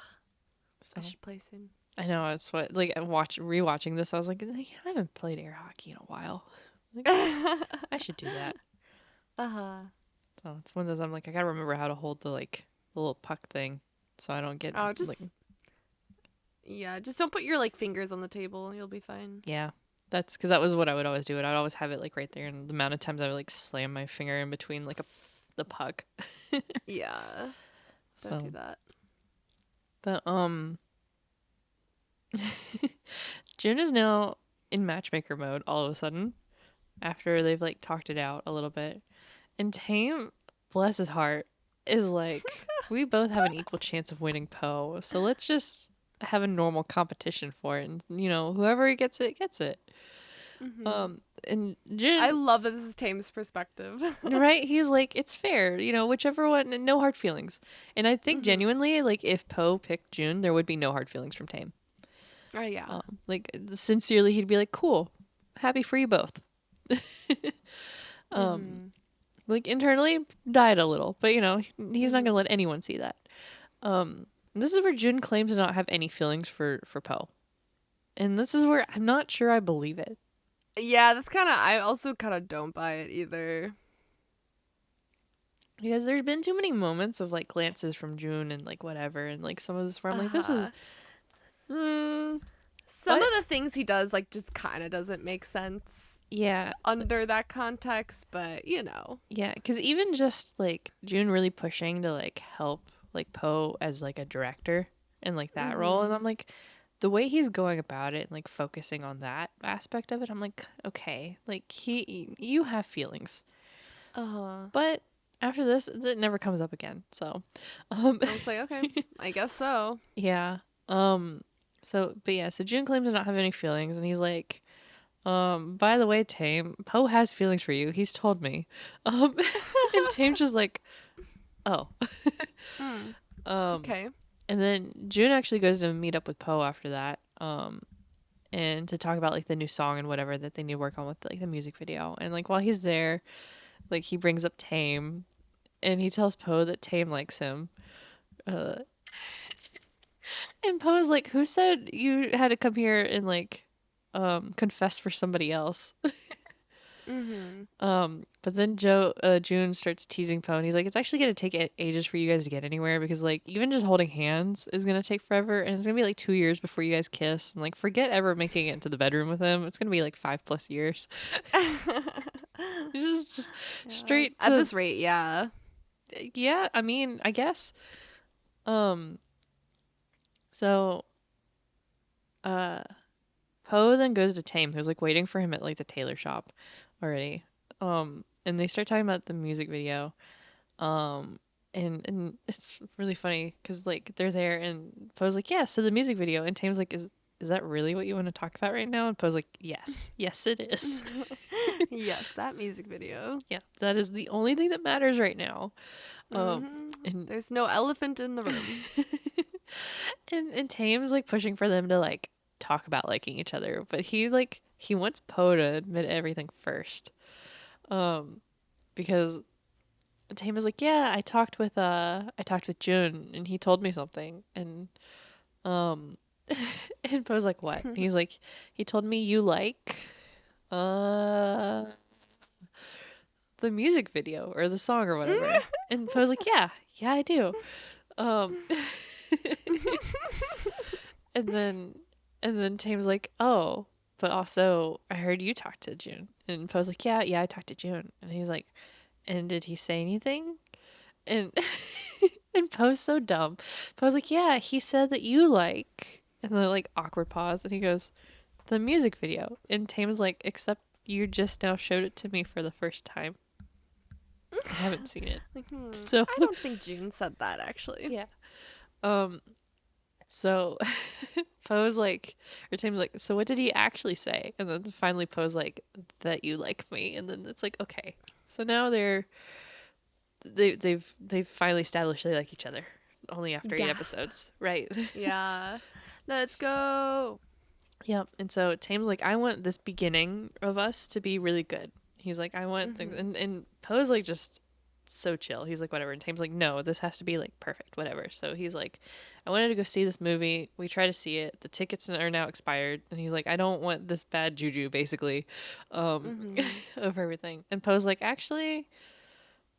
I So should play soon. I know it's what like rewatching this. I was like, I haven't played air hockey in a while. Like I should do that. Uh-huh. So it's one of those I'm like I gotta remember how to hold the like the little puck thing, so I don't get Oh, like just don't put your like fingers on the table. You'll be fine. yeah. That's because that was what I would always do. I'd always have it like right there, and the amount of times I would like slam my finger in between like the puck. Yeah. Don't do So, that. but June is now in matchmaker mode all of a sudden after they've like talked it out a little bit. And Tame, bless his heart, is like, we both have an equal chance of winning Poe, so let's just have a normal competition for it. And, you know, whoever gets it, gets it. Mm-hmm. And I Jin, love that this is Tame's perspective. right? He's like, it's fair, you know, whichever one, no hard feelings. And I think Mm-hmm. genuinely, like, if Poe picked June, there would be no hard feelings from Tame. Oh yeah. Like, sincerely, he'd be like, cool, happy for you both. um, Mm-hmm. like internally died a little, but he's not gonna Mhm. let anyone see that. This is where Jun claims to not have any feelings for Poe, and this is where I'm not sure I believe it. Yeah, that's kind of. I also kind of don't buy it either. Because there's been too many moments of like glances from June and like whatever, and like some of this where I'm like, this is, Uh, mm, some of but the things he does like just kind of doesn't make sense yeah, under that context, but you know. yeah. Because even just like June really pushing to like help like Poe as like a director and like that role, and I'm Mhm. like, the way he's going about it and like focusing on that aspect of it, I'm like, okay, like you have feelings, Uh-huh. but after this, it never comes up again. So, um, I was like, okay, I guess so. yeah. Um, but yeah, so June claims to not have any feelings, and he's like, by the way, Tame, Poe has feelings for you. He's told me. Um, and Tame's just like, oh. Mm. Um, Okay. and then June actually goes to meet up with Poe after that. And to talk about like the new song and whatever that they need to work on with like the music video. And like while he's there, like he brings up Tame, and he tells Poe that Tame likes him. Uh, and Poe's like, "Who said you had to come here and like, confess for somebody else?" Mhm. But then June starts teasing Poe, and he's like, "It's actually gonna take ages for you guys to get anywhere because like even just holding hands is gonna take forever, and it's gonna be like 2 years before you guys kiss, and like forget ever making it into the bedroom with him. It's gonna be like 5+ years. Just Yeah. straight At to this rate, yeah. yeah. I mean, I guess. Um, so uh, Poe then goes to Tame, who's like waiting for him at like the tailor shop already. And they start talking about the music video. Um, and it's really funny because like they're there and Poe's like, yeah, so the music video, and Tame's like, is that really what you want to talk about right now? And Poe's like, yes, yes, it is. Yes, that music video. Yeah, that is the only thing that matters right now. Um, Mhm. and There's no elephant in the room. and Tame's like pushing for them to like talk about liking each other, but he wants Poe to admit everything first. Um, because Tame is like, yeah, I talked with June and he told me something, and um and Poe's like, what? And he's like, he told me you like uh the music video or the song or whatever. And Poe's like, yeah, yeah, I do. Um and then Tame's like, oh, but also I heard you talk to June. And Poe's like, yeah, yeah, I talked to June. And he's like, and did he say anything? And and Poe's so dumb. Poe's like, yeah, he said that you like, and then like awkward pause, and he goes, the music video. And Tame's like, except you just now showed it to me for the first time. I haven't seen it. Like, So I don't think June said that actually. yeah. Um so Poe's like, or Tame's like, so what did he actually say? And then finally Poe's like, that you like me. And then it's like, okay. So now they've finally established they like each other. Only after 8 Gasp. episodes, right? Yeah. Let's go. Yep. And so Tame's like, I want this beginning of us to be really good. He's like, I want things, Mhm. and Poe's like just so chill. He's like, whatever. And Tame's like, no, this has to be like perfect, whatever. So he's like, I wanted to go see this movie. We try to see it. The tickets are now expired, and he's like, I don't want this bad juju, basically, um, Mhm. of everything. And Poe's like, actually.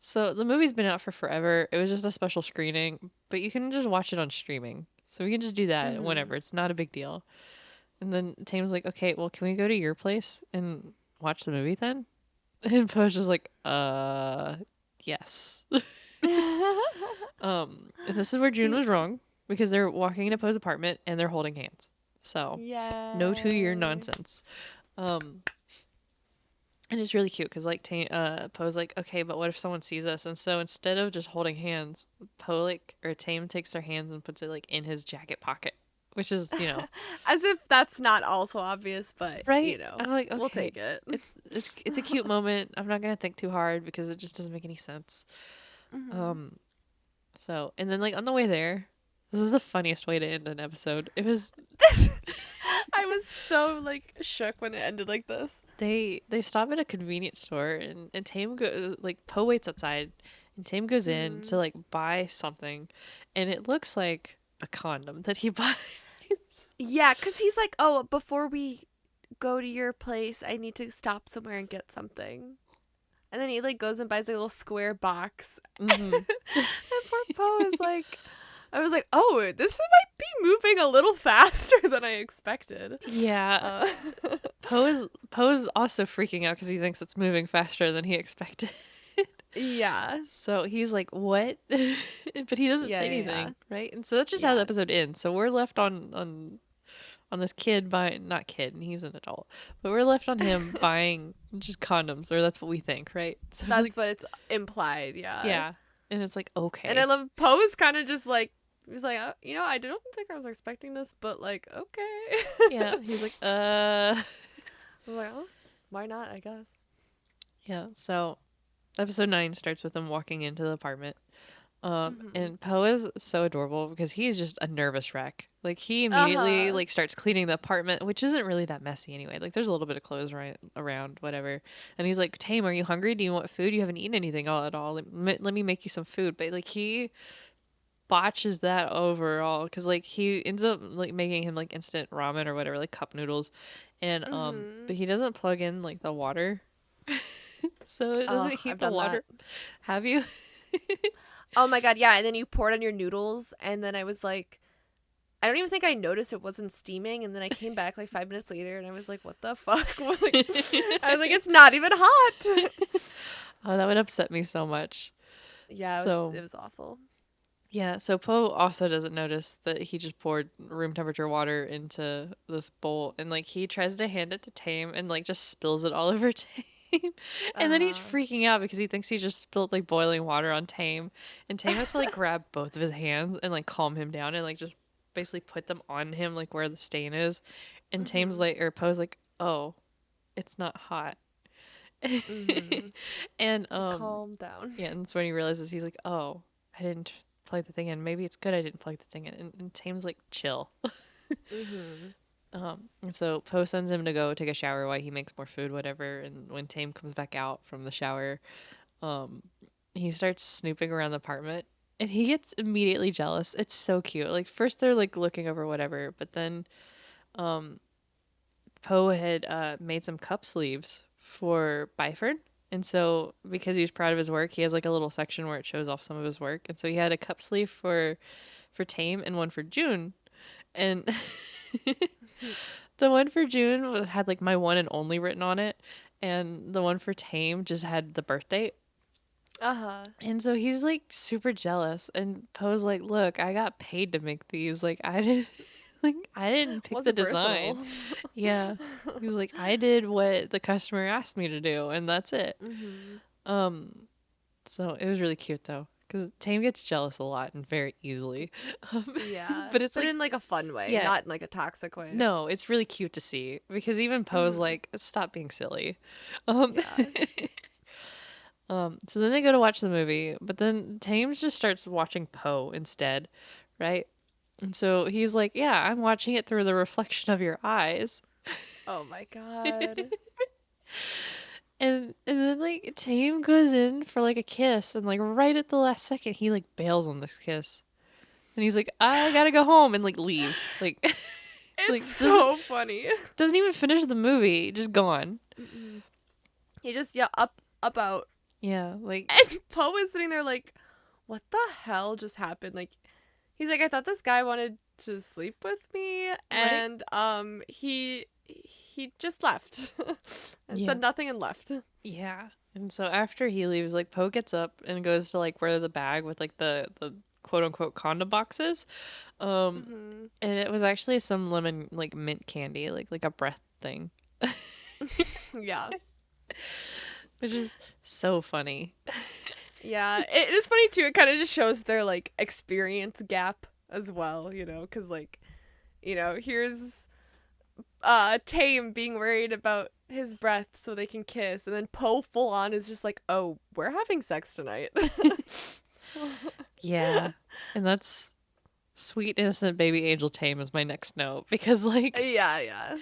So the movie's been out for forever. It was just a special screening, but you can just watch it on streaming. So we can just do that Mhm. whenever. It's not a big deal. And then Tame's like, okay, well, can we go to your place and watch the movie then? And Poe's just like, yes. And this is where June See. was wrong because they're walking into Poe's apartment and they're holding hands. So no 2 year Yay. nonsense. Um, and it's really cute because like Poe's like, okay, but what if someone sees us? And so instead of just holding hands, Poe like or Tame takes their hands and puts it like in his jacket pocket, which is As if that's not also obvious, but right. I'm like, we'll okay, take it. it's a cute moment. I'm not gonna think too hard because it just doesn't make any sense. Mhm. Um, so and then like on the way there, this is the funniest way to end an episode. It was I was so like shook when it ended like this. they stop at a convenience store and Tame go like Poe waits outside and Tame goes in to Mhm. like buy something and it looks like a condom that he buys. Yeah, cuz he's like, "Oh, before we go to your place, I need to stop somewhere and get something." And then he like goes and buys a little square box. Hmm. And poor Poe is like, I was like, "Oh, this might be moving a little faster than I expected." Yeah, Uh, Poe's also freaking out because he thinks it's moving faster than he expected. yeah. So he's like, "What?" But he doesn't Yeah, say yeah, yeah. anything, right? And so that's just how the Yeah. episode ends. So we're left on this kid buying, not kid, he's an adult, but we're left on him buying just condoms, or that's what we think, right? So like, That's what it's implied, yeah. yeah, and it's like And I okay, love Poe's kind of just like, he's like, I don't think I was expecting this, but like, okay. yeah, he's like, I was like, oh, why not? I guess. yeah. So episode 9 starts with them walking into the apartment. Mhm. And Poe is so adorable because he's just a nervous wreck. Like he Uh immediately huh. like starts cleaning the apartment, which isn't really that messy anyway. Like there's a little bit of clothes right around, whatever. And he's like, "Tame, are you hungry? Do you want food? You haven't eaten anything all at all. Let me make you some food." But like he botches that overall because like he ends up like making him like instant ramen or whatever, like cup noodles, and but Mhm. he doesn't plug in like the water, so it Oh, doesn't heat I've the done that. water. Have you? Oh my god, yeah. And then you pour it on your noodles, and then I was like, I don't even think I noticed it wasn't steaming, and then I came back like 5 minutes later, and I was like, what the fuck? Like, I was like, it's not even hot. Oh, that would upset me so much. Yeah, So, it was awful. yeah, so Poe also doesn't notice that he just poured room temperature water into this bowl and like he tries to hand it to Tame and like just spills it all over Tame. And Uh then he's huh. freaking out because he thinks he just spilled like boiling water on Tame. And Tame has to like grab both of his hands and like calm him down and like just basically put them on him like where the stain is. And Tame's Mhm. like or Poe's like, "Oh, it's not hot." Mhm. And Calm down. yeah, and that's when he realizes he's like, "Oh, I didn't plug the thing in. Maybe it's good I didn't plug the thing in." And Tame's like, "Chill." Mhm. And so Poe sends him to go take a shower while he makes more food, whatever. And when Tame comes back out from the shower, um, he starts snooping around the apartment, and he gets immediately jealous. It's so cute. Like first they're like looking over whatever, but then um, Poe had made some cup sleeves for Byford. And so, because he was proud of his work, he has like a little section where it shows off some of his work. And so he had a cup sleeve for Tame and one for June. And the one for June had like my one and only written on it, and the one for Tame just had the birth date. Uh huh. And so he's like super jealous. And Poe's like, "Look, I got paid to make these. Like I didn't like I didn't pick the Wasn't design." personal. Yeah. He was like, "I did what the customer asked me to do, and that's it." Mhm. Um, so it was really cute though, because Tame gets jealous a lot and very easily. Um, Yeah, but it's but like, in like a fun way, yeah, not in like a toxic way. no, it's really cute to see because even Poe's Mhm. like, "Stop being silly." Um, Yeah. so then they go to watch the movie, but then Tame just starts watching Poe instead, right? And so he's like, "Yeah, I'm watching it through the reflection of your eyes." Oh my god. And then like Tame goes in for like a kiss and like right at the last second he like bails on this kiss. And he's like, "I gotta go home," and like leaves. Like It's like doesn't so funny. doesn't even finish the movie, just gone. Mm-mm. He just yeah up out, Yeah, like and Poe is sitting there like, what the hell just happened? Like, he's like, I thought this guy wanted to sleep with me, right? and he just left and Yeah. said nothing and left. Yeah. And so after he leaves, like Poe gets up and goes to like where the bag with like the quote unquote condom boxes. Um Hmm. and it was actually some lemon like mint candy, like a breath thing. Yeah. Which is so funny. Yeah, it is funny too. It kind of just shows their like experience gap as well, because like, here's Tame being worried about his breath so they can kiss, and then Poe full on is just like, "Oh, we're having sex tonight." Yeah. And that's sweet innocent baby angel Tame is my next note because like Yeah, yeah.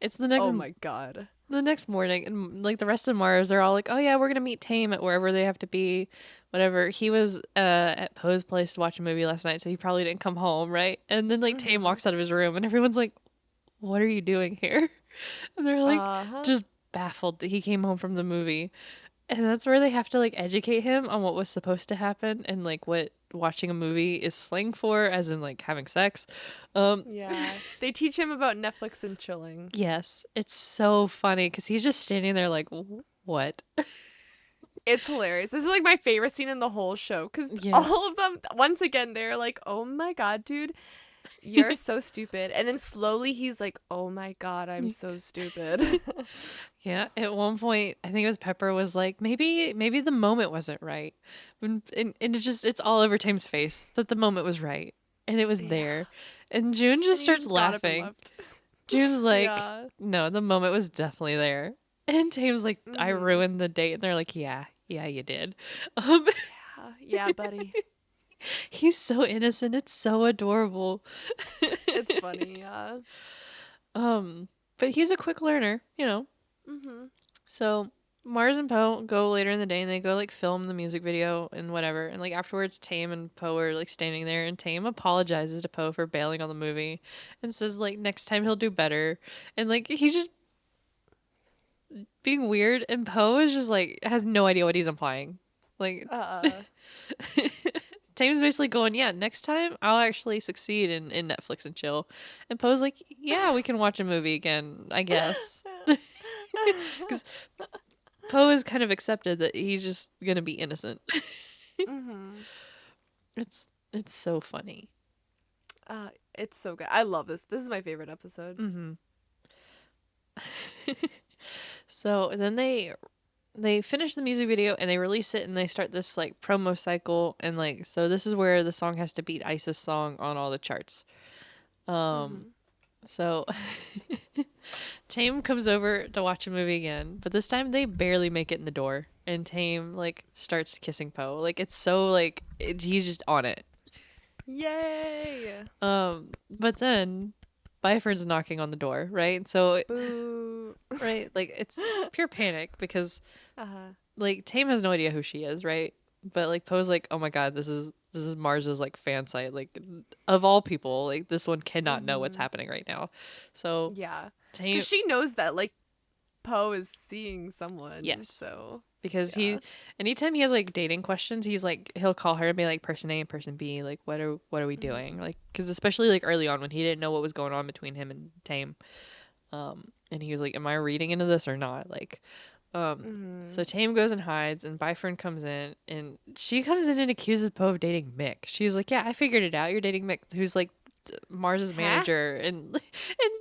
It's Oh my god. the next morning, and like the rest of Mars are all like, "Oh yeah, we're gonna meet Tame at wherever they have to be, whatever." He was at Poe's place to watch a movie last night, so he probably didn't come home, right? And then like Tame Mhm. walks out of his room, and everyone's like, "What are you doing here?" And they're like, Uh-huh. just baffled that he came home from the movie. And that's where they have to like educate him on what was supposed to happen and like what watching a movie is slang for, as in like having sex. Um, Yeah. They teach him about Netflix and chilling. yes, it's so funny because he's just standing there like, What?" It's hilarious. This is like my favorite scene in the whole show because Yeah. all of them, once again, they're like, "Oh my god, dude, you're so stupid." And then slowly he's like, "Oh my god, I'm so stupid." Yeah, at one point, I think it was Pepper was like, maybe the moment wasn't right. And it's all over Tim's face that the moment was right. And it was Yeah. there. And June just And he starts just got up and laughing. left. June's like, Yeah. no, the moment was definitely there. And Tame's like, I Mhm. ruined the date. And they're like, yeah, you did. Um, Yeah. Yeah, buddy. he's so innocent. It's so adorable. It's funny. Yeah. um, but he's a quick learner, you know. Mhm. So Mars and Poe go later in the day and they go like film the music video and whatever. And like afterwards, Tame and Poe are like standing there and Tame apologizes to Poe for bailing on the movie and says like next time he'll do better. And like he's just being weird and Poe is just like has no idea what he's implying. Like Uh. Tame's basically going, yeah, next time I'll actually succeed in Netflix and chill. And Poe's like, yeah, we can watch a movie again, I guess. Because Poe has kind of accepted that he's just gonna be innocent. Mhm. It's so funny. It's so good. I love this. This is my favorite episode. Hmm. So then they finish the music video and they release it and they start this like promo cycle and like so this is where the song has to beat Isis song on all the charts. Um Mhm. so Tame comes over to watch a movie again, but this time they barely make it in the door and Tame like starts kissing Poe. Like it's so like he's just on it. Yay! But then Byford's knocking on the door, right? So, Boo. right, like it's pure panic because Uh-huh. like Tame has no idea who she is, right? But like Poe's like, oh my god, this is Mars's like fan site, like of all people, like this one cannot know what's Mhm. happening right now. So Yeah. Cuz Tame, she knows that like Poe is seeing someone. yes, So, because yeah. anytime he has like dating questions, he's like he'll call her and be like person A and person B, like what are we doing? Mhm. Like because especially like early on when he didn't know what was going on between him and Tame. And he was like, "Am I reading into this or not?" Like, so Mhm. Tame goes and hides, and Byfern comes in, and she comes in and accuses Poe of dating Mick. She's like, "Yeah, I figured it out. You're dating Mick, who's like Mars's Huh? manager." And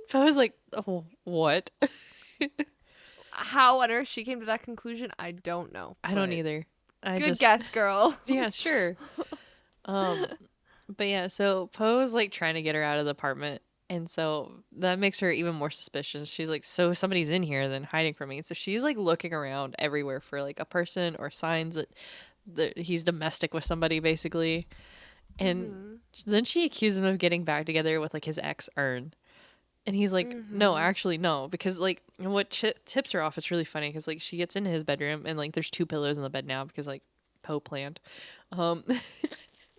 Poe's like, "Oh, what?" How on earth she came to that conclusion, I don't know. I don't But either. I good just, guess, girl. yeah, sure. Um, but yeah, so Poe's like trying to get her out of the apartment. And so that makes her even more suspicious. She's like, so somebody's in here then hiding from me. So she's like looking around everywhere for like a person or signs that he's domestic with somebody basically. And Mhm. then she accuses him of getting back together with like his ex Ern. And he's like, no, Mhm. actually, no. Because like what tips her off, it's really funny because like she gets into his bedroom and like there's two pillows in the bed now because like Poe planned. Um,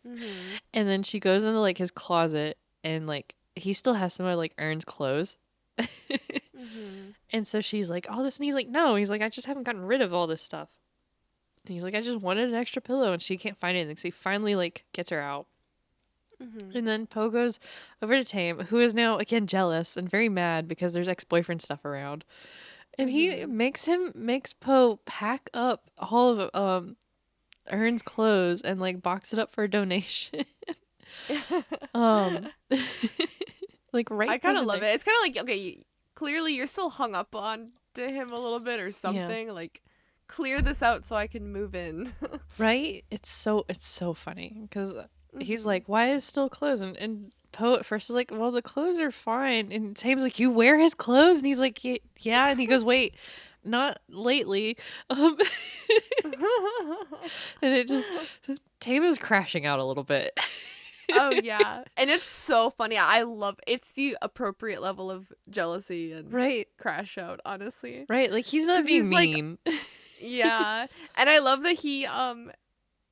Mhm. And then she goes into like his closet and like he still has some of like Ern's clothes. Mhm. And so she's like, "All this," and he's like, "No." He's like, "I just haven't gotten rid of all this stuff." And he's like, "I just wanted an extra pillow," and she can't find anything. So he finally like gets her out. Mhm. And then Poe goes over to Tame, who is now again jealous and very mad because there's ex-boyfriend stuff around. And he Mhm. makes Poe pack up all of Ern's clothes and like box it up for a donation. um like right I kind then of and love there. it. It's kind of like, okay, clearly you're still hung up on to him a little bit or Yeah. something. Like, clear this out so I can move in. Right? It's so funny because he's Mhm. like, "Why is still clothes?" And Poe at first is like, "Well, the clothes are fine." And Tame's like, "You wear his clothes?" And he's like, "Yeah." And he goes, "Wait, not lately." Um, and it just Tame is crashing out a little bit. Oh yeah. And it's so funny. I love it's the appropriate level of jealousy and Right. crash out, honestly. Right. Like he's not Cuz being he's like, mean. yeah. And I love that he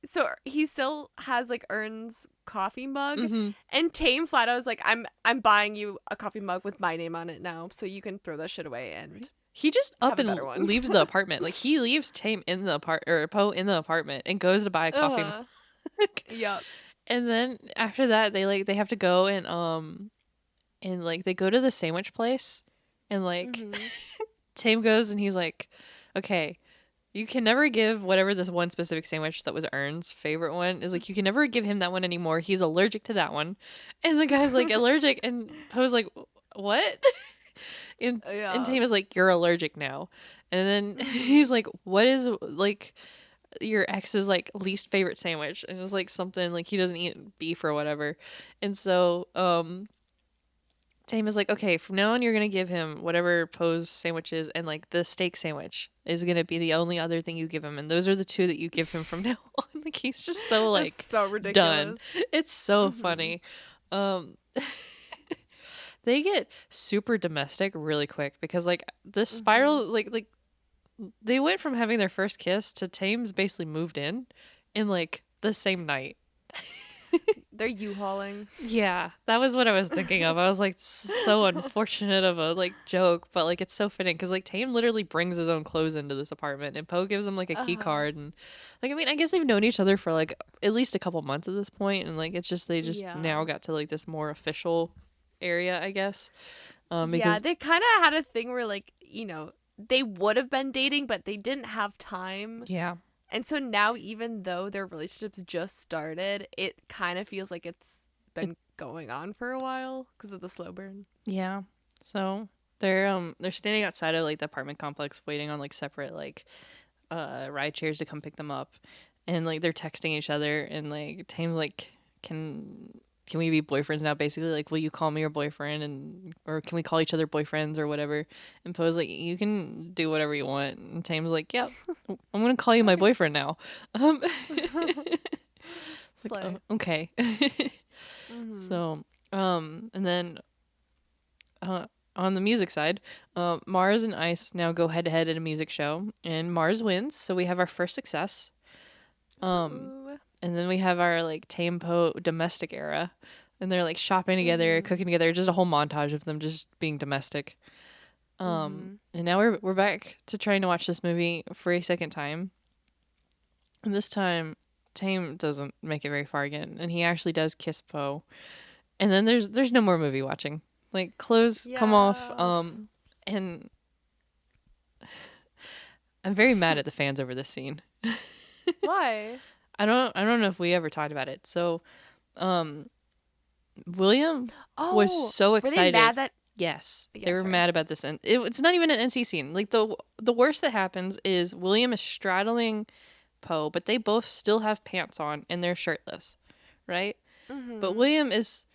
so he still has like Ern's coffee mug, Mhm. and Tame flat out was like, I'm buying you a coffee mug with my name on it now, so you can throw that shit away Right. and He just up have a and better one. leaves the apartment. Like he leaves Tame in the or Poe in the apartment and goes to buy a coffee mug. Uh-huh. Yep. And then after that they have to go and like they go to the sandwich place and like Mhm. Tame goes and he's like, "Okay, you can never give whatever this one specific sandwich that was Ern's favorite one is like you can never give him that one anymore. He's allergic to that one." And the guy's like allergic and Poe's like, "What?" And Yeah. Tame is like, "You're allergic now." And then he's Mhm. like, "What is like your ex's like least favorite sandwich?" And it's like something like he doesn't eat beef or whatever. And so Tame is like, "Okay, from now on you're gonna give him whatever Poe's sandwich is, and like the steak sandwich is gonna be the only other thing you give him, and those are the two that you give him from now on." Like he's just so That's like so done. ridiculous. It's so Mhm. funny. Um they get super domestic really quick because like this Mhm. spiral like they went from having their first kiss to Tame's basically moved in like the same night. They're U-hauling. Yeah, that was what I was thinking of. I was like, so unfortunate of a like joke, but like it's so fitting because like Tame literally brings his own clothes into this apartment, and Poe gives him like a key Uh-huh. card, and like I mean, I guess they've known each other for like at least a couple months at this point, and like it's just they just Yeah. now got to like this more official area, I guess. Yeah, Because they kind of had a thing where like, they would have been dating but they didn't have time. yeah, And so now even though their relationships just started, it kind of feels like it's it been going on for a while because of the slow burn. yeah. So they're standing outside of like the apartment complex waiting on like separate like ride shares to come pick them up, and like they're texting each other, and like Tame's like, can we be boyfriends now, basically, like will you call me your boyfriend, and or can we call each other boyfriends or whatever. And Poe's like, you can do whatever you want, and Tame's like, yep, I'm gonna call you my Okay. boyfriend now. um like, oh, Slay. okay. Mhm. So and then uh, on the music side, Mars and Ice now go head to head at a music show, and Mars wins. So we have our first success. Um, Ooh. and then we have our like ThamePo domestic era, and they're like shopping together, Mhm. cooking together, just a whole montage of them just being domestic. Mhm. And now we're back to trying to watch this movie for a second time, and this time Tame doesn't make it very far again, and he actually does kiss Poe. And then there's no more movie watching. Like clothes come off, Yes. and I'm very mad at the fans over this scene. Why? I don't know if we ever talked about it. So, um, William was Oh, so were they mad excited. that? Yes, they Yeah, were sorry. mad about this, and it's not even an NC scene. Like the worst that happens is William is straddling Poe, but they both still have pants on and they're shirtless, right? But Mhm. William is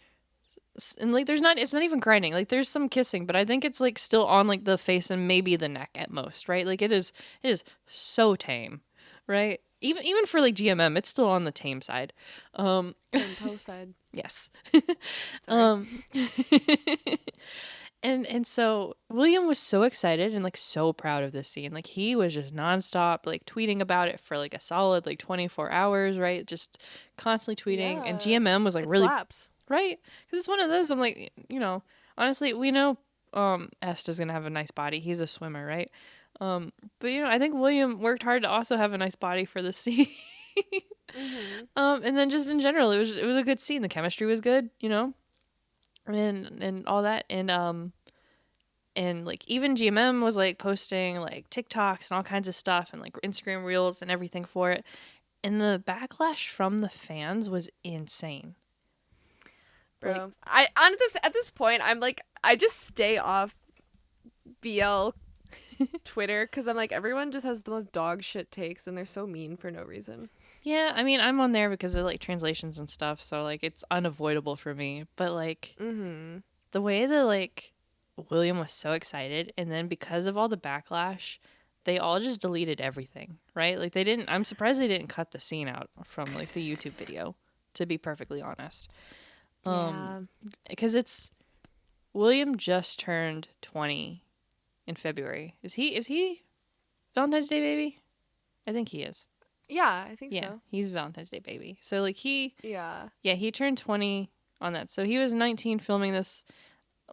and like there's not it's not even grinding. Like there's some kissing, but I think it's like still on like the face and maybe the neck at most, right? Like it is so tame, right? Even for like GMM, it's still on the tame side. Um Tame post side. yes. Sorry. um and so William was so excited and like so proud of this scene. Like he was just nonstop like tweeting about it for like a solid like 24 hours, right? Just constantly tweeting. And Yeah. GMM was like It really slapped. right? Because it's one of those. I'm like, honestly, we know Est is gonna have a nice body. He's a swimmer, right? But I think William worked hard to also have a nice body for the scene. Mhm. And then just in general, it was a good scene. The chemistry was good, and all that, and like even GMM was like posting like TikToks and all kinds of stuff and like Instagram reels and everything for it. And the backlash from the fans was insane. Like Bro. I on this at this point I'm like I just stay off BL Twitter cuz I'm like everyone just has the most dog shit takes and they're so mean for no reason. yeah, I mean, I'm on there because of like translations and stuff, so like it's unavoidable for me. But like Mhm. the way that like William was so excited, and then because of all the backlash, they all just deleted everything, right? Like they didn't. I'm surprised they didn't cut the scene out from like the YouTube video. to be perfectly honest. Um, Yeah. because it's William just turned 20 in February. Is he Valentine's Day baby? I think he is. Yeah, I think Yeah, so. he's Valentine's Day baby. So like Yeah. he turned 20 on that. So he was 19 filming this,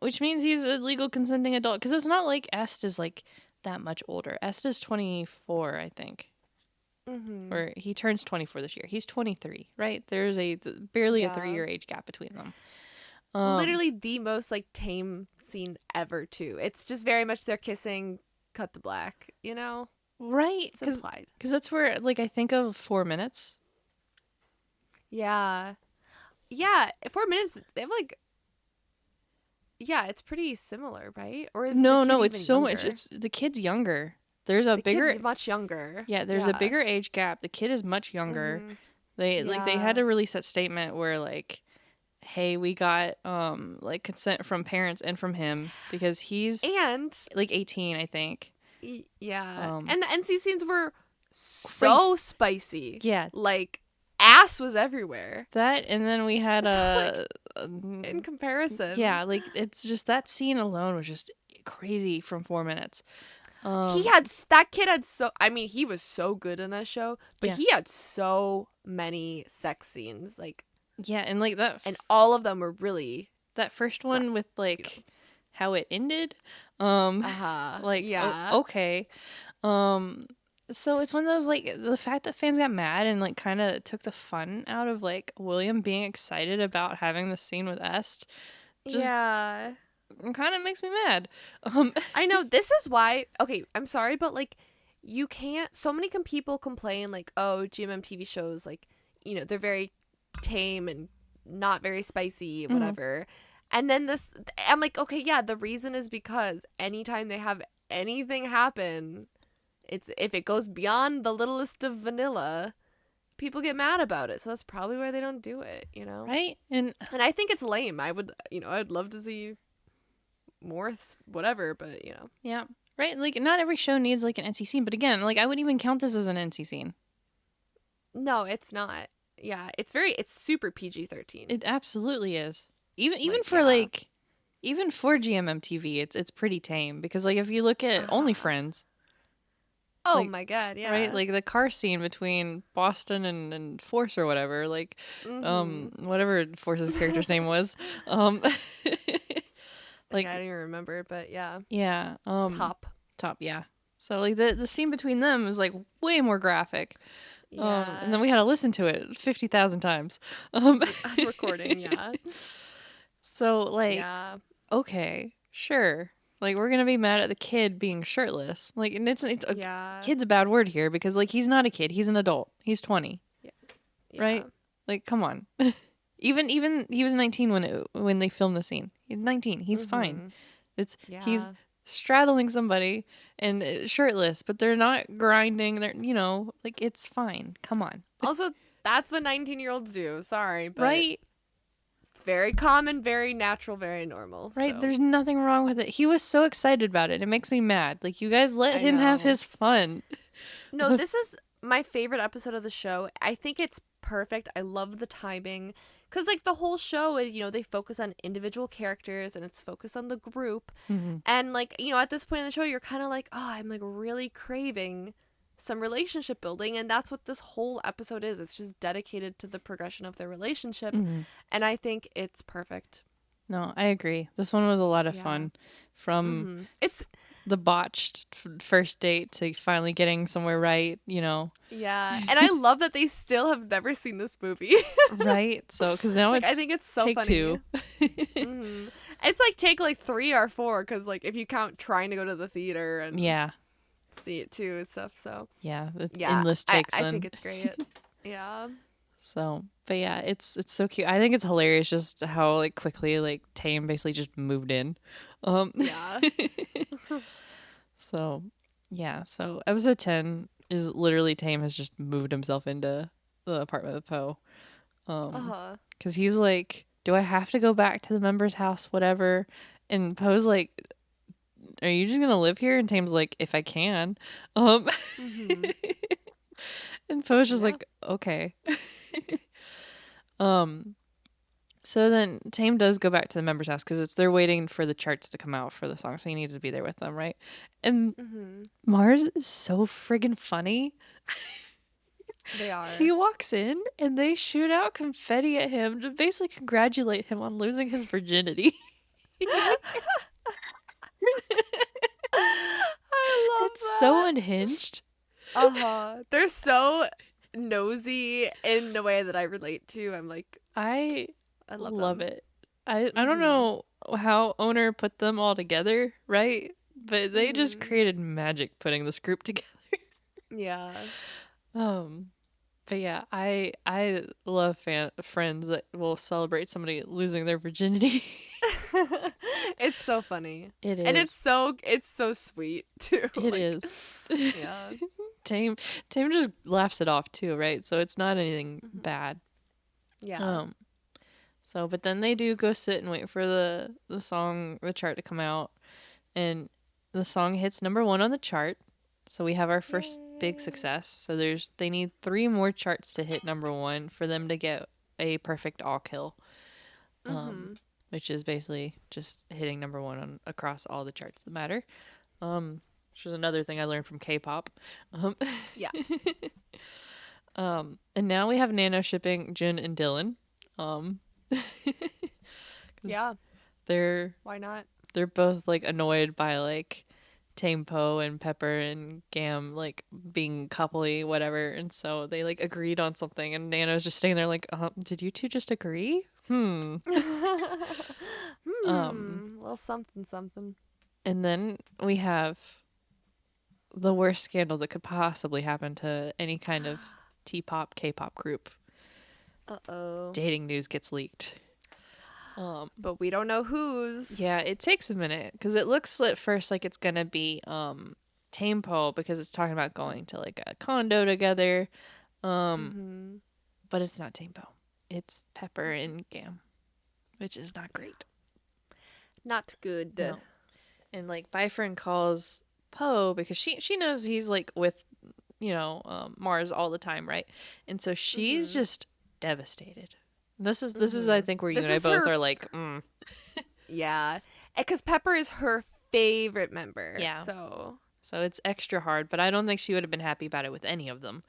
which means he's a legal consenting adult cuz it's not like Est is like that much older. Est is 24, I think. Mhm. Or he turns 24 this year. He's 23, right? There's barely a Yeah. 3-year age gap between them. Um, Literally the most like tame scene ever too. It's just very much they're kissing, cut the black, you know? right? It's implied. Cuz that's where like I think of 4 minutes. Yeah. Yeah, 4 minutes they have like yeah, it's pretty similar, right? Or is the No, kid no, it's even so much. younger? It's the kid's younger. There's a The kid's bigger much younger. Yeah, there's a Yeah. bigger age gap. The kid is much younger. Mhm. They had Yeah. to release that statement where like, hey, we got like consent from parents and from him because he's And like 18, I think. yeah. Um And the NC scenes were great. so spicy. Yeah, Like ass was everywhere. that and then we had So like a in comparison, yeah, like it's just that scene alone was just crazy from 4 minutes. he Um had that kid had so I mean, he was so good in that show, but yeah. he had so many sex scenes like Yeah, and like and all of them were really that first gra- one with you know. like how it ended Uh-huh. like Yeah. okay. Um, so it's one of those like the fact that fans got mad and like kind of took the fun out of like William being excited about having the scene with Est just Yeah. kind of makes me mad. Um, I know this is why. Okay, I'm sorry, but like, you can't. So many people complain like, oh, GMM TV shows like, they're very tame and not very spicy, mhm, whatever. And then this, I'm like, okay, yeah, the reason is because anytime they have anything happen, it's if it goes beyond the littlest of vanilla, people get mad about it. So that's probably why they don't do it. right? And And I think it's lame. I'd love to see more whatever, but yeah, right. Like not every show needs like an NC scene, but again, like I wouldn't even count this as an NC scene. no, it's not. Yeah, it's super PG-13. It absolutely is. Even Like, for yeah. like even for GMM TV, it's pretty tame because like if you look at Only Uh-huh. Friends, Oh like my god, right, yeah. like the car scene between Boston and Force or whatever, like Mhm. whatever Force's character's name was, um Yeah, I like don't even remember, but yeah. yeah, Top. top, yeah. So like the scene between them is like way more graphic. And then Yeah. we had to listen to it 50,000 times. Um I'm recording, yeah. so like Yeah. okay, sure. Like we're gonna be mad at the kid being shirtless. Like, and it's a Yeah. kid's a bad word here because like he's not a kid. He's an adult. He's 20, Yeah. right? Yeah. Like, come on. Even he was 19 when they filmed the scene. He's 19. He's fine. Mhm. He's Yeah. straddling somebody and shirtless, but they're not grinding. They're like it's fine. Come on, Also, that's what 19-year-olds do. Sorry, but right? it's very common, very natural, very normal. Right? So, There's nothing wrong with it. He was so excited about it. It makes me mad. Like you guys let I him have know. his fun. No, this is my favorite episode of the show. I think it's perfect. I love the timing. Because, like, the whole show is, they focus on individual characters and it's focused on the group. Mhm. And, like, at this point in the show, you're kind of like, oh, I'm, like, really craving some relationship building. And that's what this whole episode is. It's just dedicated to the progression of their relationship. Mhm. And I think it's perfect. No, I agree. This one was a lot of Yeah. fun. From It's, the botched first date to finally getting somewhere right. yeah. And I love that they still have never seen this movie. Right? So, because now Like, I it's think it's so take funny. two. hmm It's like take like 3 or 4 because like if you count trying to go to the theater and Yeah. see it too and stuff. So Yeah. It's yeah, endless I takes I think then. it's great. Yeah, So, but yeah, it's so cute. I think it's hilarious just how like quickly like Tame basically just moved in. Um yeah. So, yeah. So episode 10 is literally Tame has just moved himself into the apartment with Poe. Uh Um, huh. because he's like, "Do I have to go back to the member's house? Whatever." And Poe's like, "Are you just gonna live here?" And Tame's like, "If I can." Um, Mhm. and Poe's just Yeah. like, "Okay." Um, so then Tame does go back to the members' house because they're waiting for the charts to come out for the song, so he needs to be there with them, right? And Mhm. Mars is so friggin' funny. They He are. walks in and they shoot out confetti at him to basically congratulate him on losing his virginity. I It's so love unhinged. that. Uh-huh. They're so nosy in a way that I relate to. I'm like, I I love love them. it. I don't Mhm. know how owner put them all together, right? But they just Mhm. created magic putting this group together. Yeah. Um, but yeah, I love friends that will celebrate somebody losing their virginity. It's so funny. It And is. it's so sweet too. It Like, is. yeah. Tame Tame just laughs it off too, right? So it's not anything Mhm. bad. Yeah. Um, so but then they do go sit and wait for the chart to come out, and the song hits number 1 on the chart. So we have our first big Yay. success. So they need 3 more charts to hit number 1 for them to get a perfect all kill. Um, Mhm. which is basically just hitting number 1 on across all the charts that matter. Which was another thing I learned from K-pop. Um, Yeah. and now we have Nano shipping Jun and Dylan. Um, because Yeah. they're Why not? they're both like annoyed by like ThamePo and Pepper and Gam like being coupley, whatever, and so they like agreed on something, and Nano's just staying there like, did you two just agree? Hmm. Um, Well, something, something. and then we have the worst scandal that could possibly happen to any kind of T-pop, K-pop group. Uh oh. Dating news gets leaked. Um, But we don't know whose. yeah, it takes a minute because it looks at first like it's gonna be TamePo because it's talking about going to like a condo together. Um, Mm-hmm. but it's not TamePo. It's Pepper and Gam, which is not great. Not good. No. And like Byfriend calls Poe because she knows he's like with Mars all the time, right? And so she's Mm-hmm. just devastated. This is I Mm-hmm. think where you This and I is both her. are like, mm, Yeah. Because Pepper is her favorite member. yeah. So, So it's extra hard, but I don't think she would have been happy about it with any of them.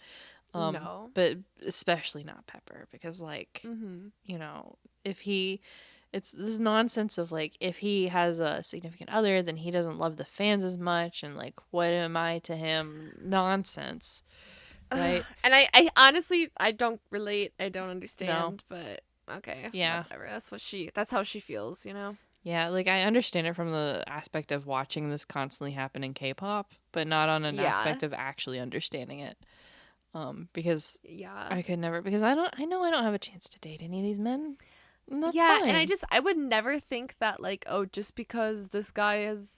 no. But especially not Pepper because like, Mm-hmm. you know, if he it's this nonsense of like if he has a significant other, then he doesn't love the fans as much and like what am I to him? Nonsense, right? And I honestly, I don't relate. I don't No. understand. But okay, Yeah. whatever. That's how she feels, you know? Yeah, like I understand it from the aspect of watching this constantly happen in K-pop, but not on an Yeah. aspect of actually understanding it. Because Yeah. I could never because I know I don't have a chance to date any of these men. And that's Yeah, and fine. I would never think that like, oh, just because this guy has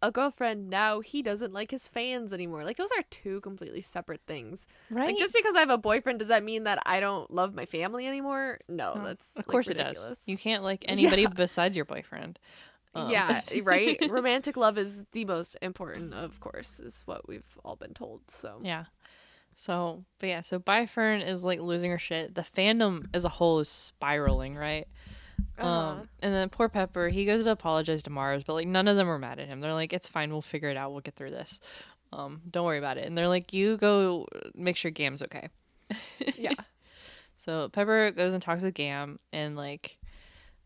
a girlfriend now, he doesn't like his fans anymore. Like those are two completely separate things. Like Right? just because I have a boyfriend does that mean that I don't love my family anymore? No, No. that's Of like course it does. ridiculous. You can't like Yeah. anybody besides your boyfriend. Um Yeah, right? Romantic love is the most important, of course, is what we've all been told. So, yeah. So, but yeah, so Byfern is like losing her shit. The fandom as a whole is spiraling, right? uh-huh. And then poor Pepper, he goes to apologize to Mars, but like none of them are mad at him. They're like, it's fine, we'll figure it out, we'll get through this. Don't worry about it. And they're like, you go make sure Gam's okay. Yeah. So Pepper goes and talks with Gam, and like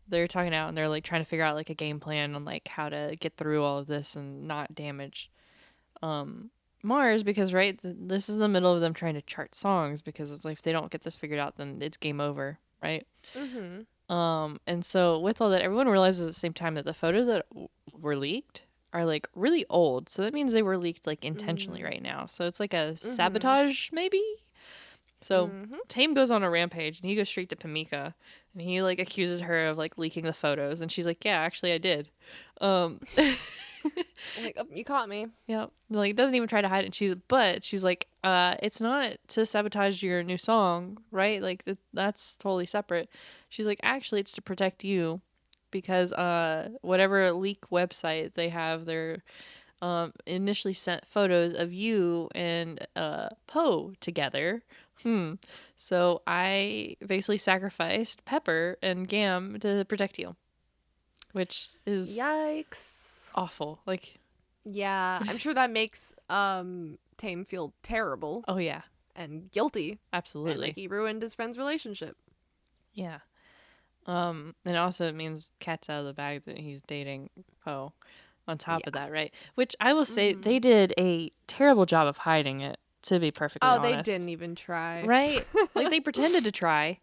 they're talking out, and they're like trying to figure out like a game plan on like how to get through all of this and not damage um Mars because right this is the middle of them trying to chart songs because it's like if they don't get this figured out then it's game over, right? Mhm. And so with all that, everyone realizes at the same time that the photos that were leaked are like really old. So that means they were leaked like intentionally Mm. right now. So it's like a Mhm. sabotage maybe. So Mhm. Tame goes on a rampage and he goes straight to Pamika and he like accuses her of like leaking the photos and she's like, "Yeah, actually I did." Um Like, oh, you caught me. yeah, like doesn't even try to hide it. And she's like, it's not to sabotage your new song, right? Like that's totally separate. She's like, actually, it's to protect you, because whatever leak website they have, their initially sent photos of you and Poe together Hmm. So I basically sacrificed Pepper and Gam to protect you, which is Yikes. awful. Like, Yeah, I'm sure that makes Tame feel terrible oh yeah, and guilty and like absolutely. he ruined his friend's relationship. Yeah. And also it means cat's out of the bag that he's dating Poe on top of Yeah. that, right? Which I will say they Mhm. did a terrible job of hiding it, to be perfectly Oh, they honest. didn't even try. Right? Like they pretended to try.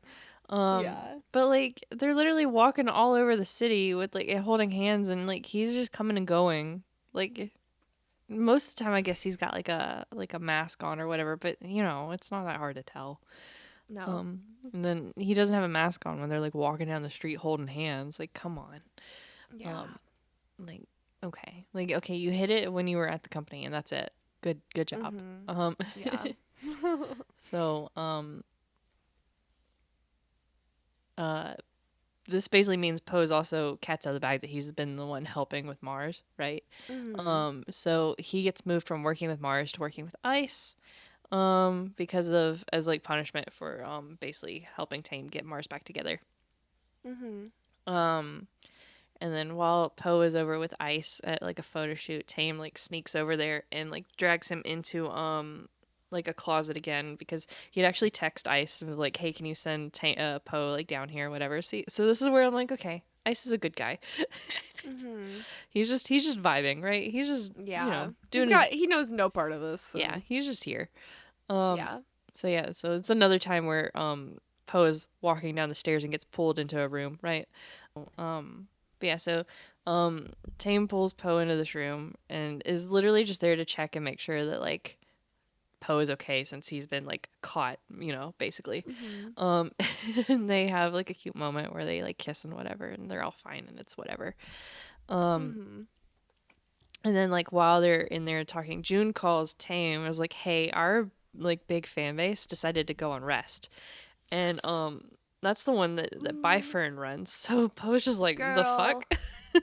Yeah. But like they're literally walking all over the city with like holding hands and like he's just coming and going. Like most of the time I guess he's got like a mask on or whatever, but it's not that hard to tell. No. Um, and then he doesn't have a mask on when they're like walking down the street holding hands. Like, come on. Yeah. Um, like, okay, like okay, you hit it when you were at the company, and that's it. Good job. Mhm. Um, Yeah. so uh, this basically means Poe's also cat's out of the bag that he's been the one helping with Mars, right? Mhm. So he gets moved from working with Mars to working with Ice. Because of as like punishment for basically helping Tame get Mars back together. Mhm. Um, And then while Poe is over with Ice at like a photo shoot, Tame like sneaks over there and like drags him into like a closet again because he'd actually text Ice and was like, "Hey, can you send Poe like down here, whatever." See, so this is where I'm like, okay, Ice is a good guy. Mhm. He's just vibing, right? He's just Yeah. doing his He knows no part of this yeah. and He's just here. Um, yeah. so yeah, so it's another time where Poe is walking down the stairs and gets pulled into a room, right? But yeah, so um Tame pulls Poe into this room and is literally just there to check and make sure that like Poe is okay since he's been like caught, basically. Mhm. Um and they have like a cute moment where they like kiss and whatever and they're all fine and it's whatever. Um Mhm. and then like while they're in there talking, June calls Tame and was like, "Hey, our like big fan base decided to go on rest." And that's the one that Ooh, Byfern runs. So Poe's just like, "The fuck?" girl,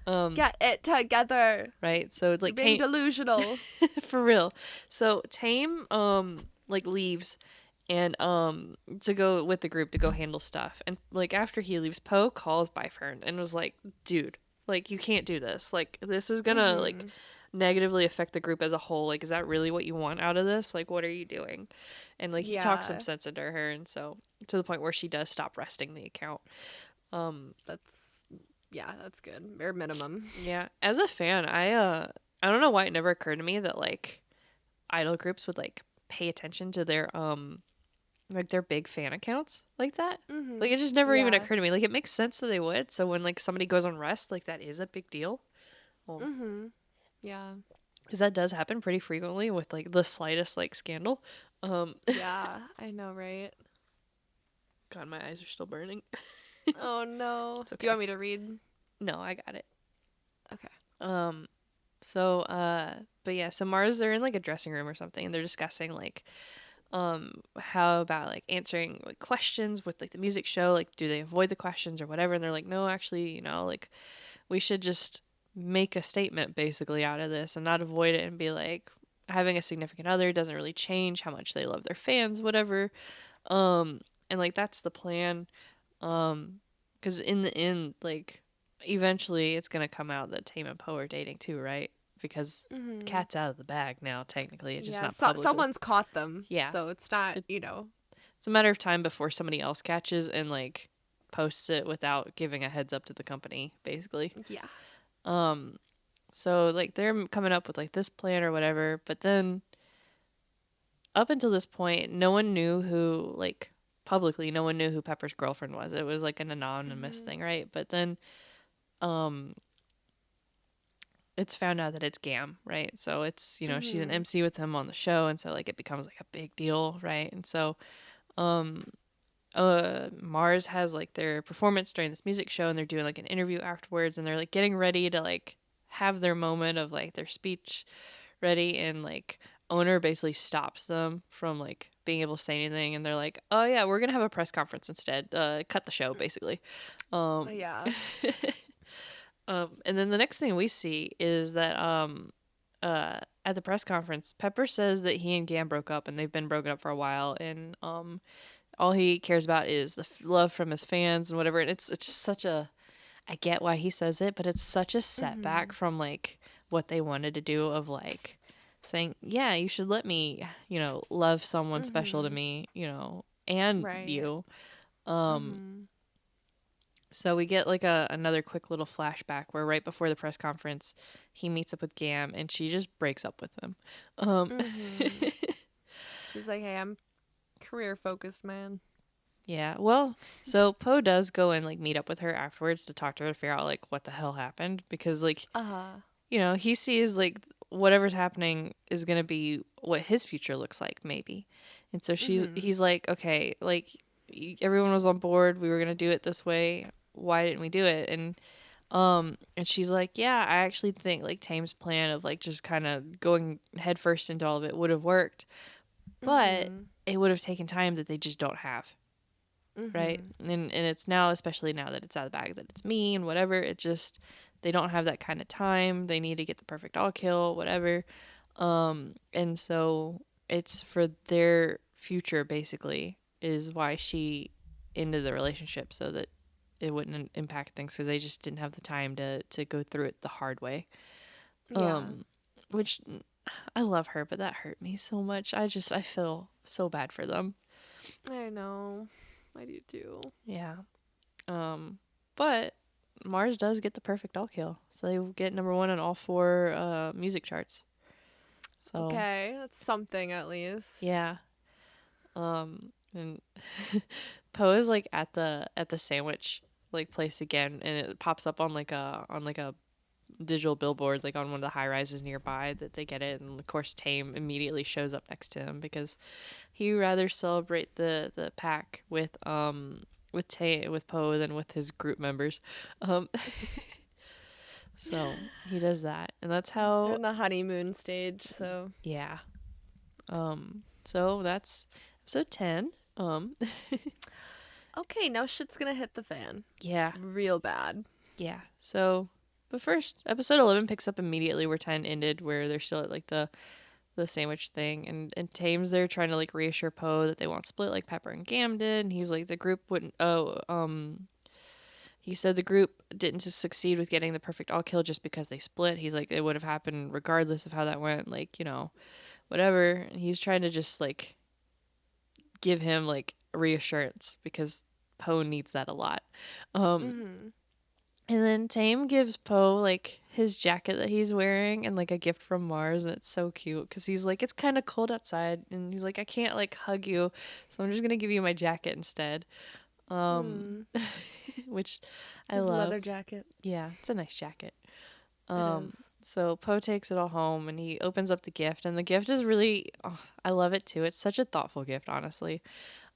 um get it together. right? So You're like being Tame delusional. for real. So Tame like leaves and to go with the group to go handle stuff. And like after he leaves, Poe calls Byfern and was like, "Dude, like you can't do this. Like this is gonna like Mhm. negatively affect the group as a whole. Like is that really what you want out of this? Like what are you doing?" And like he talks some Yeah. sense into her and so to the point where she does stop resting the account. Um That's yeah, that's good. Bare minimum. yeah, as a fan, I don't know why it never occurred to me that like idol groups would like pay attention to their like their big fan accounts like that. Like Mhm. it just never even Yeah. occurred to me. Like it makes sense that they would. So when like somebody goes on rest, like that is a big deal. Mhm. Yeah. Because that does happen pretty frequently with like the slightest like scandal. Um, Yeah, I know, right? God, my eyes are still burning. Oh no. It's Do you okay. want me to read? No, I got it. Okay. Um, so but yeah, so Mars they're in like a dressing room or something, and they're discussing like how about like answering like questions with like the music show, like do they avoid the questions or whatever, and they're like no actually like we should just make a statement basically out of this and not avoid it and be like having a significant other doesn't really change how much they love their fans whatever. um and like that's the plan. Because in the end like eventually it's gonna come out that Tame and Po are dating too, right? Because the Mhm. cat's out of the bag now technically, it's just Yeah, not publicly. someone's caught them, Yeah, so it's not, it, you know. it's a matter of time before somebody else catches and like posts it without giving a heads up to the company, basically. Yeah. Um, so like they're coming up with like this plan or whatever, but then up until this point, no one knew who like publicly, no one knew who Pepper's girlfriend was. It was like an anonymous Mhm. thing, right? But then um it's found out that it's Gam, right? So it's, she's an Mhm. MC with him on the show and so like it becomes like a big deal, right? And so um Mars has like their performance during this music show and they're doing like an interview afterwards and they're like getting ready to like have their moment of like their speech ready and like owner basically stops them from like being able to say anything and they're like, "Oh yeah, we're going to have a press conference instead. Cut the show basically." Um Yeah. and then the next thing we see is that at the press conference, Pepper says that he and Gam broke up and they've been broken up for a while, and all he cares about is the love from his fans and whatever. And it's just such a, I get why he says it, but it's such a setback Mhm. from like what they wanted to do of like saying, yeah, you should let me, love someone special to Mhm. me, and Right. you. Um, Mhm. so we get like another quick little flashback where right before the press conference, he meets up with Gam and she just breaks up with him. Um, Mhm. She's like, "Hey, I'm career focused, man." yeah, well, so Poe does go and like meet up with her afterwards to talk to her to figure out like what the hell happened because like Uh-huh. he sees like whatever's happening is going to be what his future looks like, maybe. And so Mhm. he's like, okay, like everyone was on board. We were going to do it this way. Why didn't we do it? And she's like, yeah, I actually think like Tame's plan of like just kind of going headfirst into all of it would have worked, but Mhm. it would have taken time that they just don't have. Right. Mhm. And it's now, especially now that it's out of the bag that it's me and whatever, it just, they don't have that kind of time. They need to get the perfect all kill, whatever. And so it's for their future basically is why she ended the relationship so that it wouldn't impact things because they just didn't have the time to go through it the hard way. Yeah. Um, which I love her, but that hurt me so much. I feel so bad for them. I know. I do too. Yeah. But Mars does get the perfect all kill, so they get number one on all four music charts. So Okay, that's something at least. yeah. And Poe is like at the sandwich like place again, and it pops up on like a digital billboard like on one of the high rises nearby that they get it, and of course Tame immediately shows up next to him because he rather celebrate the pack with with Poe than with his group members. Um, so he does that, and that's They're how. in the honeymoon stage, so Yeah. So that's episode 10. okay, now shit's gonna hit the fan. Yeah. Real bad. Yeah. So, but first, episode 11 picks up immediately where 10 ended, where they're still at like the sandwich thing, and Tame's there trying to like reassure Poe that they won't split like Pepper and Gam did, and he's like the group wouldn't. He said the group didn't just succeed with getting the perfect all kill just because they split. He's like it would have happened regardless of how that went, like whatever. And he's trying to just like give him like reassurance because Poe needs that a lot. Um, Mhm. and then Tame gives Poe like his jacket that he's wearing and like a gift from Mars, and it's so cute because he's like, it's kind of cold outside, and he's like, I can't like hug you, so I'm just gonna give you my jacket instead. Um, Mm. which I His love. leather jacket. Yeah, it's a nice jacket. It Um, is. so Poe takes it all home and he opens up the gift, and the gift is really, oh, I love it too. It's such a thoughtful gift, honestly.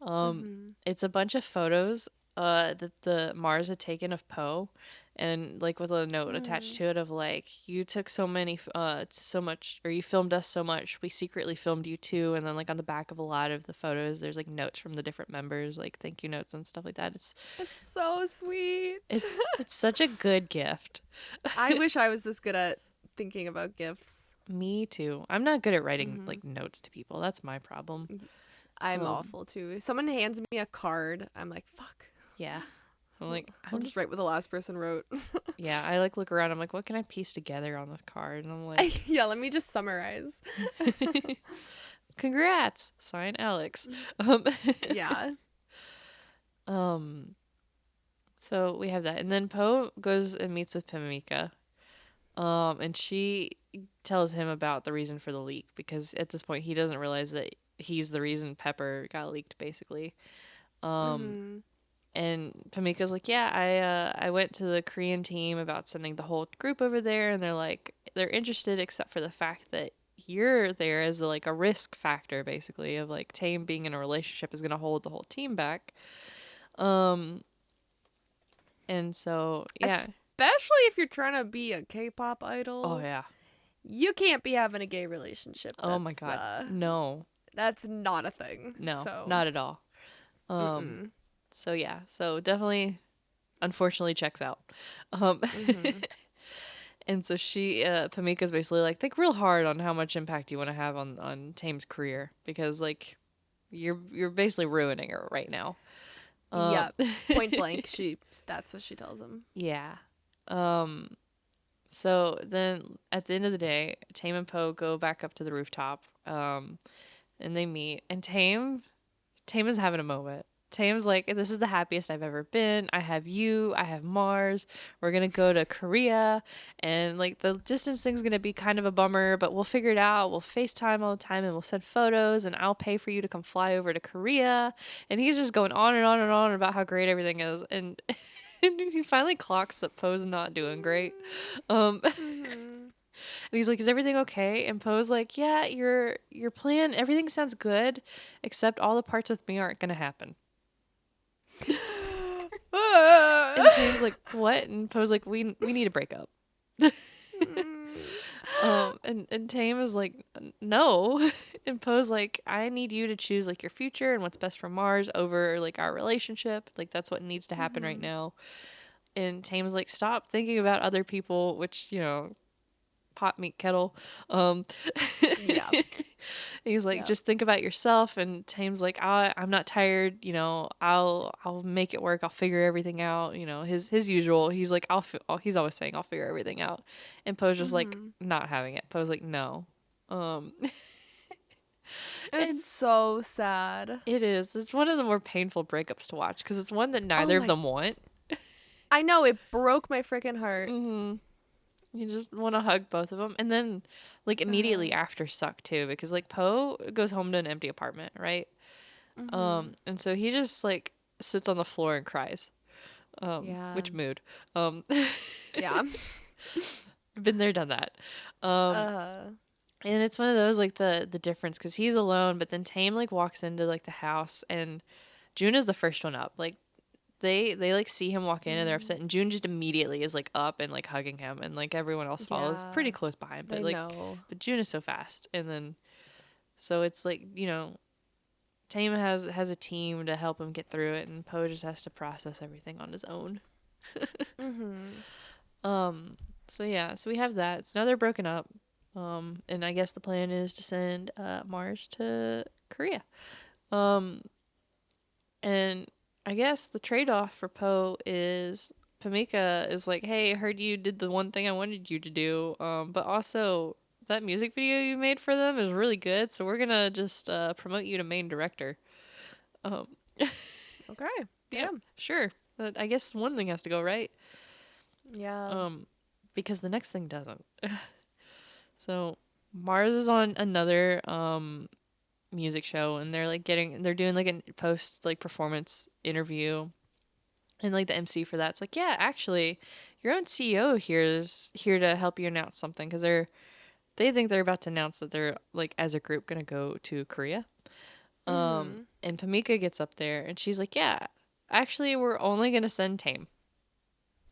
Um, Mhm. it's a bunch of photos that the Mars had taken of Poe, and like with a note attached Mm. to it of like you took so many so much, or you filmed us so much, we secretly filmed you too. And then like on the back of a lot of the photos there's like notes from the different members, like thank you notes and stuff like that. It's so sweet. It's such a good gift. I wish I was this good at thinking about gifts. Me too. I'm not good at writing Mhm. like notes to people. That's my problem. I'm Um, awful too. If someone hands me a card, I'm like, fuck. yeah. I'm like I'll I'm just just write what the last person wrote. yeah, I like look around. I'm like, what can I piece together on this card? And I'm like, Yeah, let me just summarize. congrats, sign Alex. Um, Yeah. um, so we have that, and then Poe goes and meets with Pamika. And she tells him about the reason for the leak because at this point he doesn't realize that he's the reason Pepper got leaked, basically. Um, Mhm. and Pamika's like, yeah, I went to the Korean team about sending the whole group over there, and they're like they're interested except for the fact that you're there as like a risk factor, basically, of like Tame being in a relationship is gonna hold the whole team back. Um, and so yeah, Especially if you're trying to be a K-pop oh idol, yeah, you can't be having a gay relationship. oh my God, no, That's not a thing. no, So, not at all. Um, mm-mm. so yeah, so definitely, unfortunately, checks out. Um, Mhm. And so Pamika's basically like, think real hard on how much impact you want to have on Tame's career because like you're basically ruining her right now. Um, Yep. Point blank, that's what she tells him. yeah. Um, so then at the end of the day, Tame and Po go back up to the rooftop. And they meet, and Tame is having a moment. Tame's like, this is the happiest I've ever been. I have you. I have Mars. We're gonna go to Korea, and like the distance thing's gonna be kind of a bummer, but we'll figure it out. We'll FaceTime all the time, and we'll send photos, and I'll pay for you to come fly over to Korea. And he's just going on and on and on about how great everything is, and and he finally clocks that Poe's not doing great. And Mm-hmm. he's like, "Is everything okay?" And Poe's like, "Yeah, your plan, everything sounds good, except all the parts with me aren't gonna happen." And Tame's like, "What?" And Poe's like, "We need to break up." And Tame is like, "No." And Poe's like, "I need you to choose like your future and what's best for Mars over like our relationship. Like that's what needs to happen right Mm-hmm. now." And Tame's like, "Stop thinking about other people," which, pot meat kettle. Um, Yeah. he's like, Yeah. just think about yourself. And Tame's like, I'm not tired. I'll make it work. I'll figure everything out. His usual. He's like, he's always saying, I'll figure everything out. And Poe's just like Mm-hmm. not having it. Poe's like, no. Um, It's and so sad. it is. It's one of the more painful breakups to watch because it's one that Oh neither of my. them want. I know, it broke my freaking heart. hmm You just want to hug both of them. And then, like, immediately Uh, after suck too, because, like, Poe goes home to an empty apartment, right? mm-hmm. And so he just, like, sits on the floor and cries. Yeah. Which mood? Um, Yeah. been there, done that. Um, Uh, and it's one of those, like, the difference, because he's alone, but then Tame, like, walks into, like, the house, and June is the first one up. Like, they like see him walk in and they're mm, upset, and June just immediately is like up and like hugging him, and like everyone else follows yeah. pretty close behind, but They like know. but June is so fast. And then so it's like, Tame has a team to help him get through it, and Poe just has to process everything on his own. Mm-hmm. um so yeah, so we have that. So now they're broken up. And I guess the plan is to send Mars to Korea. um And I guess the trade off for Poe is Pamika is like, hey, I heard you did the one thing I wanted you to do. But also that music video you made for them is really good, so we're gonna just promote you to main director. Um, Okay. yeah, Damn. sure. But I guess one thing has to go right. Yeah. Um, because the next thing doesn't. So Mars is on another music show, and they're doing like a post like performance interview. And like the MC for that's like, yeah, actually, your own CEO here is here to help you announce something because they think they're about to announce that they're like as a group gonna go to Korea. Mm-hmm. And Pamika gets up there and she's like, yeah, actually, we're only gonna send Tame.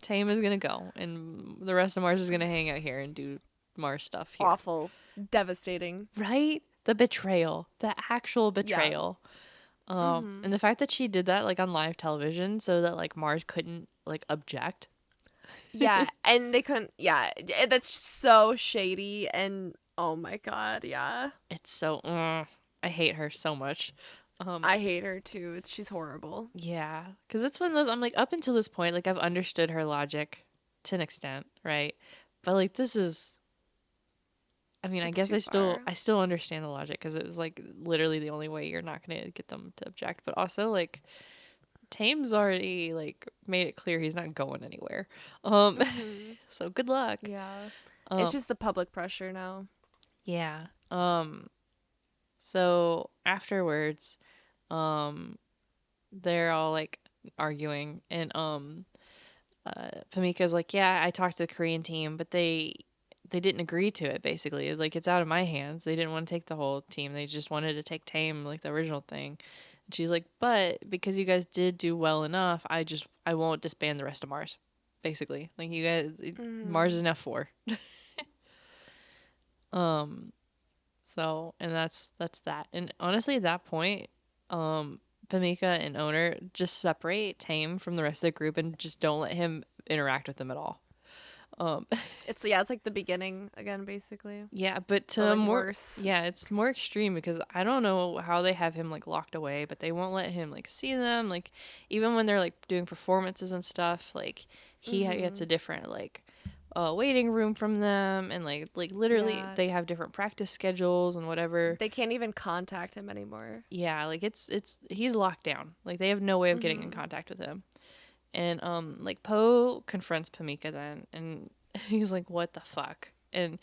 Tame is gonna go, and the rest of Mars is gonna hang out here and do Mars stuff here. Awful. Devastating. Right? The betrayal, the actual Yeah. betrayal. Mm-hmm. And the fact that she did that like on live television so that like Mars couldn't like object. Yeah. And they couldn't. Yeah. That's so shady. And oh my God. Yeah. It's so I hate her so much. Um I hate her too. She's horrible. yeah, cuz it's one of those I'm like up until this point like I've understood her logic to an extent, right? But like this is I mean, I It's guess too far. I still understand the logic cuz it was like literally the only way you're not going to get them to object, but also like Tame's already like made it clear he's not going anywhere. Um Mm-hmm. so good luck. Yeah. It's Um just the public pressure now. yeah. So afterwards, um they're all like arguing, and Pamika's like, yeah, I talked to the Korean team, but they didn't agree to it. Basically, like it's out of my hands. They didn't want to take the whole team. They just wanted to take Tame, like the original thing. And she's like, but because you guys did do well enough, I won't disband the rest of Mars. Basically, like you guys, Mars Mm-hmm. is now four. um So, and that's that. And honestly, at that point, Pamika and Owner just separate Tame from the rest of the group and just don't let him interact with them at all. Um, It's like the beginning again, basically, yeah, but but to like more, worse. yeah, it's more extreme because I don't know how they have him like locked away, but they won't let him like see them. Like even when they're like doing performances and stuff, like gets Mm-hmm. a different like waiting room from them, and like literally Yeah, they have different practice schedules and whatever. they can't even contact him anymore. Yeah, like it's he's locked down. Like they have no way of getting in Mm-hmm. contact with him. And like Poe confronts Pamika then, and he's like, "What the fuck?" And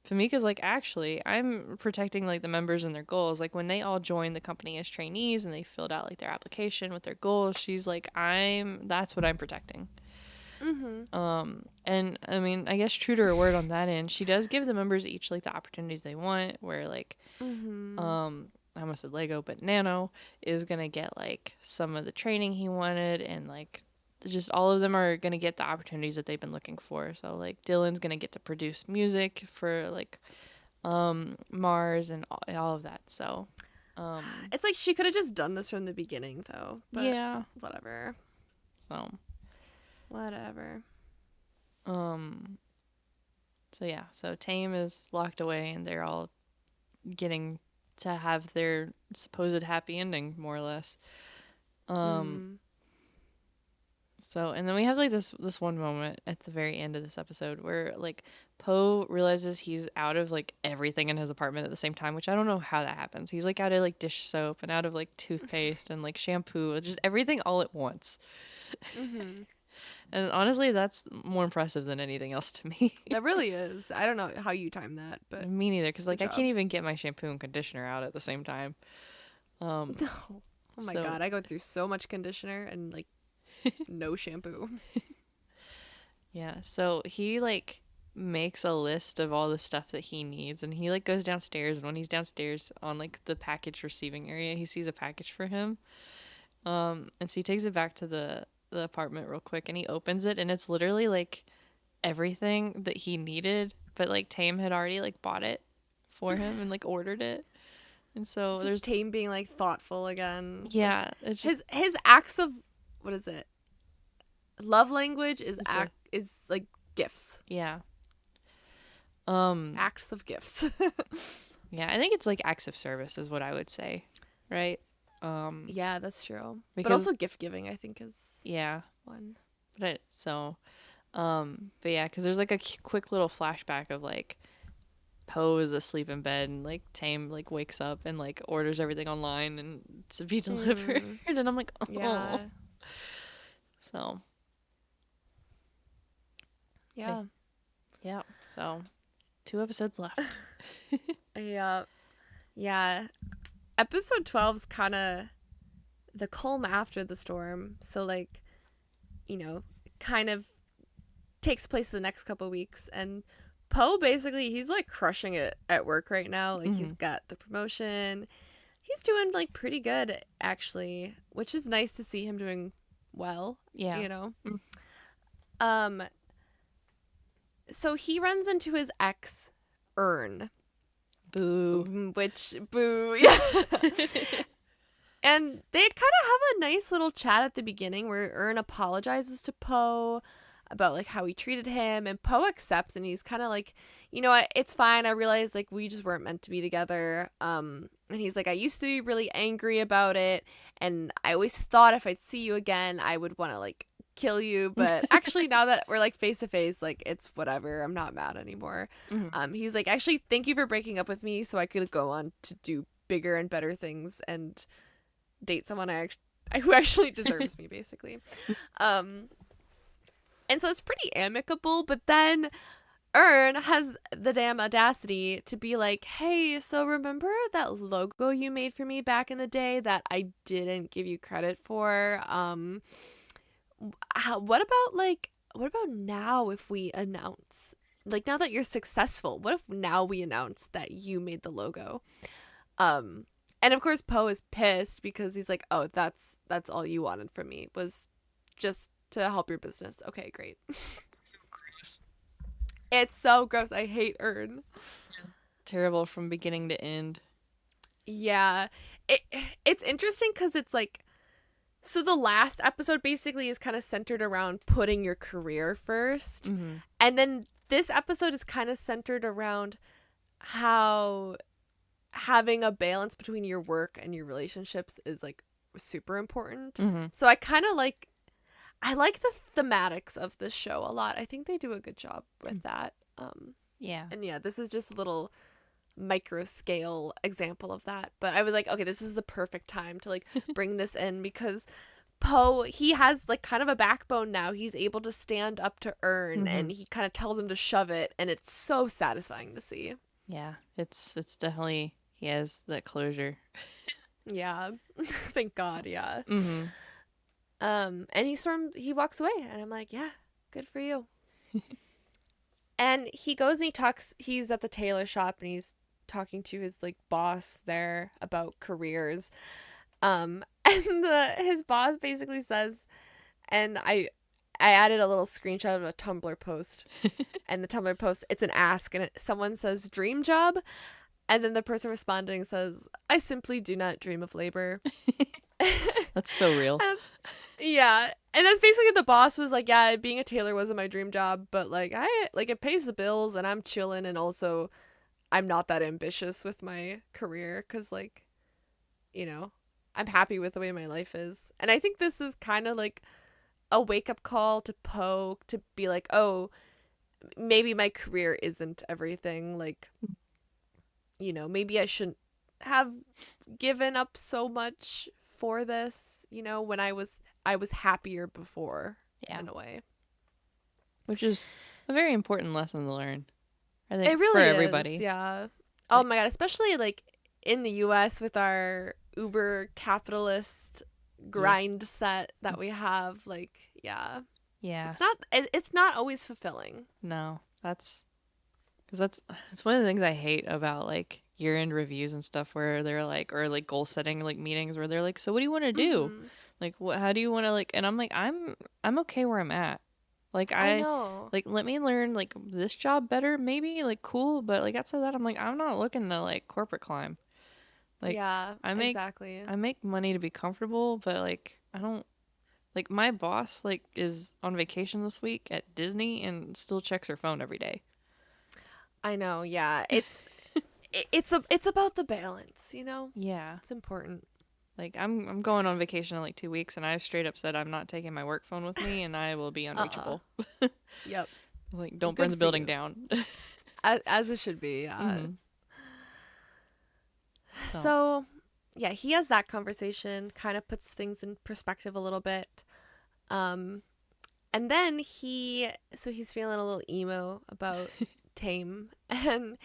Pamika's like, "Actually, I'm protecting like the members and their goals. Like when they all joined the company as trainees and they filled out like their application with their goals, she's like, I'm that's what I'm protecting." Mm-hmm. And I mean, I guess true to her word on that end, she does give the members each like the opportunities they want, where like Mm-hmm. I almost said Lego, but Nano is gonna get like some of the training he wanted, and like just all of them are gonna get the opportunities that they've been looking for. So like Dylan's gonna get to produce music for like Mars and all of that. So It's like she could have just done this from the beginning, though. But yeah. whatever. So Whatever. um so yeah, so Tame is locked away and they're all getting to have their supposed happy ending more or less. Um Mm. So, and then we have like this one moment at the very end of this episode where like Poe realizes he's out of like everything in his apartment at the same time, which I don't know how that happens. He's like out of like dish soap and out of like toothpaste and like shampoo, just everything all at once. Mm-hmm. And honestly, that's more impressive than anything else to me. That really is. I don't know how you time that, but Me neither, because good like I can't job. even get my shampoo and conditioner out at the same time. Um, No. Oh my so god, I go through so much conditioner and like no shampoo. yeah, so he like makes a list of all the stuff that he needs and he like goes downstairs, and when he's downstairs on like the package receiving area, he sees a package for him. And so he takes it back to the apartment real quick and he opens it, and it's literally like everything that he needed, but like Tame had already like bought it for him and like ordered it. And so This is there's Tame being like thoughtful again with yeah, it's just his acts of what is it? Love language is it's a like gifts. yeah. Um Acts of gifts. yeah, I think it's like acts of service is what I would say, right? Um Yeah, that's true. But because also gift giving, I think, is yeah, one. but yeah, because there's like a quick little flashback of like Poe is asleep in bed and like Tame like wakes up and like orders everything online and to be delivered, Mm-hmm. and I'm like, oh, Yeah. so but Yeah. yeah, so 2 episodes left. Yeah. Yeah. Episode 12's kind of the calm after the storm. So, like, you know, kind of takes place the next couple weeks. And Poe basically, he's like crushing it at work right now. Like, he's Hmm. got the promotion. He's doing like pretty good, actually, which is nice to see him doing well, Yeah. you know? Mm. Um, so he runs into his ex, Ern, Boo. which, boo, yeah. And they kind of have a nice little chat at the beginning where Ern apologizes to Poe about like how he treated him, and Poe accepts, and he's kind of like, you know what, it's fine. I realize like we just weren't meant to be together. And he's like, I used to be really angry about it, and I always thought if I'd see you again, I would want to like kill you, but actually now that we're like face to face, like it's whatever. I'm not mad anymore. Hmm. He's like, actually, thank you for breaking up with me so I could go on to do bigger and better things and date someone who actually deserves me, basically. Um, and so it's pretty amicable, but then Ern has the damn audacity to be like, hey, so remember that logo you made for me back in the day that I didn't give you credit for? What about now if we announce, like, now that you're successful, what if now we announce that you made the logo? Um, and of course Poe is pissed because he's like, "Oh, that's all you wanted from me was just to help your business." Okay, great. It's so gross. I hate Ern. Terrible from beginning to end. Yeah, it it's interesting because it's like So the last episode basically is kind of centered around putting your career first. Mhm. And then this episode is kind of centered around how having a balance between your work and your relationships is like super important. Mhm. So I like the thematics of this show a lot. I think they do a good job with that. Yeah. And yeah, this is just a little micro scale example of that. But I was like, okay, this is the perfect time to like bring this in because Poe, he has like kind of a backbone now. He's able to stand up to Earn and Mhm. he kind of tells him to shove it, and it's so satisfying to see. Yeah. It's definitely he has that closure. Yeah. Thank God, yeah. Mhm. And he walks away and I'm like, yeah, good for you. And he goes and he talks, he's at the tailor shop and he's talking to his like boss there about careers. And his boss basically says, and I added a little screenshot of a Tumblr post, and the Tumblr post, it's an ask, and someone says dream job, and then the person responding says, I simply do not dream of labor. That's so real. Yeah, and that's basically the boss was like, yeah, being a tailor wasn't my dream job, but like I like it pays the bills, and I'm chilling, and also I'm not that ambitious with my career because like, you know, I'm happy with the way my life is, and I think this is kind of like a wake up call to Poe to be like, oh, maybe my career isn't everything. Like, maybe I shouldn't have given up so much for this, when I was happier before Yeah. in a way. Which is a very important lesson to learn. I It think for really is, everybody. yeah. Oh Like, my god, especially like in the US with our uber capitalist yeah. grind set that we have, like, yeah. Yeah. It's not always fulfilling. No. That's cuz that's it's one of the things I hate about like year-end reviews and stuff where they're like or like goal setting like meetings where they're like, "So what do you want to do?" Mhm. Like, what how do you want to like and I'm like, I'm okay where I'm at. Like I I know. like let me learn like this job better maybe, like cool, but like outside that I'm like I'm not looking to like corporate climb. Like Yeah, I make exactly. I make money to be comfortable, but like I don't like my boss like is on vacation this week at Disney and still checks her phone every day. I know. Yeah. It's about the balance. Yeah. It's important. Like I'm going on vacation in like 2 weeks and I've straight up said I'm not taking my work phone with me and I will be Uh-uh. unreachable. Yep. Like don't burn Good the for building you. down. As it should be. Yeah. Mhm. So, So, yeah, he has that conversation, kind of puts things in perspective a little bit. Um and then he's feeling a little emo about Tame, and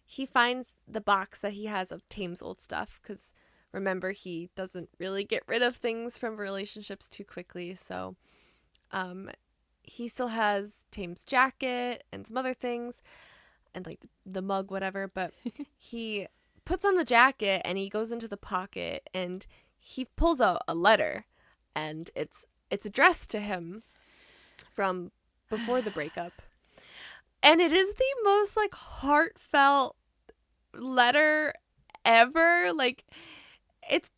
he finds the box that he has of Tame's old stuff cuz remember he doesn't really get rid of things from relationships too quickly. So, um he still has Tame's jacket and some other things and like the mug, whatever, but he puts on the jacket and he goes into the pocket and he pulls out a letter, and it's addressed to him from before the breakup. And it is the most like heartfelt letter ever. Like it's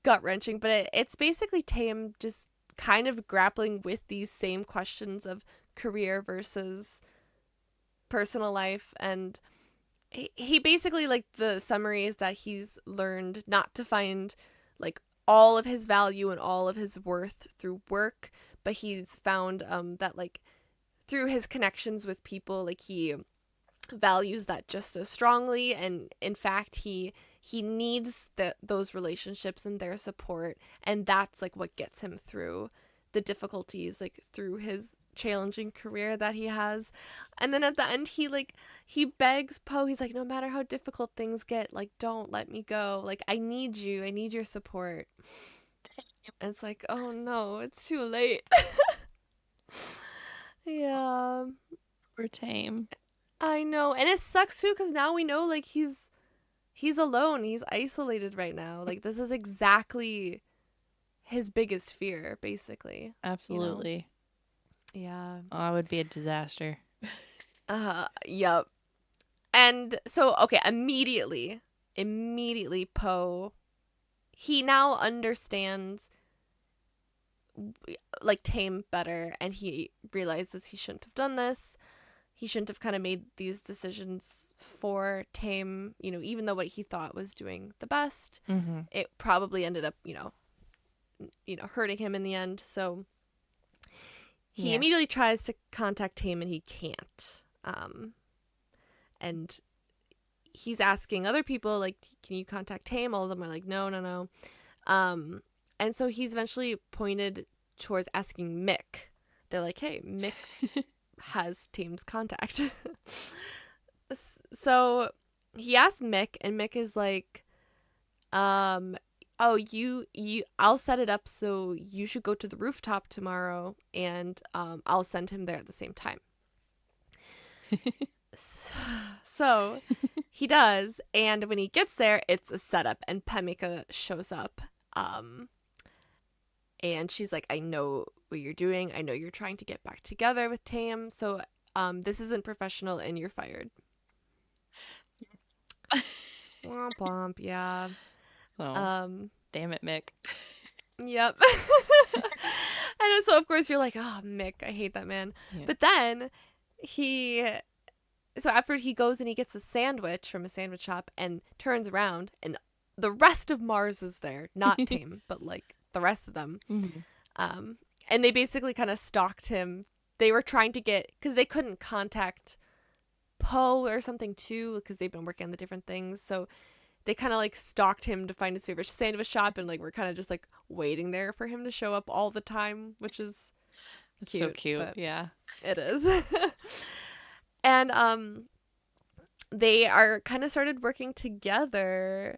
gut wrenching, but it's basically Tam just kind of grappling with these same questions of career versus personal life. And he basically, like, the summary is that he's learned not to find like all of his value and all of his worth through work, but he's found that like through his connections with people, like he values that just as strongly, and in fact he needs those relationships and their support, and that's like what gets him through the difficulties, like through his challenging career that he has. And then at the end he begs Poe, he's like, no matter how difficult things get, like, don't let me go, like, I need you, I need your support. And it's like, oh no, it's too late. Yeah, we're tame. I know. And it sucks too because now we know, like, he's alone, he's isolated right now, like this is exactly his biggest fear, basically. Absolutely. Yeah. Oh, I would be a disaster. Yep. And so, okay, immediately Poe, he now understands like Tame better, and he realizes he shouldn't have done this. He shouldn't have kind of made these decisions for Tame, even though what he thought was doing the best, Mm-hmm. it probably ended up, hurting him in the end. So he Yeah. immediately tries to contact Tame and he can't. And he's asking other people, like, can you contact Tame? All of them are like, no, no, no. Um, and so he's eventually pointed towards asking Mick. They're like, hey, Mick has Tame's contact. So he asked Mick, and Mick is like, um, oh, I'll set it up so you should go to the rooftop tomorrow, and I'll send him there at the same time. So he does, and when he gets there, it's a setup, and Pemmica shows up. Um, and she's like, I know what you're doing. I know you're trying to get back together with Tam. So this isn't professional, and you're fired. Womp womp. Yeah. Oh, Um. damn it, Mick. Yep. And so of course you're like, oh, Mick, I hate that man. Yeah. But then he so after he goes and he gets a sandwich from a sandwich shop and turns around and the rest of Mars is there, not Tame, but like the rest of them. Mm-hmm. Um, and they basically kind of stalked him. They were trying to get because they couldn't contact Poe or something too because they've been working on the different things. So they kind of like stalked him to find his favorite sandwich shop and like we're kind of just like waiting there for him to show up all the time, which is It's so cute, cute. but Yeah. it is. And they are kind of started working together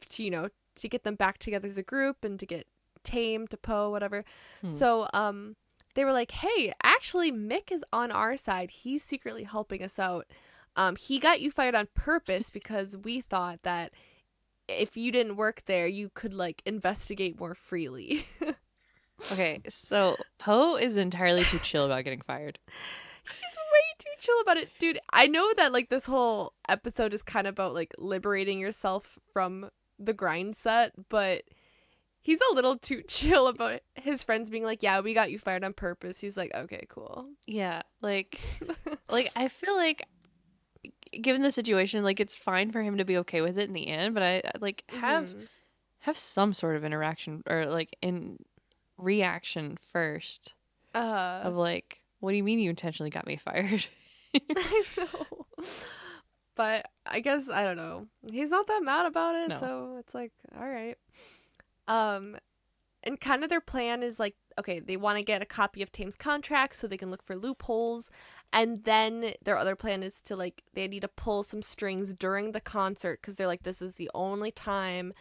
to to get them back together as a group and to get Tame to Poe, whatever. Hmm. So they were like, hey, actually Mick is on our side. He's secretly helping us out. He got you fired on purpose because we thought that if you didn't work there you could like investigate more freely. Okay, so Poe is entirely too chill about getting fired. He's way too chill about it, dude. I know that like this whole episode is kind of about like liberating yourself from the grind set, but he's a little too chill about it. His friends being like, "Yeah, we got you fired on purpose." He's like, "Okay, cool." Yeah, like I feel like given the situation, like it's fine for him to be okay with it in the end, but like Mhm. have some sort of interaction or like in reaction first Uh, of like, what do you mean you intentionally got me fired? I know. But I guess I don't know. He's not that mad about it, No. so it's like, all right. Um, and kind of their plan is like, okay, they want to get a copy of Tame's contract so they can look for loopholes, and then their other plan is to like they need to pull some strings during the concert because they're like, this is the only time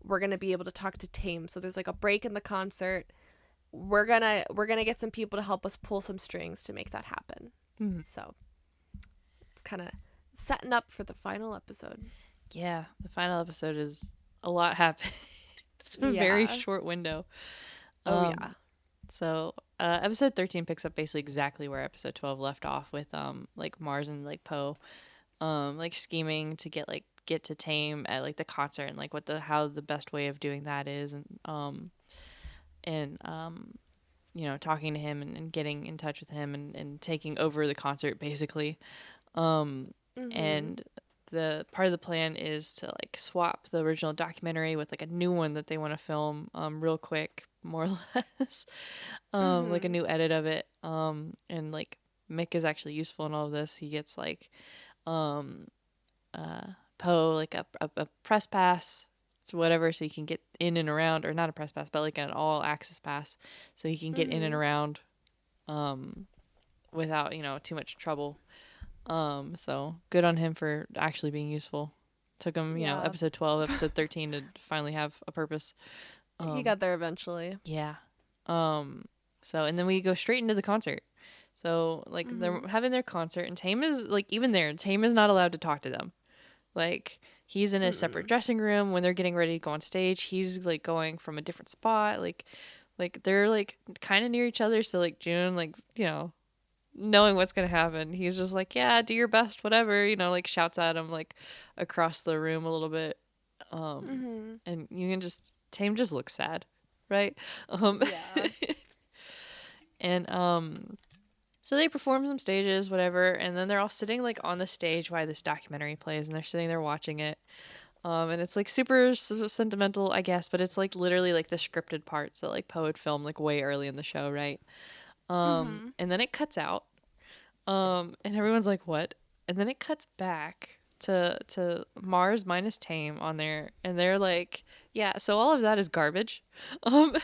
we're gonna be able to talk to Tame. So there's like a break in the concert. We're gonna get some people to help us pull some strings to make that happen. Mhm. So it's kind of setting up for the final episode. Yeah, the final episode is a lot happened. It's a very Yeah. short window. Oh Um, yeah. so episode 13 picks up basically exactly where episode 12 left off with like Mars and like Poe like scheming to get to Tame at like the concert and like what the how the best way of doing that is and talking to him and getting in touch with him and taking over the concert basically. Um, Mhm. and the part of the plan is to like swap the original documentary with like a new one that they want to film real quick, more or less. Like a Mhm. new edit of it. And like Mick is actually useful in all of this. He gets like um uh Poe like a press pass whatever so he can get in and around, or not a press pass but like an all access pass so he can get in and Mhm. around um without too much trouble. So good on him for actually being useful. Took him, Yeah. episode 12, episode 13 to finally have a purpose. He Um, got there eventually. yeah. Um, so and then we go straight into the concert. So like they're Mhm. having their concert and Tame is like even there, Tame is not allowed to talk to them. Like he's in a separate Mm. dressing room when they're getting ready to go on stage. He's like going from a different spot. Like they're like kind of near each other. So like June, like knowing what's gonna happen, he's just like, yeah, do your best, whatever, like shouts at him like across the room a little bit. Um, Mhm. and you can just Tame just looks sad. right? Um, Yeah. and so they perform some stages, whatever, and then they're all sitting like on the stage while this documentary plays, and they're sitting there watching it. And it's like super sentimental, I guess, but it's like literally like the scripted parts that like Poe had filmed like way early in the show, right? Mhm. And then it cuts out. And everyone's like, "What?" And then it cuts back to Mars minus Tame on there, and they're like, "Yeah, so all of that is garbage. Um,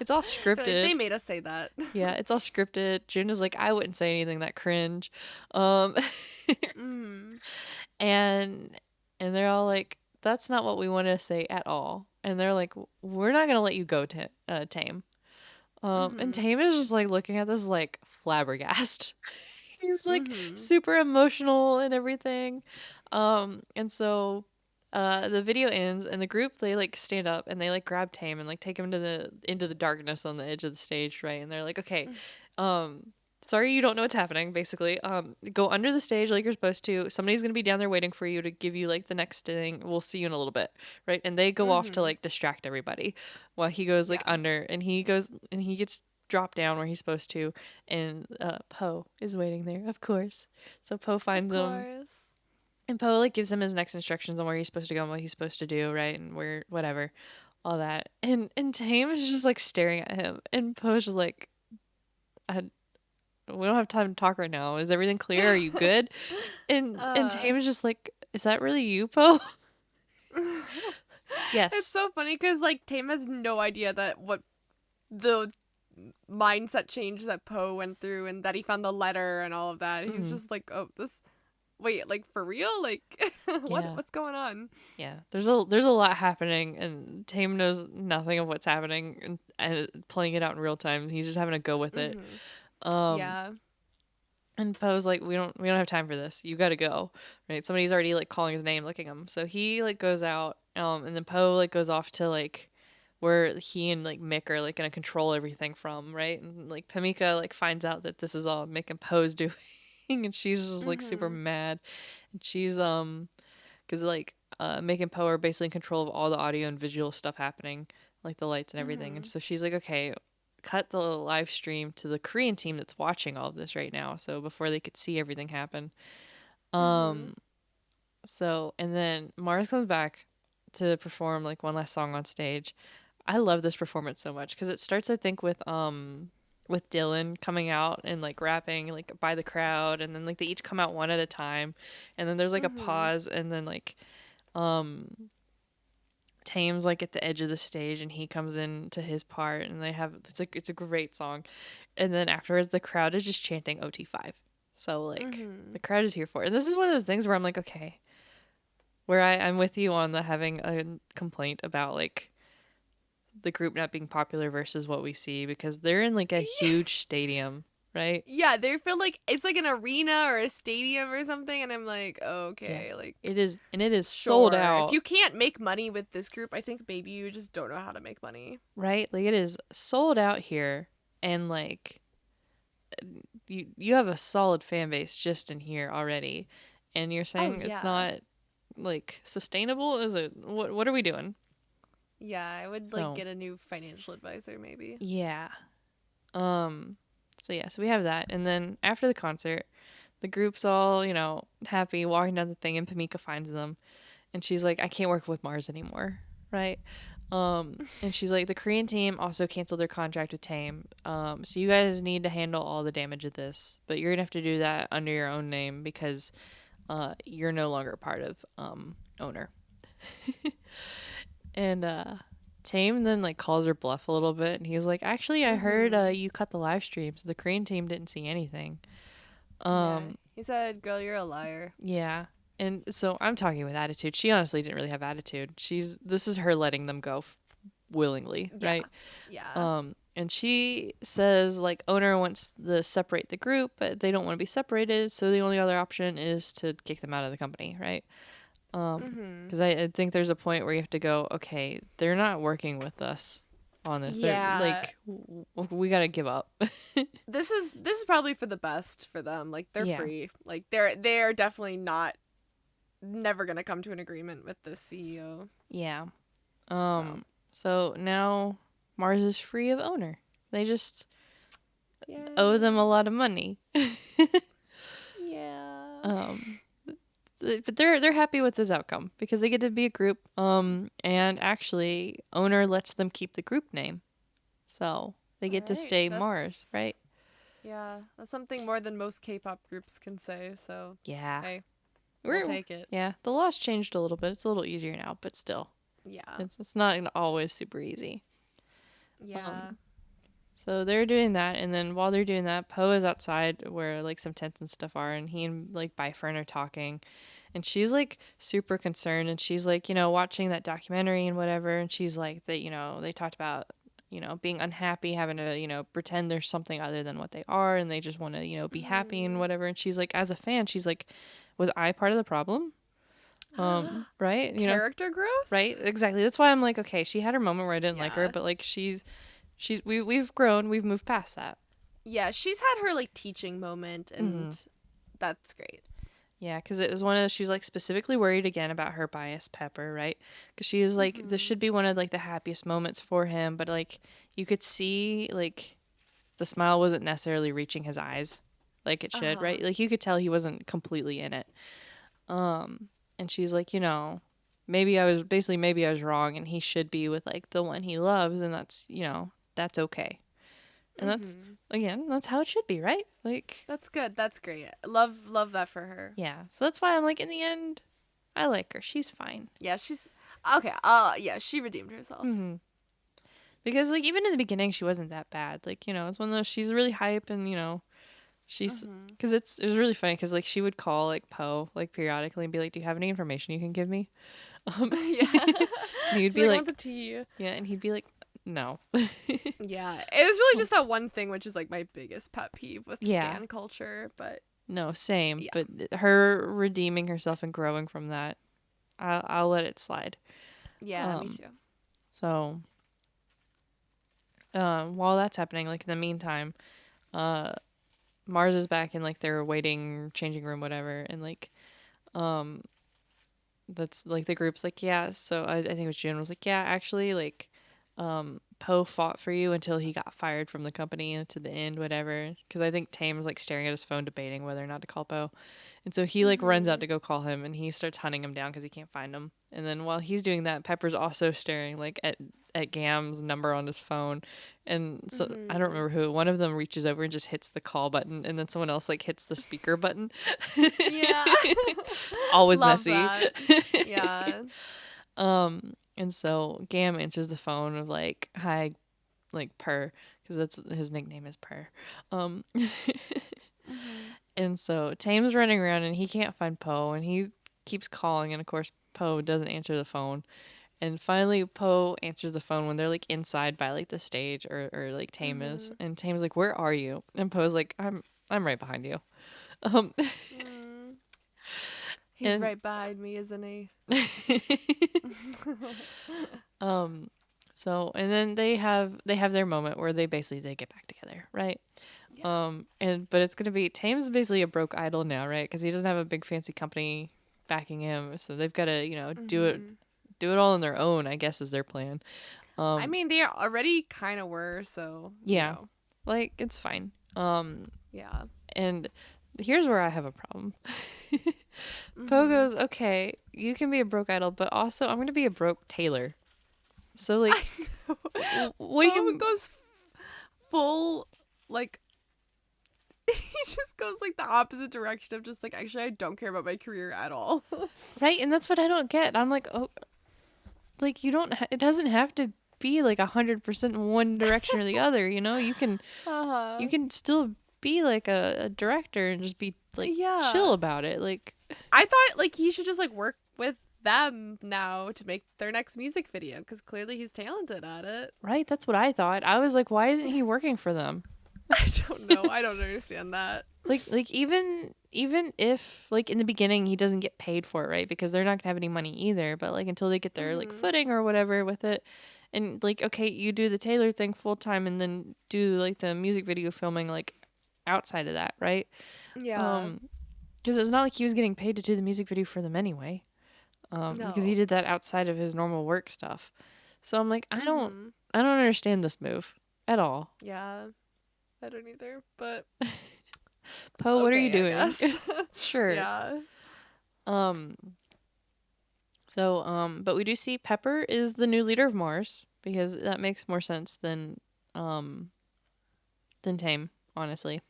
it's all I feel like scripted. they made us say that. Yeah, it's all scripted." June is like, "I wouldn't say anything that cringe." Um, Mhm. and they're all like, "That's not what we want to say at all." And they're like, "We're not gonna let you go, Tame." And Mhm. Tame is just like looking at this like flabbergasted. He's like Mhm. super emotional and everything. And so the video ends and the group they like stand up and they like grab Tame and like take him to the into the darkness on the edge of the stage, right? And they're like, "Okay, um sorry you don't know what's happening, basically. Go under the stage like you're supposed to. Somebody's gonna be down there waiting for you to give you like the next thing. We'll see you in a little bit." Right? And they go off to Mhm. like distract everybody while he goes like Yeah. under and he goes and he gets dropped down where he's supposed to and Poe is waiting there, of course. So Poe Of finds him, course. and Poe like gives him his next instructions on where he's supposed to go and what he's supposed to do, right, and where whatever, all that. And Tame is just like staring at him, and Poe's just like, I, "We don't have time to talk right now. Is everything clear? Are you good?" And uh Tame is just like, "Is that really you, Poe?" It's Yes. so funny because like Tame has no idea that what the mindset change that Poe went through and that he found the letter and all of that. He's Mm, just like, oh, this. Wait, like for real? Like, yeah. what's going on? Yeah, there's a lot happening, and Tame knows nothing of what's happening, and playing it out in real time. He's just having to go with it. Mm-hmm. Um, Yeah. and Poe's like, we don't have time for this. You got to go, right? Somebody's already like calling his name, looking him. So he like goes out, and then Poe like goes off to like where he and like Mick are like gonna control everything from, right? And like Pamika like finds out that this is all Mick and Poe's doing, and she's just like super Mm-hmm. mad, and she's because like Mick and Poe are basically in control of all the audio and visual stuff happening, like the lights and everything. And Mm-hmm. so she's like, okay, cut the live stream to the Korean team that's watching all of this right now. So before they could see everything happen. Mm-hmm. Um. So and then Mars comes back to perform like one last song on stage. I love this performance so much because it starts, I think, with Dylan coming out and like rapping like by the crowd, and then like they each come out one at a time, and then there's like a Mm-hmm. pause, and then like um Tame's like at the edge of the stage and he comes in to his part and they have it's a great song. And then afterwards the crowd is just chanting OT5. So like Mm-hmm. the crowd is here for it. And this is one of those things where I'm like, okay, where I'm with you on the having a complaint about like the group not being popular versus what we see because they're in like a huge stadium, right? Yeah, they feel like it's like an arena or a stadium or something, and I'm like, Yeah. okay, like It is and it is sold sure. If out, you can't make money with this group, I think maybe you just don't know how to make money. right? Like it is sold out here and like you have a solid fan base just in here already, and you're Oh saying it's yeah. not like sustainable? Is it what are we doing? Yeah, I would like So get a new financial advisor maybe. yeah. Um so yeah, so we have that. And then after the concert, the group's all, happy walking down the thing and Pamika finds them and she's like, I can't work with Mars anymore, right? And she's like, the Korean team also canceled their contract with Tame. So you guys need to handle all the damage of this, but you're gonna have to do that under your own name because you're no longer part of owner. And Tame then like calls her bluff a little bit, and he's like, actually, I heard Mhm. you cut the live stream, so the Korean team didn't see anything. Yeah. Um, He said, "Girl, you're a liar." yeah. And so I'm talking with attitude. She honestly didn't really have attitude. This is her letting them go willingly, Yeah. right? Yeah. And she says like owner wants to separate the group, but they don't want to be separated, so the only other option is to kick them out of the company, right? Mhm. Because I think there's a point where you have to go, okay, they're not working with us on this. They're Yeah. like, we gotta give up. This is probably for the best for them. Like they're Yeah, free. Like they're definitely not never going to come to an agreement with the CEO. yeah. So, So now Mars is free of owner. They just owe them a Yay. lot of money. Yeah. um, but they're happy with this outcome because they get to be a group. And actually, owner lets them keep the group name, so they All get to right. stay Mars, That's right? yeah. That's something more than most K-pop groups can say. So, Yeah, hey, we'll we're take it. yeah. The law's changed a little bit. It's a little easier now, but still, Yeah. it's not always super easy. Yeah. Um, So they're doing that, and then while they're doing that, Poe is outside where like some tents and stuff are, and he and like Byfern are talking, and she's like super concerned, and she's like, watching that documentary and whatever, and she's like that, they talked about, being unhappy, having to, pretend there's something other than what they are, and they just want to, be happy and Mhm. whatever, and she's like, as a fan, she's like, was I part of the problem? Right? Character growth? Right? Exactly. That's why I'm like, okay, she had her moment where I didn't like her, Yeah. but like we've grown, we've moved past that. Yeah, she's had her like teaching moment Hmm. and that's great. Yeah, because it was one of those, she was like specifically worried again about her bias Pepper, right? Because she was like, this Mhm. should be one of like the happiest moments for him, but like you could see like the smile wasn't necessarily reaching his eyes like it should, Uh-huh. right? Like you could tell he wasn't completely in it. Um, and she's like, maybe I was wrong, and he should be with like the one he loves, and that's okay. And that's Mhm. again, that's how it should be, right? Like, That's good. That's great. Love that for her. yeah. So that's why I'm like, in the end, I like her. She's fine. Yeah, she's okay. Yeah, she redeemed herself. Hmm. Because like even in the beginning, she wasn't that bad. Like it's one of those, she's really hype, and she's Mhm. because it was really funny because like she would call like Poe like periodically and be like, "Do you have any information you can give me?" Yeah. And he'd She's be like, I want the like, tea. "Yeah," and he'd be like, "No." Yeah. It was really just that one thing, which is like my biggest pet peeve with Yeah, stan culture. But no, same. yeah. But her redeeming herself and growing from that, I'll let it slide. Yeah, me Um, too. so while that's happening, like in the meantime, uh, Mars is back in like their waiting changing room, whatever, and like um that's like the group's like, yeah, so I think it was June was like, yeah, actually, like, Poe fought for you until he got fired from the company and to the end, whatever. Because I think Tame was like staring at his phone, debating whether or not to call Poe. And so he like runs out Mhm. to go call him, and he starts hunting him down because he can't find him. And then while he's doing that, Pepper's also staring like at Gam's number on his phone. And so I don't Mhm. remember who. One of them reaches over and just hits the call button, and then someone else like hits the speaker button. Yeah. Always Love messy. that. Yeah. And so Gam answers the phone of like, "Hi, like Purr," because that's his nickname is Purr. Um, Mhm. and so Tame's running around and he can't find Poe, and he keeps calling, and of course Poe doesn't answer the phone. And finally Poe answers the phone when they're like inside by like the stage, or like Tame is, Mhm. and Tame's like, "Where are you?" And Poe's like, I'm right behind you." Um, Mm. He's and right behind me, isn't he? um, so and then they have their moment where they get back together, right? Yeah. And but it's gonna be Tame's basically a broke idol now, right? Because he doesn't have a big fancy company backing him, so they've got to, Mhm. do it all on their own, I guess is their plan. I Um, mean, they already kind of were, so yeah, like it's fine. yeah. And here's where I have a problem. Poe Mhm. goes, okay, you can be a broke idol, but also I'm gonna be a broke tailor. So I like, know. what do Poe you goes full like he just goes like the opposite direction of just like actually I don't care about my career at all. right? And that's what I don't get. I'm like, oh, like you don't. It doesn't have to be like 100% in one direction or the other. You Uh-huh. can still be like a director and just be like chill Yeah. about it. Like, I thought like he should just like work with them now to make their next music video because clearly he's talented at it. right? That's what I thought. I was like, why isn't he working for them? I don't know. I don't understand that. Like even if like in the beginning he doesn't get paid for it, right? Because they're not gonna have any money either. But like until they get their like Mhm. footing or whatever with it, and like okay, you do the Taylor thing full time and then do like the music video filming like outside of that, right? Yeah. Um, because it's not like he was getting paid to do the music video for them anyway. Because he No. did that outside of his normal work stuff. So I'm like, Mhm. I don't understand this move at all. Yeah. I don't either, but Po, what are you okay, I doing? guess. Sure. Yeah. Um, but we do see Pepper is the new leader of Mars because that makes more sense um, than Tame, honestly.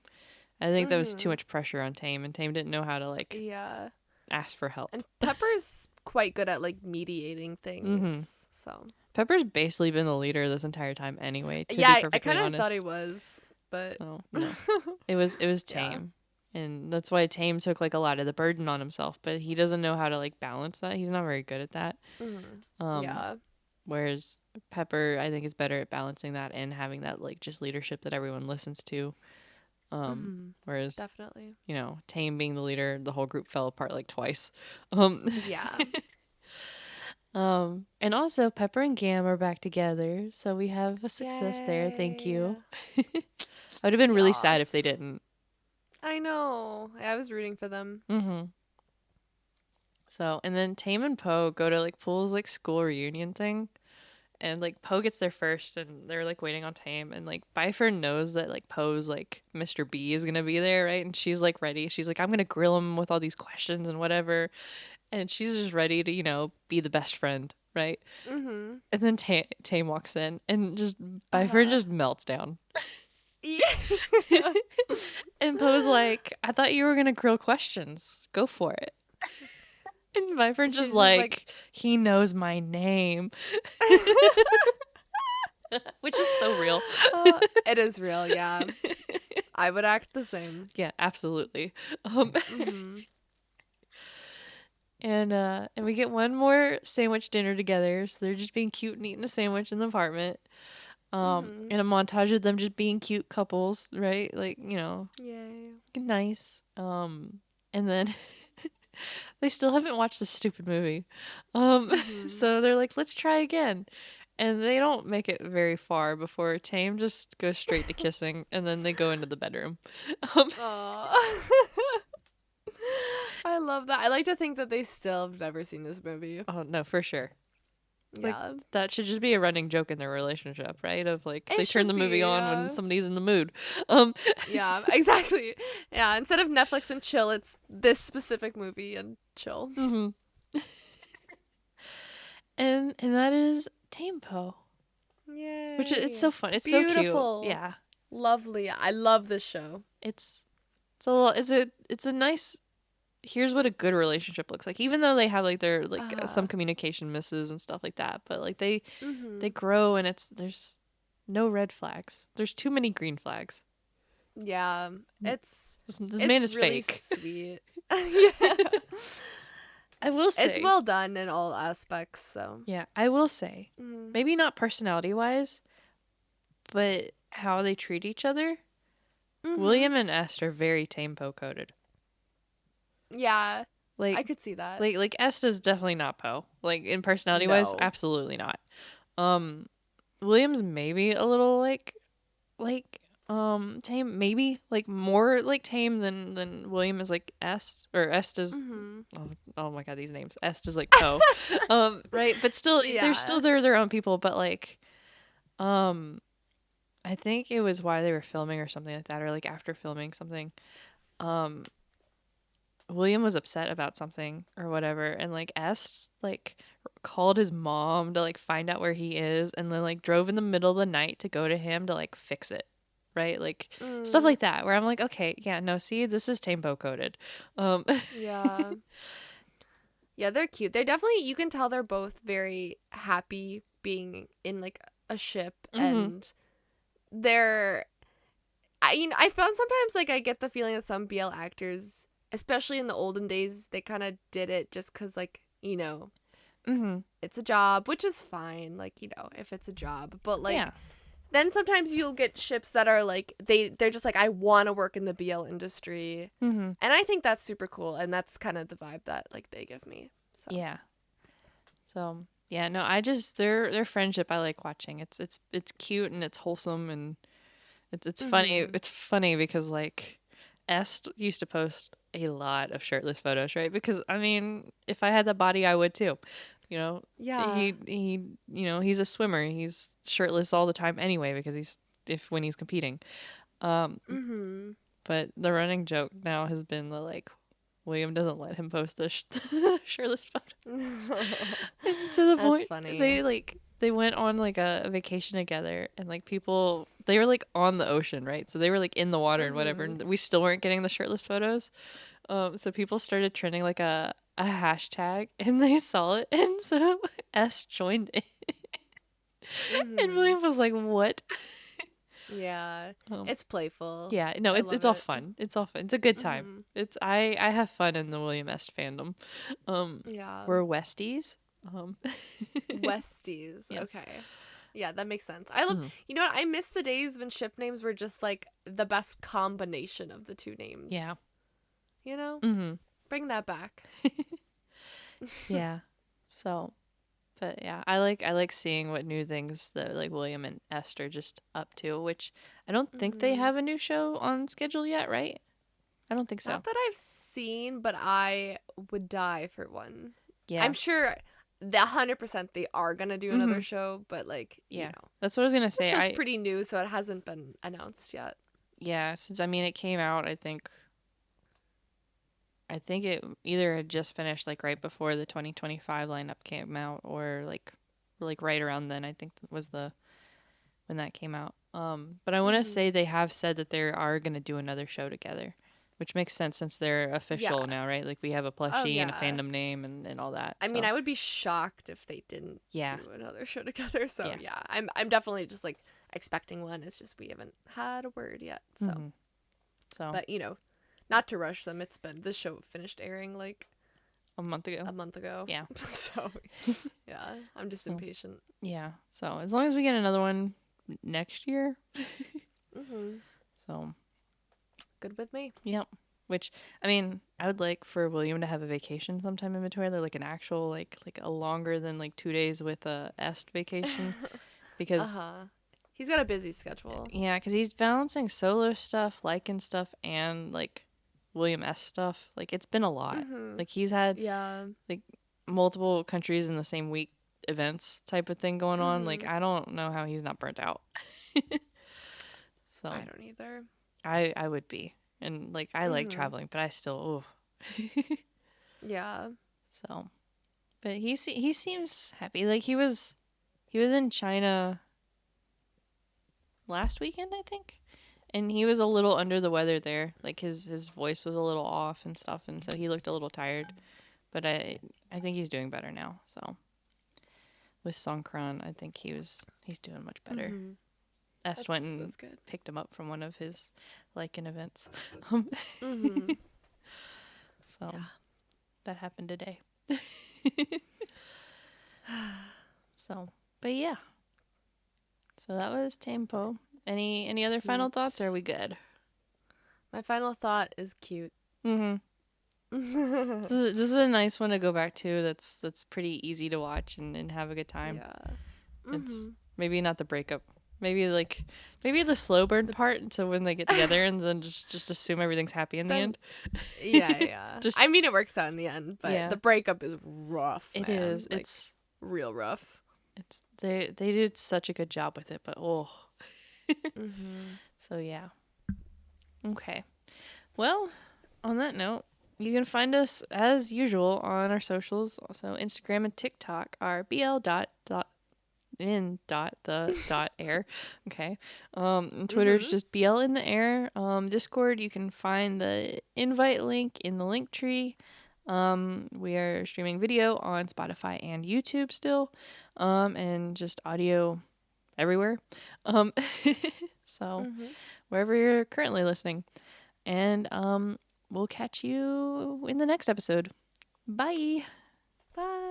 I think there was too Mhm. much pressure on Tame, and Tame didn't know how to, like, Yeah. ask for help. And Pepper's quite good at like mediating Mm-hmm. things. So, Pepper's basically been the leader this entire time anyway, to be yeah, I perfectly kind of thought he honest. was, but So, no. It was yeah. Tame. And that's why Tame took like a lot of the burden on himself, but he doesn't know how to like balance that. He's not very good at that. Mhm. Um Yeah. Whereas Pepper I think is better at balancing that and having that like just leadership that everyone listens to. Mhm. Whereas, Definitely. you know, Tame being the leader, the whole group fell apart like twice. Um Yeah. and also Pepper and Gam are back together, so we have a success there. Thank Yay. you. I would have been really sad if they Yes. didn't. I know. I was rooting for them. Mhm. So, and then Tame and Po go to like Pool's like school reunion thing, and like Po gets there first, and they're like waiting on Tame, and like Byford knows that like Po's like Mr. B is gonna be there, right? And she's like ready. She's like, I'm gonna grill him with all these questions and whatever, and she's just ready to be the best friend, right? Mhm. And then Tame walks in, and just Byford Uh-huh. just melts down, Yeah. and Po's like, I thought you were gonna grill questions. Go for it. And Byford just She's just like like, he knows my name. Which is so real. it is real, yeah. I would act the same. Yeah, absolutely. Um, Mhm. and we get one more sandwich dinner together. So they're just being cute and eating a sandwich in the apartment. Mhm. And a montage of them just being cute couples, right? Like, Yay. nice. And then they still haven't watched this stupid movie. Um, Mhm. so they're like, let's try again. And they don't make it very far before Tame just goes straight to kissing, and then they go into the bedroom. Um, Aw. I love that. I like to think that they still have never seen this movie. oh no, for sure. Like Yeah. that should just be a running joke in their relationship, right? Of like It they turn the should movie be, on when yeah. somebody's in the mood. Um, Yeah, exactly. Yeah, instead of Netflix and chill, it's this specific movie and chill. mhm. And that is ThamePo, which is it's Yay. so fun. It's so cute. Beautiful. Yeah, Lovely. I love this show. it's it's a nice. Here's what a good relationship looks like. Even though they have like their like some Uh-huh. communication misses and stuff like that, but like they Mhm. grow and there's no red flags. There's too many green flags. Yeah. Mm, It's this it's man is really fake. sweet. Yeah. I will It's say, well done in all aspects, so. yeah, I will say, Mm. maybe not personality wise, but how they treat each other. Mhm. William and Est are very Tampo coded. Yeah. I Like, could see that. like Est is definitely not Poe. Like in personality wise, No. absolutely not. Um, William's maybe a little like Tame, maybe like more like Tame than William is like Est or Est is. Mhm. Oh, oh my god, these names. Est is like Poe. Right, but still, they're Yeah. still their own people. But like, um, I think it was why they were filming or something like that, or like after filming something. Um, William was upset about something or whatever, and like S like called his mom to like find out where he is, and then like drove in the middle of the night to go to him to like fix it, right? Like stuff Mm. like that, where I'm like, okay, yeah, no, see, this is Tambo coded. Um, Yeah. Yeah, they're cute. They're definitely you can tell they're both very happy being in like a ship hmm and they're I found sometimes like I get the feeling that some BL actors, especially in the olden days, they kind of did it just cuz like, hmm it's a job, which is fine, like, if it's a job. But yeah, like then sometimes you'll get ships that are like they're just like I want to work in the BL industry. hmm And I think that's super cool and that's kind of the vibe that like they give me. So, yeah. So yeah, no, I just their friendship I like watching. It's cute and it's wholesome and it's funny. mhm. It's funny because like Est used to post a lot of shirtless photos, right? Because I mean, if I had that body, I would too. You know, Yeah. he's a swimmer. He's shirtless all the time anyway because he's if when he's competing. Um, Mhm. but the running joke now has been the like William doesn't let him post the shirtless photos. And to the That's point funny. they went on like a vacation together and like people they were like on the ocean, right? So they were like in the water and whatever, Mhm. and we still weren't getting the shirtless photos. So people started trending like a hashtag and they saw it and so S joined in and Mhm. William was like, "What?" Yeah. Um It's playful. yeah, no, I it's love all it. fun. It's all fun. It's a good time. Mhm. It's I have fun in the William S fandom. Um Yeah. we're Westies. Um Westies. yes. Okay. Yeah, that makes sense. I love, Mhm. you know what? I miss the days when ship names were just like the best combination of the two names. Yeah. You know? Mhm. Bring that back. Yeah. So, but yeah, I like seeing what new things that like William and Esther just up to, which I don't think they Mhm. have a new show on schedule yet, right? I don't think so. Not that I've seen, but I would die for one. Yeah. I'm sure the 100% they are going to do another Mhm. show, but like, Yeah. That's what I was gonna the say. show's pretty new, so it hasn't been announced yet. Yeah, since I mean it came out, I think it either had just finished like right before the 2025 lineup came out or like right around then I think was the when that came out. But I want to say Mhm. they have said that they are going to do another show together, which makes sense since they're Yeah. official now, right? Like we have a Oh plushie and a yeah. fandom name and all that. I mean, So, I would be shocked if they didn't yeah. do another show together. So Yeah. yeah, I'm definitely just like expecting one. It's just we haven't had a word yet. So, Mhm. So, but not to rush them. It's been this show finished airing like a month ago. a month ago. Yeah. So yeah, I'm just So, impatient. yeah. So, as long as we get another one next year. Mhm. So, Good with me. yep. Which I mean, I would like for William to have a vacation sometime in between. They're like an actual like a longer than like 2 days with a est vacation Uh because huh. He's got a busy schedule. yeah, because he's balancing solo stuff, Lycan stuff, and like William S stuff. Like it's been a lot. Mhm. Like he's had Yeah. like multiple countries in the same week events type of thing going on. Like Mhm. I don't know how he's not burnt out. I So don't either. I would be. And like I like Mhm. traveling, but I still Yeah. so but he seems happy. Like he was in China last weekend, I think. And he was a little under the weather there. Like his voice was a little off and stuff, and so he looked a little tired. But I think he's doing better now. So with Songkran, I think he's doing much better. Mhm. Est went and That's good. picked him up from one of his like in events. Um, Mhm. so that happened today. Yeah. So, but yeah. So that was ThamePo. Any other final thoughts? Or are Cute. we good? My final thought is cute. Mm-hmm. Yeah. This is a nice one to go back to. That's pretty easy to watch and have a good time. It's Mhm. maybe not the breakup. Maybe like maybe the slow burn The part. So when they get together and then just assume everything's happy in the then end. yeah. I Just mean it works out in the end, but the yeah, breakup is rough, it man. is. Like real rough. It's they did such a good job with it. But oh, Mhm. so yeah. Okay. Well, on that note, you can find us as usual on our socials. Also, Instagram and TikTok are bl in the air. Okay. And Twitter's Mhm. just BL in the air. Discord, you can find the invite link in the link tree. We are streaming video on Spotify and YouTube still. And just audio everywhere. Um, so Mhm. wherever you're currently listening. And we'll catch you in the next episode. Bye. Bye.